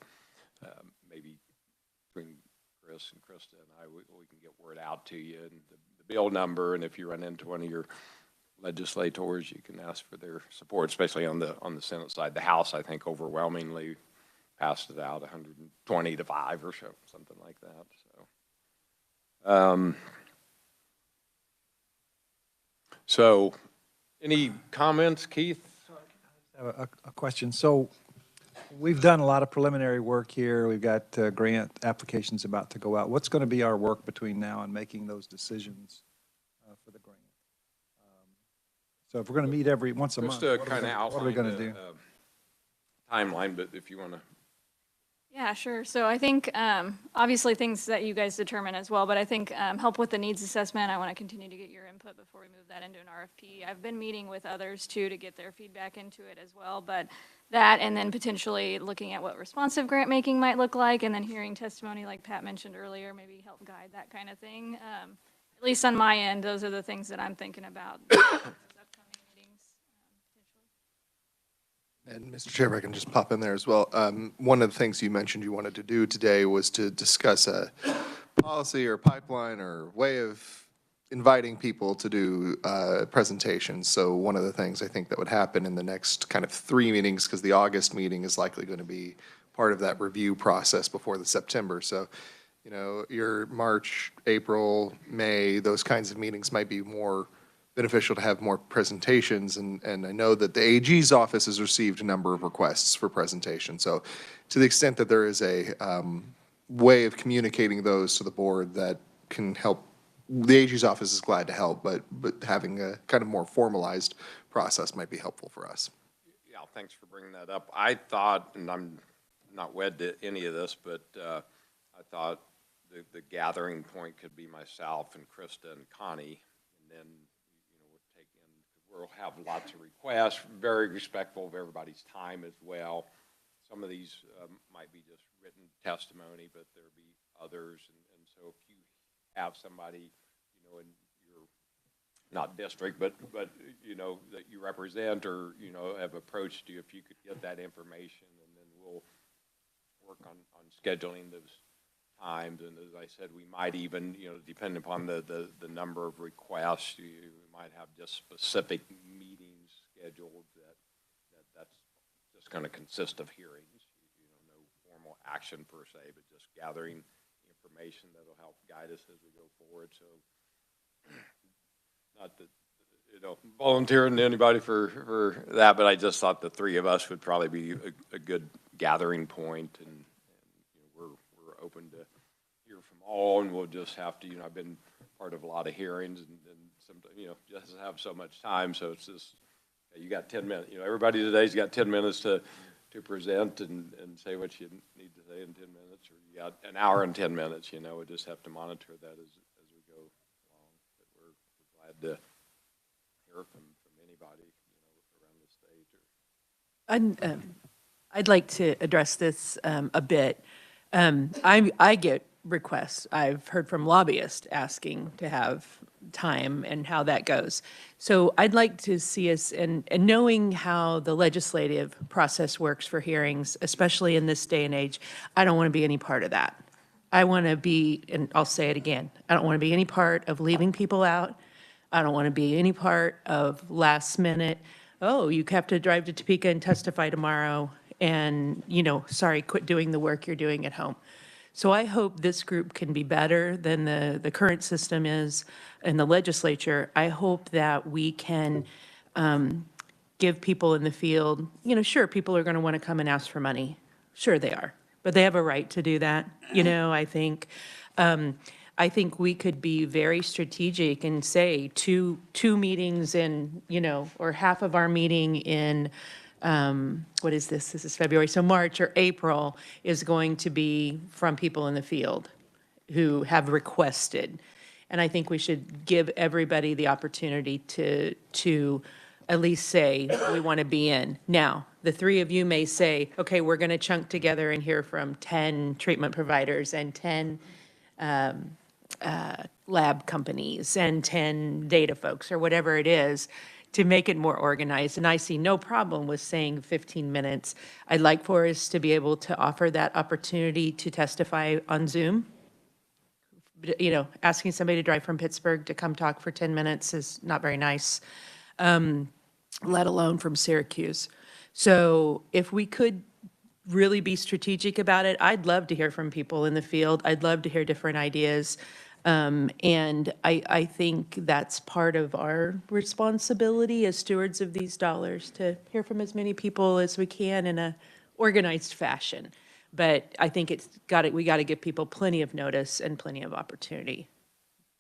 maybe between Chris and Krista and I, we can get word out to you and the bill number. And if you run into one of your legislators, you can ask for their support, especially on the Senate side. The House, I think, overwhelmingly passed it out 120 to 5 or so, something like that. So, any comments, Keith? I have a question. So we've done a lot of preliminary work here. We've got grant applications about to go out. What's going to be our work between now and making those decisions for the grant? So if we're going to meet once a month, what are we going to do? Timeline, but if you want to. Yeah, sure. So I think, obviously things that you guys determine as well, but I think help with the needs assessment. I want to continue to get your input before we move that into an RFP. I've been meeting with others too to get their feedback into it as well, but that, and then potentially looking at what responsive grant making might look like, and then hearing testimony like Pat mentioned earlier, maybe help guide that kind of thing. At least on my end, those are the things that I'm thinking about. And Mr. Chair, if I can just pop in there as well. One of the things you mentioned you wanted to do today was to discuss a policy or pipeline or way of inviting people to do presentations. So one of the things I think that would happen in the next kind of 3 meetings, because the August meeting is likely going to be part of that review process before the September. So, your March, April, May, those kinds of meetings might be more beneficial to have more presentations, and I know that the AG's office has received a number of requests for presentations. So to the extent that there is a way of communicating those to the board that can help, the AG's office is glad to help, but having a kind of more formalized process might be helpful for us. Yeah, thanks for bringing that up. I thought, and I'm not wed to any of this, but I thought the gathering point could be myself and Krista and Connie, and then we'll have lots of requests, very respectful of everybody's time as well. Some of these might be just written testimony, but there'll be others. And so if you have somebody, in your not district, but, you know, that you represent or, you know, have approached you, if you could get that information, and then we'll work on scheduling those times. And as I said, we might even, you know, depending upon the number of requests, you might have just specific meetings scheduled that's just going to consist of hearings, you know, no formal action per se, but just gathering information that'll help guide us as we go forward. So not that, you know, volunteering to anybody for that, but I just thought the three of us would probably be a good gathering point, and you know, we're open to hear from all, and we'll just have to, you know, I've been part of a lot of hearings, and sometimes, you know, just have so much time, so it's just, you got 10 minutes, you know, everybody today's got 10 minutes to present and say what you need to say in 10 minutes, or you got an hour and 10 minutes, you know, we just have to monitor that as we go along. But we're glad to hear from anybody, you know, around the state. I'd like to address this a bit. I get requests. I've heard from lobbyists asking to have time and how that goes. So I'd like to see us, and knowing how the legislative process works for hearings, especially in this day and age, I don't want to be any part of that. I want to be, and I'll say it again, I don't want to be any part of leaving people out. I don't want to be any part of last minute, oh, you have to drive to Topeka and testify tomorrow, and, you know, sorry, quit doing the work you're doing at home. So I hope this group can be better than the current system is in the legislature. I hope that we can give people in the field, you know, sure, people are going to want to come and ask for money. Sure they are, but they have a right to do that. You know, I think we could be very strategic and say two meetings in, you know, or half of our meeting in, what is this? This is February. So March or April is going to be from people in the field who have requested. And I think we should give everybody the opportunity to at least say, we want to be in. Now, the three of you may say, okay, we're going to chunk together and hear from 10 treatment providers and 10 lab companies and 10 data folks or whatever it is, to make it more organized. And I see no problem with saying 15 minutes. I'd like for us to be able to offer that opportunity to testify on Zoom. You know, asking somebody to drive from Pittsburgh to come talk for 10 minutes is not very nice, let alone from Syracuse. So if we could really be strategic about it, I'd love to hear from people in the field. I'd love to hear different ideas. And I think that's part of our responsibility as stewards of these dollars, to hear from as many people as we can in a organized fashion. But I think we got to give people plenty of notice and plenty of opportunity.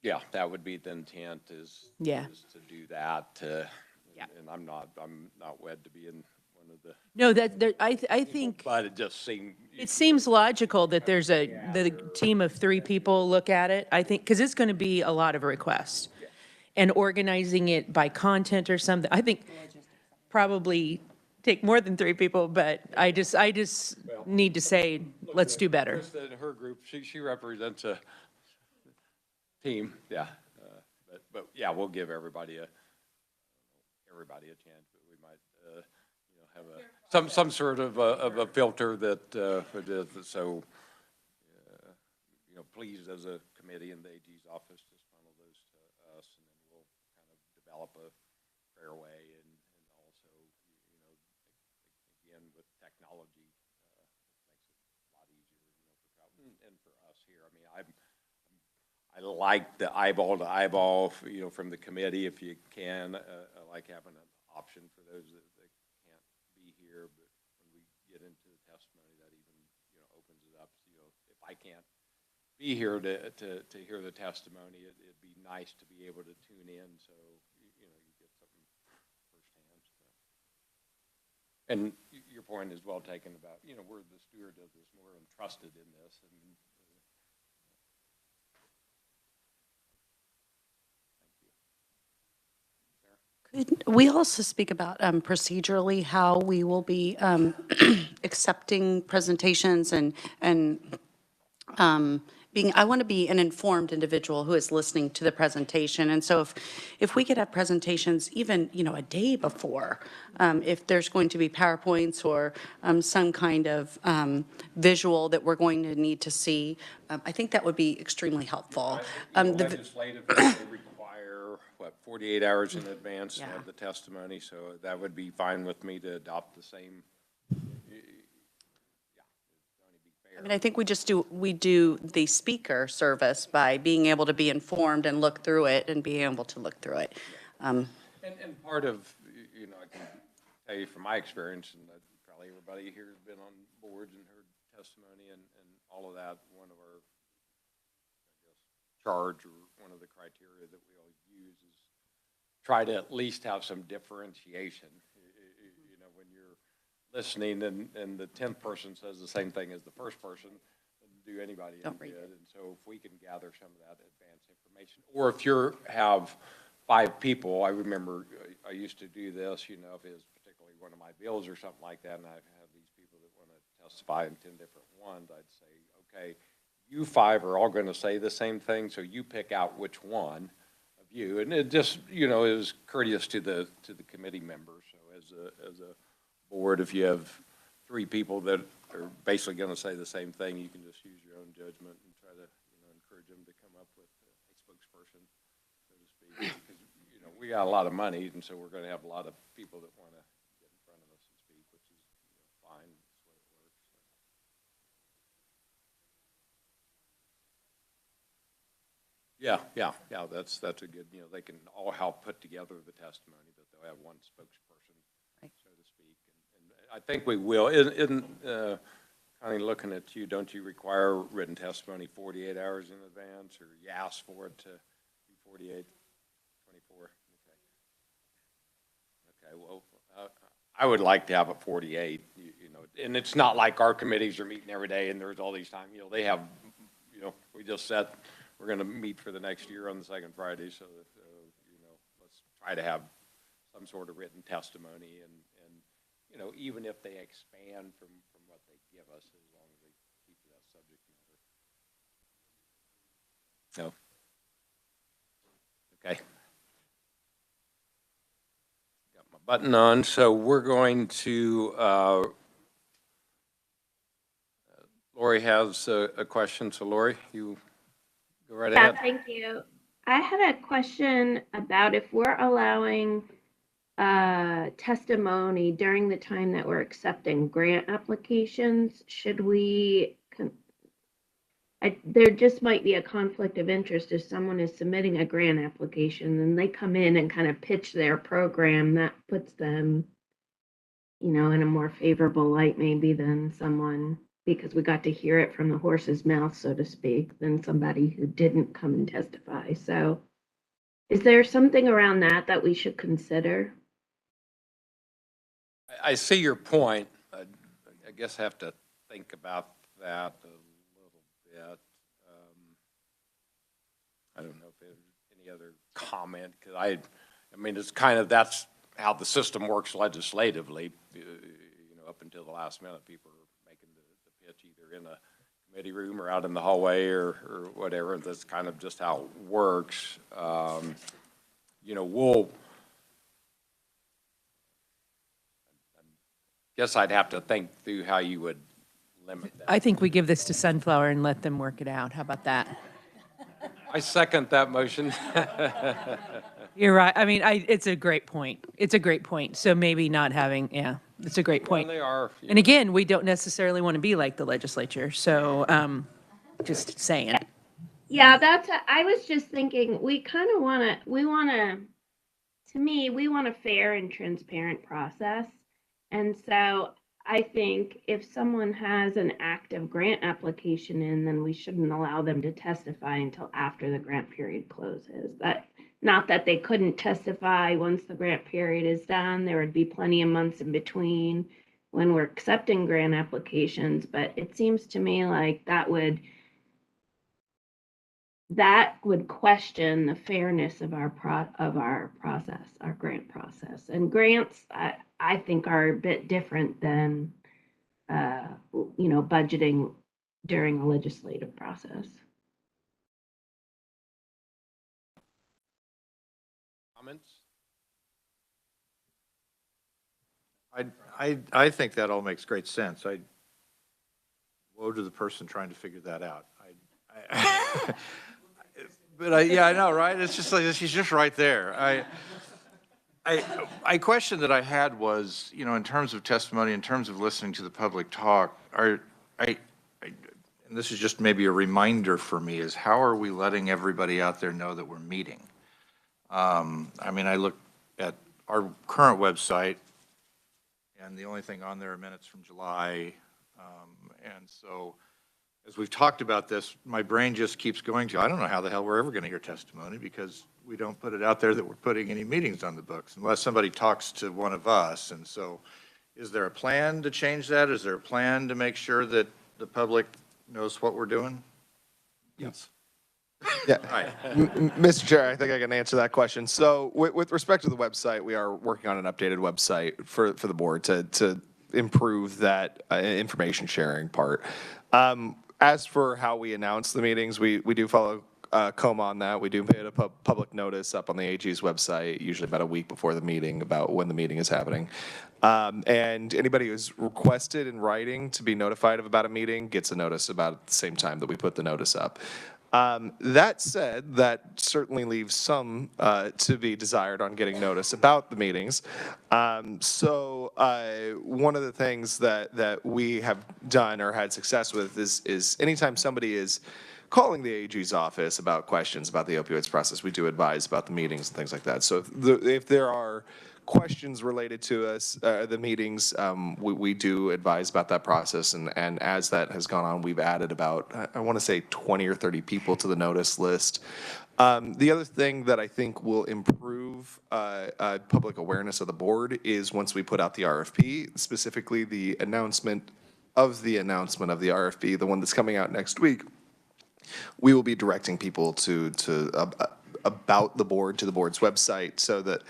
Yeah, that would be the intent, is to do that. Yeah. And I'm not wed to being one of the. No, I think. But it just seemed. It seems logical that there's the team of 3 people look at it, I think, because it's going to be a lot of requests. And organizing it by content or something, I think probably take more than 3 people, but I just need to say, let's do better. Krista and her group, she represents a team, yeah. But yeah, we'll give everybody a chance, but we might, you know, have some sort of a filter that, so, you know, please, as a committee in the AG's office, just funnel those to us, and then we'll kind of develop a fair way, and also, you know, again, with technology, makes it a lot easier, you know, for travel, and for us here. I mean, I like the eyeball to eyeball, you know, from the committee, if you can. I like having an option for those that can't be here, but when we get into the testimony, that even, you know, opens it up. You know, if I can't be here to hear the testimony, it'd be nice to be able to tune in, so, you know, you get something firsthand. So. And your point is well taken about, you know, we're the steward of this, we're entrusted in this, and Could we also speak about procedurally how we will be accepting presentations and I want to be an informed individual who is listening to the presentation. And so if we could have presentations even, a day before, if there's going to be PowerPoints or some kind of visual that we're going to need to see, I think that would be extremely helpful. Legislatively, they require, 48 hours in advance to Yeah. have the testimony, so that would be fine with me to adopt the same. I mean, I think we do the speaker service by being able to be informed and look through it and being able to look through it. And part of, I can tell you from my experience, and probably everybody here has been on boards and heard testimony and all of that, one of our, charge or one of the criteria that we all use is try to at least have some differentiation. When you're listening and the 10th person says the same thing as the first person, doesn't do anybody any good. And so if we can gather some of that advanced information, or if you have 5 people, I remember I used to do this, if it was particularly one of my bills or something like that, and I have these people that want to testify in 10 different ones, I'd say, okay, you 5 are all going to say the same thing, so you pick out which one of you. And it just, is courteous to the committee members. So as a board, if you have 3 people that are basically going to say the same thing, you can just use your own judgment and try to, encourage them to come up with a spokesperson, so to speak. Because, we got a lot of money, and so we're going to have a lot of people that want to get in front of us and speak, which is fine. That's the way it works. Yeah, that's a good, they can all help put together the testimony, but they'll have one spokesperson, so to speak. And I think we will. Connie, looking at you, don't you require written testimony 48 hours in advance, or you ask for it to be 48, 24? Okay, well, I would like to have it 48, and it's not like our committees are meeting every day and there's all these times, they have, we just set, we're going to meet for the next year on the second Friday, so that, let's try to have some sort of written testimony, and even if they expand from what they give us, as long as they keep that subject matter. No? Okay. Got my button on, so we're going to, Lori has a question, so Lori, you go right ahead. Thank you. I had a question about if we're allowing testimony during the time that we're accepting grant applications, should we, there just might be a conflict of interest if someone is submitting a grant application and they come in and kind of pitch their program, that puts them, in a more favorable light maybe than someone, because we got to hear it from the horse's mouth, so to speak, than somebody who didn't come and testify. So is there something around that we should consider? I see your point. I guess I have to think about that a little bit. I don't know if there's any other comment, because I mean, it's kind of, that's how the system works legislatively. Up until the last minute, people are making the pitch either in a committee room or out in the hallway or whatever. That's kind of just how it works. Guess I'd have to think through how you would limit that. I think we give this to Sunflower and let them work it out. How about that? I second that motion. You're right. I mean, it's a great point. It's a great point. So maybe not having, it's a great point. Well, they are. And again, we don't necessarily want to be like the legislature. So just saying. Yeah, I was just thinking, we want a fair and transparent process. And so I think if someone has an active grant application in, then we shouldn't allow them to testify until after the grant period closes. Not that they couldn't testify once the grant period is done. There would be plenty of months in between when we're accepting grant applications, but it seems to me like that would question the fairness of our process, our grant process. And grants, I think, are a bit different than budgeting during a legislative process. Comments? I think that all makes great sense. Woe to the person trying to figure that out. Yeah, I know, right? It's just like, she's just right there. I question that I had was, in terms of testimony, in terms of listening to the public talk, and this is just maybe a reminder for me, is how are we letting everybody out there know that we're meeting? I look at our current website, and the only thing on there are minutes from July. And so, as we've talked about this, my brain just keeps going to, I don't know how the hell we're ever going to hear testimony, because we don't put it out there that we're putting any meetings on the books, unless somebody talks to one of us. And so, is there a plan to change that? Is there a plan to make sure that the public knows what we're doing? Yes. Yeah, Mr. Chair, I think I can answer that question. So with respect to the website, we are working on an updated website for the board to improve that information sharing part. As for how we announce the meetings, we do follow COMA on that. We do put a public notice up on the AG's website, usually about a week before the meeting, about when the meeting is happening. And anybody who's requested in writing to be notified of about a meeting gets a notice about at the same time that we put the notice up. That said, that certainly leaves some to be desired on getting notice about the meetings. So one of the things that we have done or had success with is anytime somebody is calling the AG's office about questions about the opioids process, we do advise about the meetings and things like that. So if there are questions related to us, the meetings, we do advise about that process. And as that has gone on, we've added about, I want to say 20 or 30 people to the notice list. The other thing that I think will improve public awareness of the board is once we put out the RFP, specifically the announcement of the RFP, the one that's coming out next week, we will be directing people about the board to the board's website so that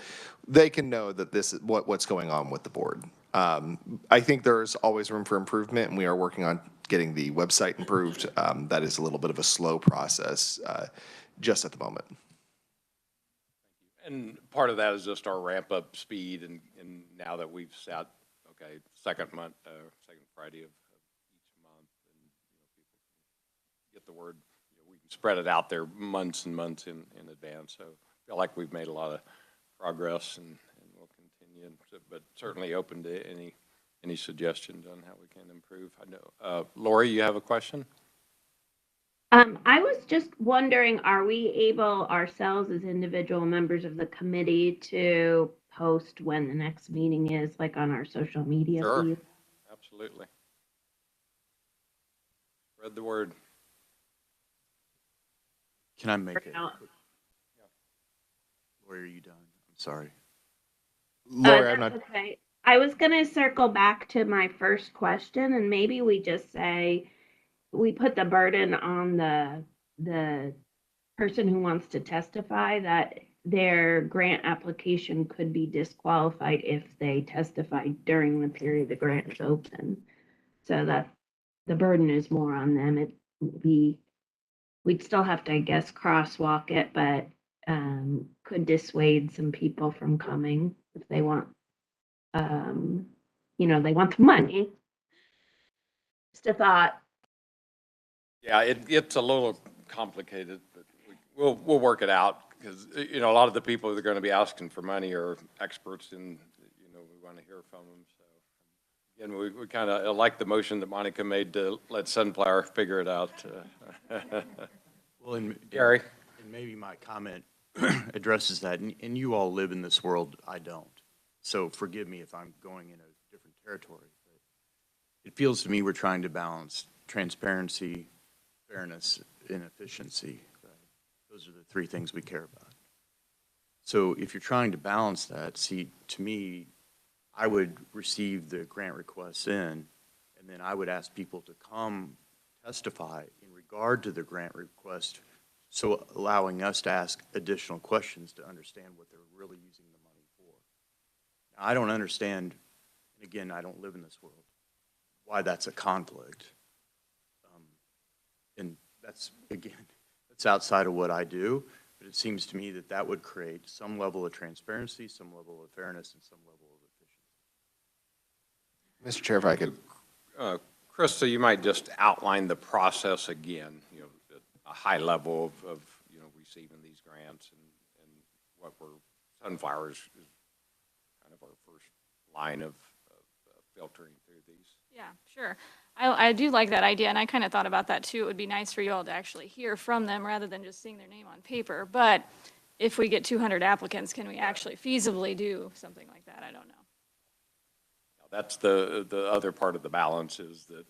they can know that this is what's going on with the board. I think there's always room for improvement, and we are working on getting the website improved. That is a little bit of a slow process just at the moment. And part of that is just our ramp up speed, and now that we've set, second Friday of each month, and people can get the word, we can spread it out there months and months in advance. So I feel like we've made a lot of progress, and we'll continue, but certainly open to any suggestions on how we can improve. I know, Lori, you have a question? I was just wondering, are we able ourselves as individual members of the committee to post when the next meeting is, like on our social media Sure. feed? Absolutely. Spread the word. Can I make it? Lori, are you done? I'm sorry. Lori, I'm That's not. okay. I was gonna circle back to my first question, and maybe we just say, we put the burden on the person who wants to testify that their grant application could be disqualified if they testify during the period the grant is open. So that the burden is more on them. We'd still have to, I guess, crosswalk it, but could dissuade some people from coming if they want, they want the money. Just a thought. Yeah, it's a little complicated, but we'll work it out, because a lot of the people that are going to be asking for money are experts, and we want to hear from them. So again, we kind of like the motion that Monica made to let Sunflower figure it out. Well, Gary, and maybe my comment addresses that. And you all live in this world. I don't. So forgive me if I'm going in a different territory. But it feels to me we're trying to balance transparency, fairness, and efficiency. Right? Those are the three things we care about. So if you're trying to balance that, see, to me, I would receive the grant requests in, and then I would ask people to come testify in regard to the grant request, so allowing us to ask additional questions to understand what they're really using the money for. Now, I don't understand, and again, I don't live in this world, why that's a conflict. And that's, again, that's outside of what I do. But it seems to me that that would create some level of transparency, some level of fairness, and some level of efficiency. Mr. Chair, if I could. Krista, you might just outline the process again, at a high level of receiving these grants and what Sunflowers is kind of our first line of filtering through these. Yeah, sure. I do like that idea, and I kind of thought about that too. It would be nice for you all to actually hear from them rather than just seeing their name on paper. But if we get 200 applicants, can we actually feasibly do something like that? I don't know. That's the other part of the balance is that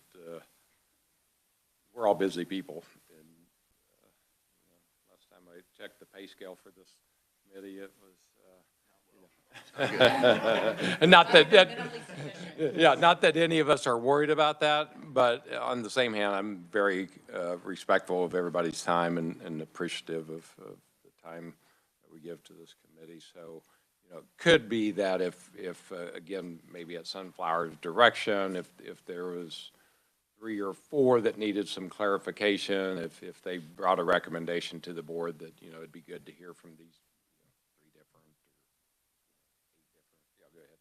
we're all busy people. And last time I checked the pay scale for this committee, it was and not that any of us are worried about that, but on the same hand, I'm very respectful of everybody's time and appreciative of the time that we give to this committee. So, could be that if again, maybe at Sunflower's direction, if there was 3 or 4 that needed some clarification, if they brought a recommendation to the board that, it'd be good to hear from these 3 different or 8 different. Yeah, go ahead.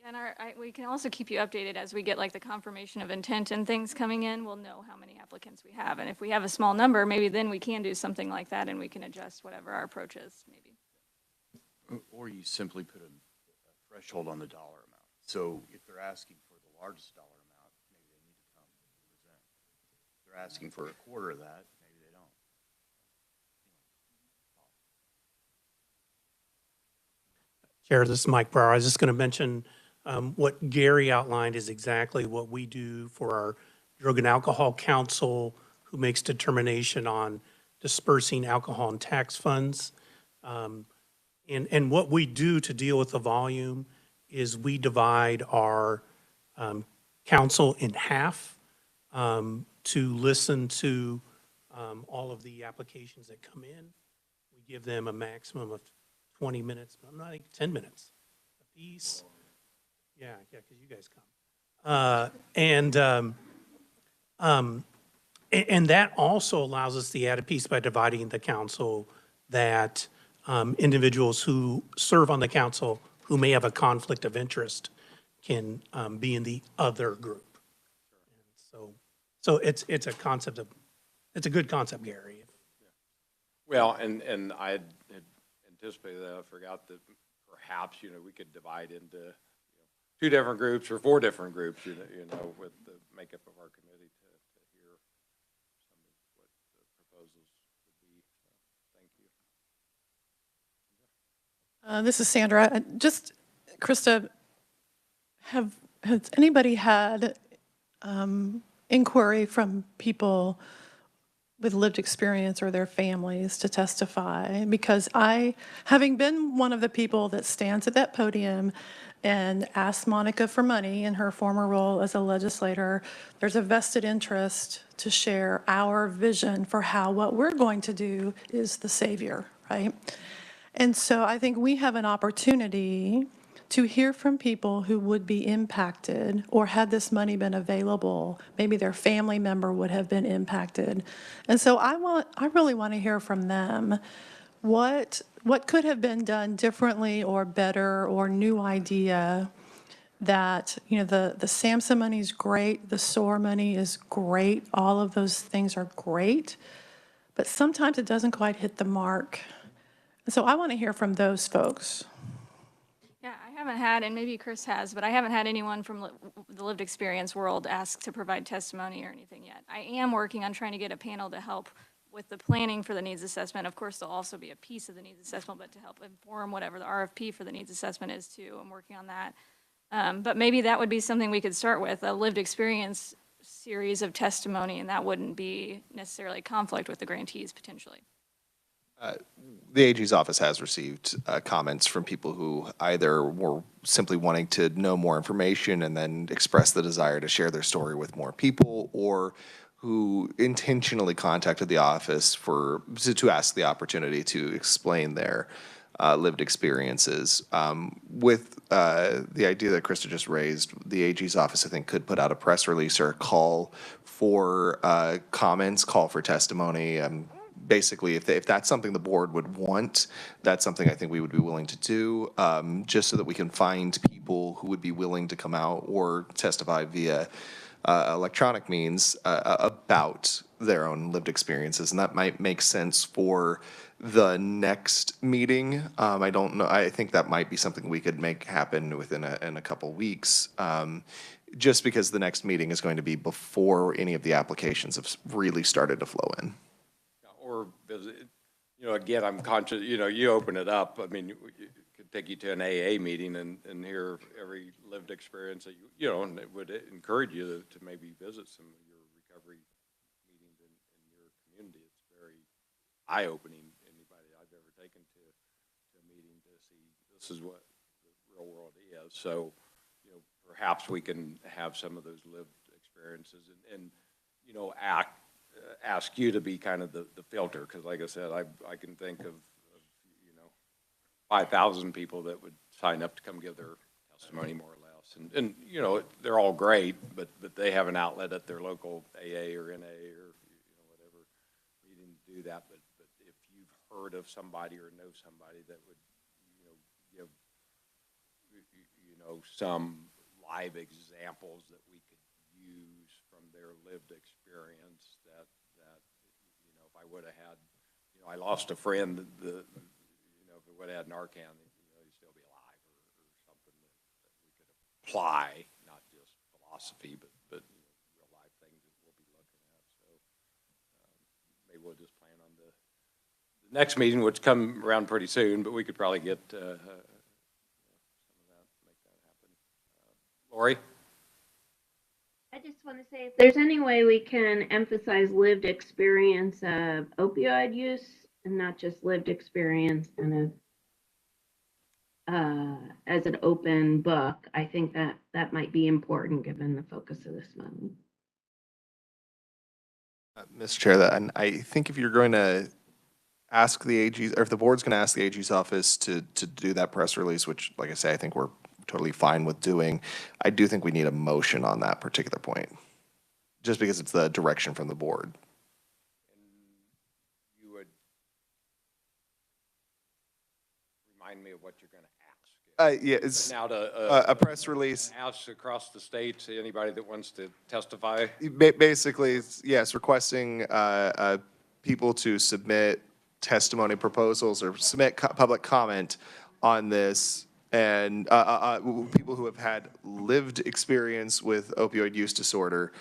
And we can also keep you updated as we get like the confirmation of intent and things coming in. We'll know how many applicants we have. And if we have a small number, maybe then we can do something like that and we can adjust whatever our approach is, maybe. Or you simply put a threshold on the dollar amount. So if they're asking for the largest dollar amount, maybe they need to come and present. If they're asking for a quarter of that, maybe they don't. Chair, this is Mike Brower. I was just going to mention what Gary outlined is exactly what we do for our Drug and Alcohol Council, who makes determination on dispersing alcohol and tax funds. And what we do to deal with the volume is we divide our council in half to listen to all of the applications that come in. We give them a maximum of 20 minutes, but I'm not like 10 minutes a piece. Yeah, because you guys come. And that also allows us the added piece by dividing the council that individuals who serve on the council who may have a conflict of interest can be in the other group. So it's a concept of, it's a good concept, Gary. Well, and I had anticipated that. I forgot that perhaps, we could divide into 2 different groups or 4 different groups, with the makeup of our committee to hear some of what the proposals would be. So, thank you. This is Sandra. Just, Krista, has anybody had inquiry from people with lived experience or their families to testify? Because having been one of the people that stands at that podium and asks Monica for money in her former role as a legislator, there's a vested interest to share our vision for how what we're going to do is the savior, right? And so I think we have an opportunity to hear from people who would be impacted, or had this money been available, maybe their family member would have been impacted. And so I really want to hear from them what could have been done differently or better, or new idea that, the SAMHSA money is great, the SOAR money is great, all of those things are great, but sometimes it doesn't quite hit the mark. And so I want to hear from those folks. Yeah, I haven't had, and maybe Chris has, but I haven't had anyone from the lived experience world ask to provide testimony or anything yet. I am working on trying to get a panel to help with the planning for the needs assessment. Of course, there'll also be a piece of the needs assessment, but to help inform whatever the RFP for the needs assessment is too. I'm working on that. But maybe that would be something we could start with, a lived experience series of testimony, and that wouldn't be necessarily conflict with the grantees potentially. The AG's office has received comments from people who either were simply wanting to know more information and then express the desire to share their story with more people, or who intentionally contacted the office to ask the opportunity to explain their lived experiences. With the idea that Krista just raised, the AG's office, I think, could put out a press release or a call for comments, call for testimony. basically, if that's something the board would want, that's something I think we would be willing to do, just so that we can find people who would be willing to come out or testify via electronic means about their own lived experiences. And that might make sense for the next meeting. I don't know, I think that might be something we could make happen within in a couple weeks, just because the next meeting is going to be before any of the applications have really started to flow in. Or, again, I'm conscious, you open it up. I mean, it could take you to an AA meeting and hear every lived experience that and it would encourage you to maybe visit some of your recovery meetings in your community. It's very eye-opening. Anybody I've ever taken to a meeting to see this is what the real world is. So, perhaps we can have some of those lived experiences and ask you to be kind of the filter, because like I said, I can think of 5,000 people that would sign up to come give their testimony, more or less, and they're all great, but they have an outlet at their local AA or NA or whatever meeting to do that. But if you've heard of somebody or know somebody that would give some live examples that we could use from their lived experience, that if I would have had, I lost a friend, if it would have had Narcan, he'd still be alive, or something that we could apply, not just philosophy, but real life things that we'll be looking at. So maybe we'll just plan on the next meeting, which come around pretty soon, but we could probably get some of that, make that happen. Lori? I just want to say, if there's any way we can emphasize lived experience of opioid use and not just lived experience kind of as an open book, I think that might be important given the focus of this month. Mr. Chair, and I think if you're going to ask the AG, or if the board's going to ask the AG's office to do that press release, which, like I say, I think we're totally fine with doing, I do think we need a motion on that particular point, just because it's the direction from the board. And you would remind me of what you're going to ask. Yeah, it's now a press release. Ask across the state to anybody that wants to testify. Basically, yes, requesting people to submit testimony proposals or submit public comment on this, and people who have had lived experience with opioid use disorder,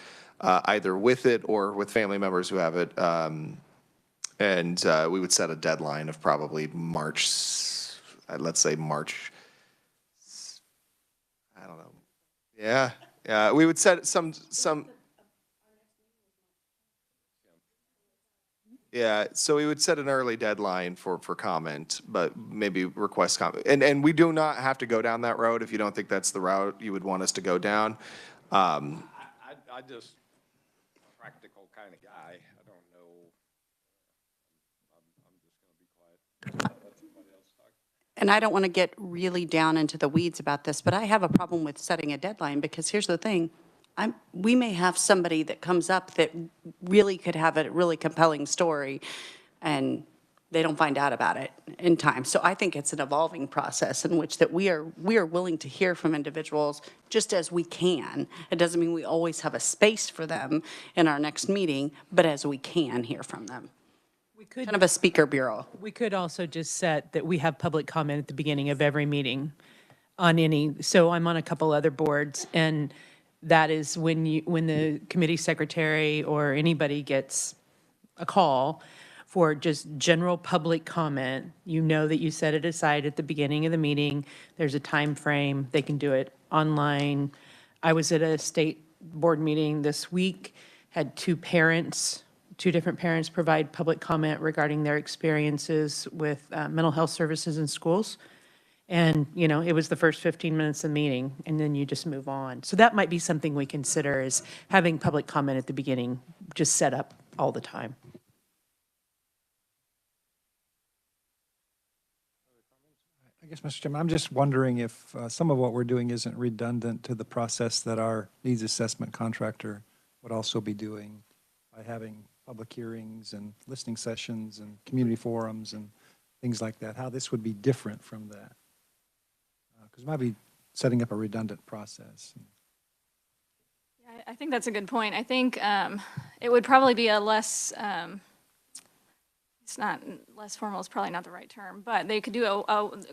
either with it or with family members who have it. And we would set a deadline of probably March, let's say March, I don't know. Yeah, we would set some. Yeah, so we would set an early deadline for comment, but maybe request comment. And we do not have to go down that road if you don't think that's the route you would want us to go down. I just, practical kind of guy. I don't know. I'm just going to be quiet. Let somebody else talk. And I don't want to get really down into the weeds about this, but I have a problem with setting a deadline, because here's the thing. We may have somebody that comes up that really could have a really compelling story, and they don't find out about it in time. So I think it's an evolving process in which that we are willing to hear from individuals just as we can. It doesn't mean we always have a space for them in our next meeting, but as we can hear from them. We could kind of a speaker bureau. We could also just set that we have public comment at the beginning of every meeting on any. So I'm on a couple other boards, and that is when the committee secretary or anybody gets a call for just general public comment, that you set it aside at the beginning of the meeting. There's a time frame. They can do it online. I was at a state board meeting this week, had two different parents provide public comment regarding their experiences with mental health services in schools. And, it was the first 15 minutes of the meeting, and then you just move on. So that might be something we consider, is having public comment at the beginning, just set up all the time. I guess, Mr. Chairman, I'm just wondering if some of what we're doing isn't redundant to the process that our needs assessment contractor would also be doing by having public hearings and listening sessions and community forums and things like that, how this would be different from that. Because it might be setting up a redundant process. Yeah, I think that's a good point. I think it would probably be a less, it's not, less formal is probably not the right term, but they could do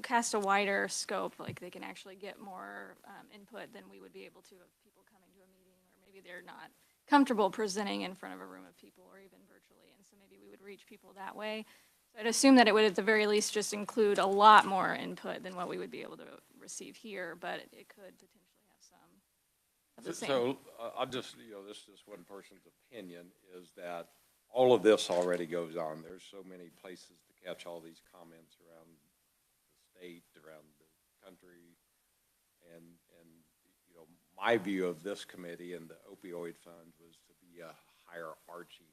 cast a wider scope, like they can actually get more input than we would be able to of people coming to a meeting, or maybe they're not comfortable presenting in front of a room of people or even virtually, and so maybe we would reach people that way. So I'd assume that it would at the very least just include a lot more input than what we would be able to receive here, but it could potentially have some of the same. So I'll just, this is just one person's opinion, is that all of this already goes on. There's so many places to catch all these comments around the state, around the country, and my view of this committee and the opioid fund was to be a higher arching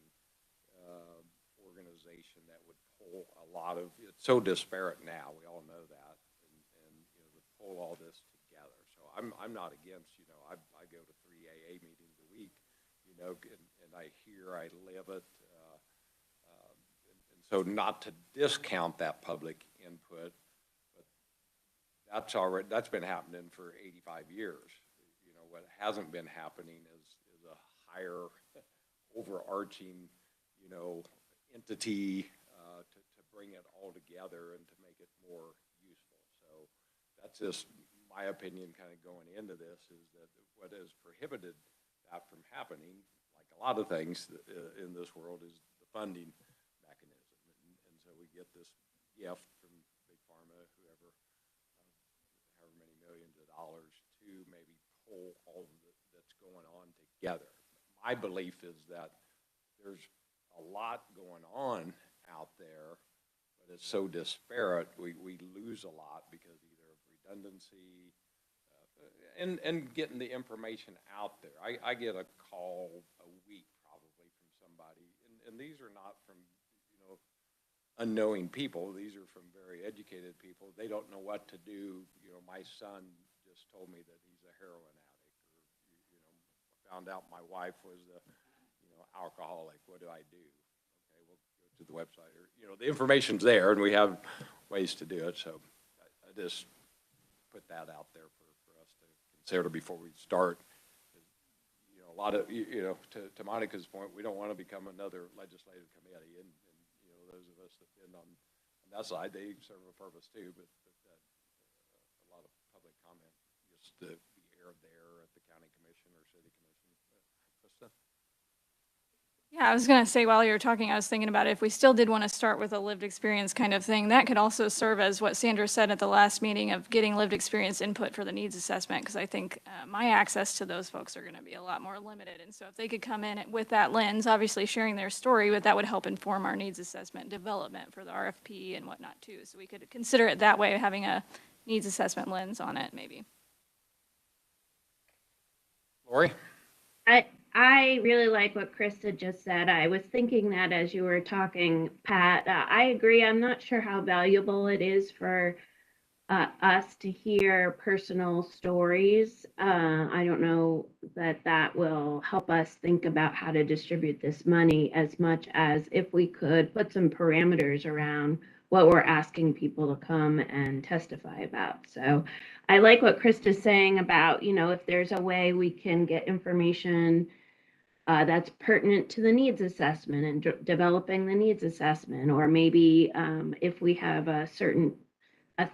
organization that would pull a lot of, it's so disparate now, we all know that, and to pull all this together. So I'm not against, I go to 3 AA meetings a week, and I hear, I live it, and so not to discount that public input, but that's been happening for 85 years. What hasn't been happening is a higher overarching, entity to bring it all together and to make it more useful. So that's just my opinion kind of going into this, is that what has prohibited that from happening, like a lot of things in this world, is the funding mechanism. And so we get this gift from Big Pharma, whoever, however many millions of dollars, to maybe pull all of that's going on together. My belief is that there's a lot going on out there, but it's so disparate, we lose a lot because either of redundancy and getting the information out there. I get a call a week probably from somebody, and these are not from unknowing people. These are from very educated people. They don't know what to do. My son just told me that he's a heroin addict, or found out my wife was a alcoholic. What do I do? Okay, we'll go to the website, or the information's there, and we have ways to do it. So I just put that out there for us to consider before we start. A lot of to Monica's point, we don't want to become another legislative committee, and those of us that have been on that side, they serve a purpose too. But a lot of public comment just to be aired there at the county commission or city commission. Krista? Yeah, I was going to say, while you were talking, I was thinking about if we still did want to start with a lived experience kind of thing, that could also serve as what Sandra said at the last meeting of getting lived experience input for the needs assessment, because I think my access to those folks are going to be a lot more limited. And so if they could come in with that lens, obviously sharing their story, but that would help inform our needs assessment development for the RFP and whatnot too. So we could consider it that way, having a needs assessment lens on it, maybe. Lori? I really like what Krista just said. I was thinking that as you were talking, Pat. I agree. I'm not sure how valuable it is for us to hear personal stories. I don't know that will help us think about how to distribute this money as much as if we could put some parameters around what we're asking people to come and testify about. So I like what Krista's saying about, if there's a way we can get information that's pertinent to the needs assessment and developing the needs assessment, or maybe if we have a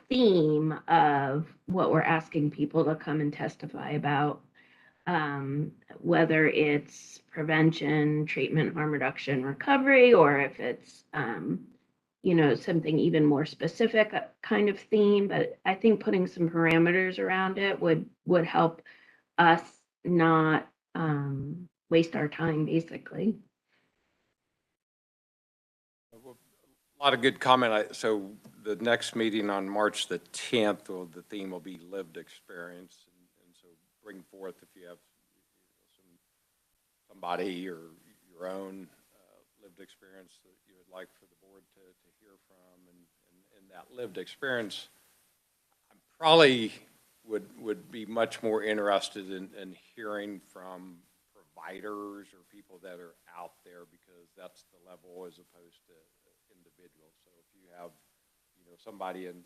theme of what we're asking people to come and testify about, whether it's prevention, treatment, harm reduction, recovery, or if it's something even more specific kind of theme. But I think putting some parameters around it would help us not waste our time, basically. A lot of good comment. So the next meeting on March the 10th, the theme will be lived experience. And so bring forth, if you have somebody or your own lived experience that you would like for the board to hear from. And that lived experience, I probably would be much more interested in hearing from providers or people that are out there, because that's the level as opposed to individuals. So if you have, somebody in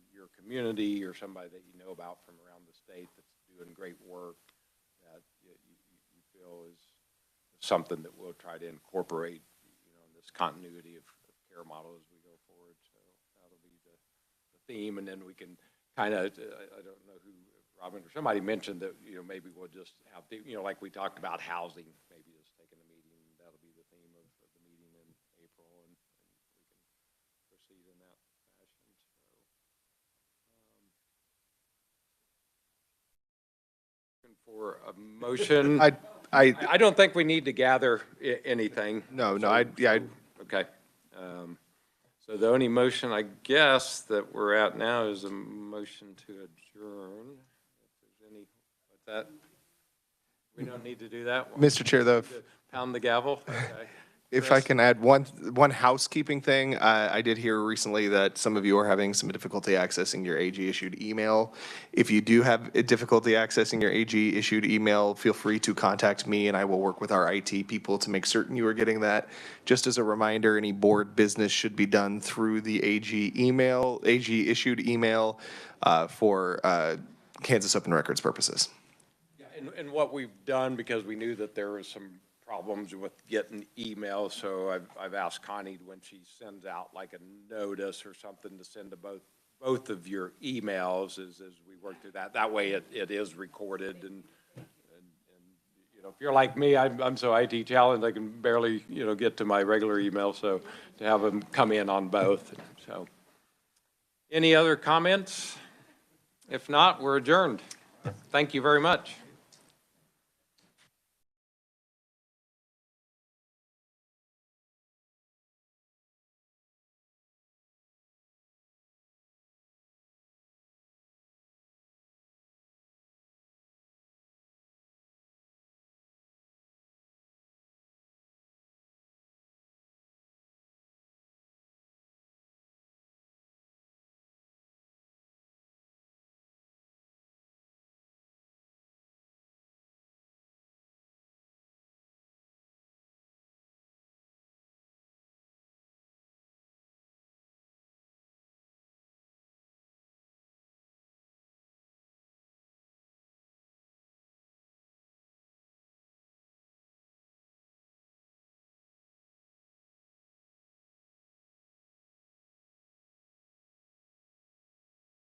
your community or somebody that you know about from around the state that's doing great work that you feel is something that we'll try to incorporate, in this continuity of care model as we go forward. So that'll be the theme, and then we can kind of, I don't know who, Robin or somebody mentioned that, maybe we'll just have, like we talked about housing, maybe just taking a meeting, that'll be the theme of the meeting in April, and we can proceed in that fashion. So, for a motion, I don't think we need to gather anything. No, Okay. So the only motion, I guess, that we're at now is a motion to adjourn. If there's any, with that, we don't need to do that. Mr. Chair, though, Pound the gavel. Okay. if I can add one housekeeping thing, I did hear recently that some of you are having some difficulty accessing your AG-issued email. If you do have difficulty accessing your AG-issued email, feel free to contact me, and I will work with our IT people to make certain you are getting that. Just as a reminder, any board business should be done through the AG-issued email for Kansas Open Records purposes. Yeah, and what we've done, because we knew that there was some problems with getting email, so I've asked Connie when she sends out like a notice or something to send to both of your emails as we work through that. That way it is recorded, and if you're like me, I'm so IT challenged I can barely get to my regular email, so to have them come in on both. So any other comments? If not, we're adjourned. Thank you very much.